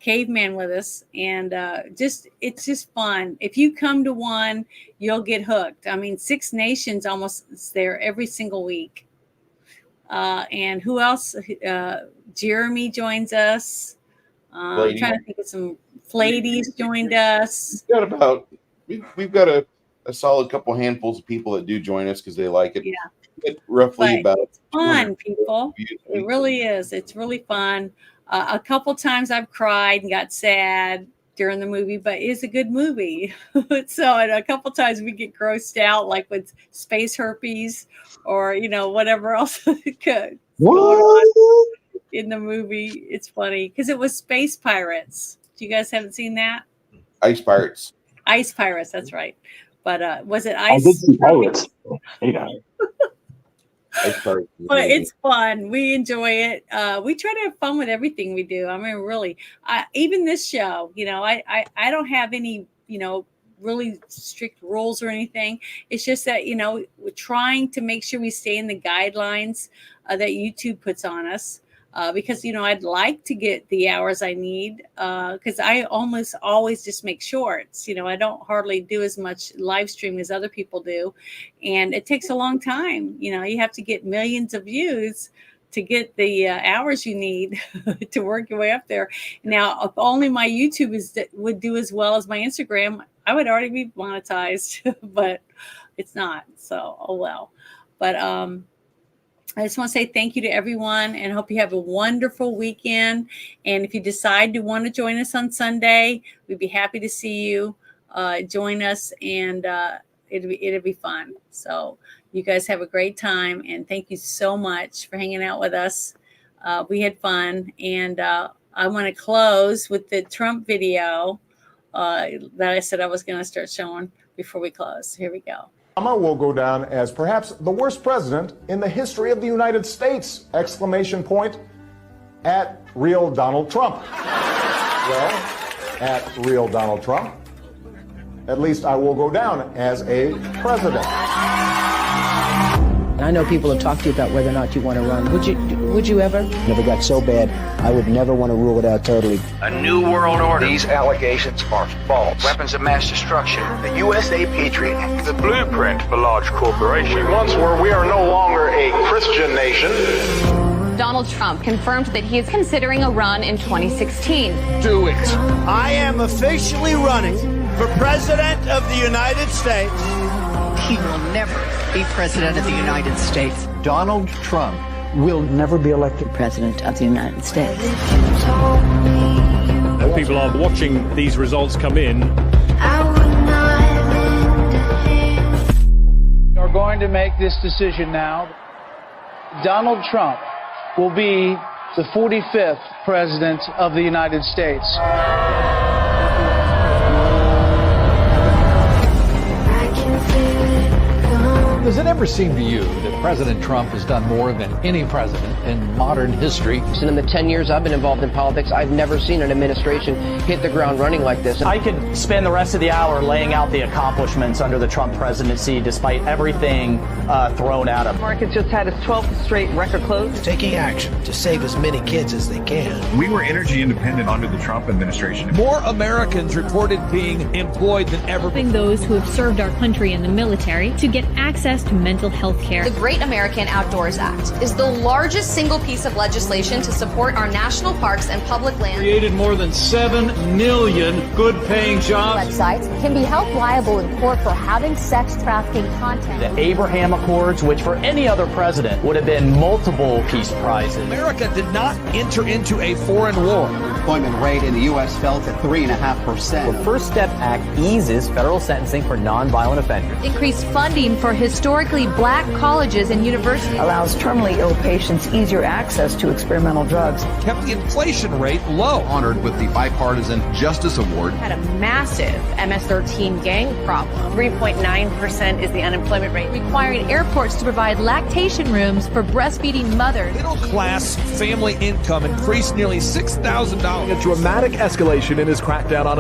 Caveman with us. And it's just fun. If you come to one, you'll get hooked. I mean, Six Nations almost is there every single week. And who else? Jeremy joins us. I'm trying to think of some. Fladies joined us. We've got a solid couple handfuls of people that do join us because they like it. Yeah, roughly but about it's fun, people. It really is. It's really fun. A couple times I've cried and got sad during the movie, but it's a good movie. So, and a couple times we get grossed out, like with space herpes or whatever else going on in the movie. It's funny because it was space pirates. You guys haven't seen that? Ice Pirates. Ice Pirates, that's right. But was it Ice? I did see Pirates. Ice Pirates. But it's fun. We enjoy it. We try to have fun with everything we do. I mean, really, even this show, I don't have any, really strict rules or anything. It's just that, we're trying to make sure we stay in the guidelines that YouTube puts on us. Because, I'd like to get the hours I need because I almost always just make shorts. I don't hardly do as much live stream as other people do. And it takes a long time. You have to get millions of views to get the hours you need to work your way up there. Now, if only my YouTube would do as well as my Instagram, I would already be monetized, but it's not. So, oh well. But I just want to say thank you to everyone and hope you have a wonderful weekend. And if you decide to want to join us on Sunday, we'd be happy to see you. Join us, and it'll be fun. So you guys have a great time, and thank you so much for hanging out with us. We had fun, and I want to close with the Trump video that I said I was going to start showing before we close. Here we go. Obama will go down as perhaps the worst president in the history of the United States! Exclamation point at real Donald Trump. Well, at real Donald Trump, at least I will go down as a president. And I know people have talked to you about whether or not you want to run. Would you ever? Never got so bad, I would never want to rule it out totally. A new world order. These allegations are false. Weapons of mass destruction. The USA Patriot Act. The blueprint for large corporations. We once were, we are no longer a Christian nation. Donald Trump confirmed that he is considering a run in 2016. Do it. I am officially running for President of the United States. He will never be President of the United States. Donald Trump will never be elected President of the United States. People are watching these results come in. We are going to make this decision now. Donald Trump will be the 45th President of the United States. Does it ever seem to you that President Trump has done more than any president in modern history? In the 10 years I've been involved in politics, I've never seen an administration hit the ground running like this. I could spend the rest of the hour laying out the accomplishments under the Trump presidency, despite everything thrown at him. Market just had its 12th straight record close. Taking action to save as many kids as they can. We were energy independent under the Trump administration. More Americans reported being employed than ever. Helping those who have served our country in the military to get access to mental health care. The Great American Outdoors Act is the largest single piece of legislation to support our national parks and public lands. Created more than 7 million good-paying jobs. Websites can be held liable in court for having sex trafficking content. The Abraham Accords, which for any other president would have been multiple peace prizes. America did not enter into a foreign war. The employment rate in the U.S. fell to 3.5%. The First Step Act eases federal sentencing for nonviolent offenders. Increased funding for historically black colleges and universities. Allows terminally ill patients easier access to experimental drugs. Kept the inflation rate low. Honored with the Bipartisan Justice Award. Had a massive MS-13 gang problem. 3.9% is the unemployment rate. Requiring airports to provide lactation rooms for breastfeeding mothers. Middle class family income increased nearly $6,000. A dramatic escalation in his crackdown on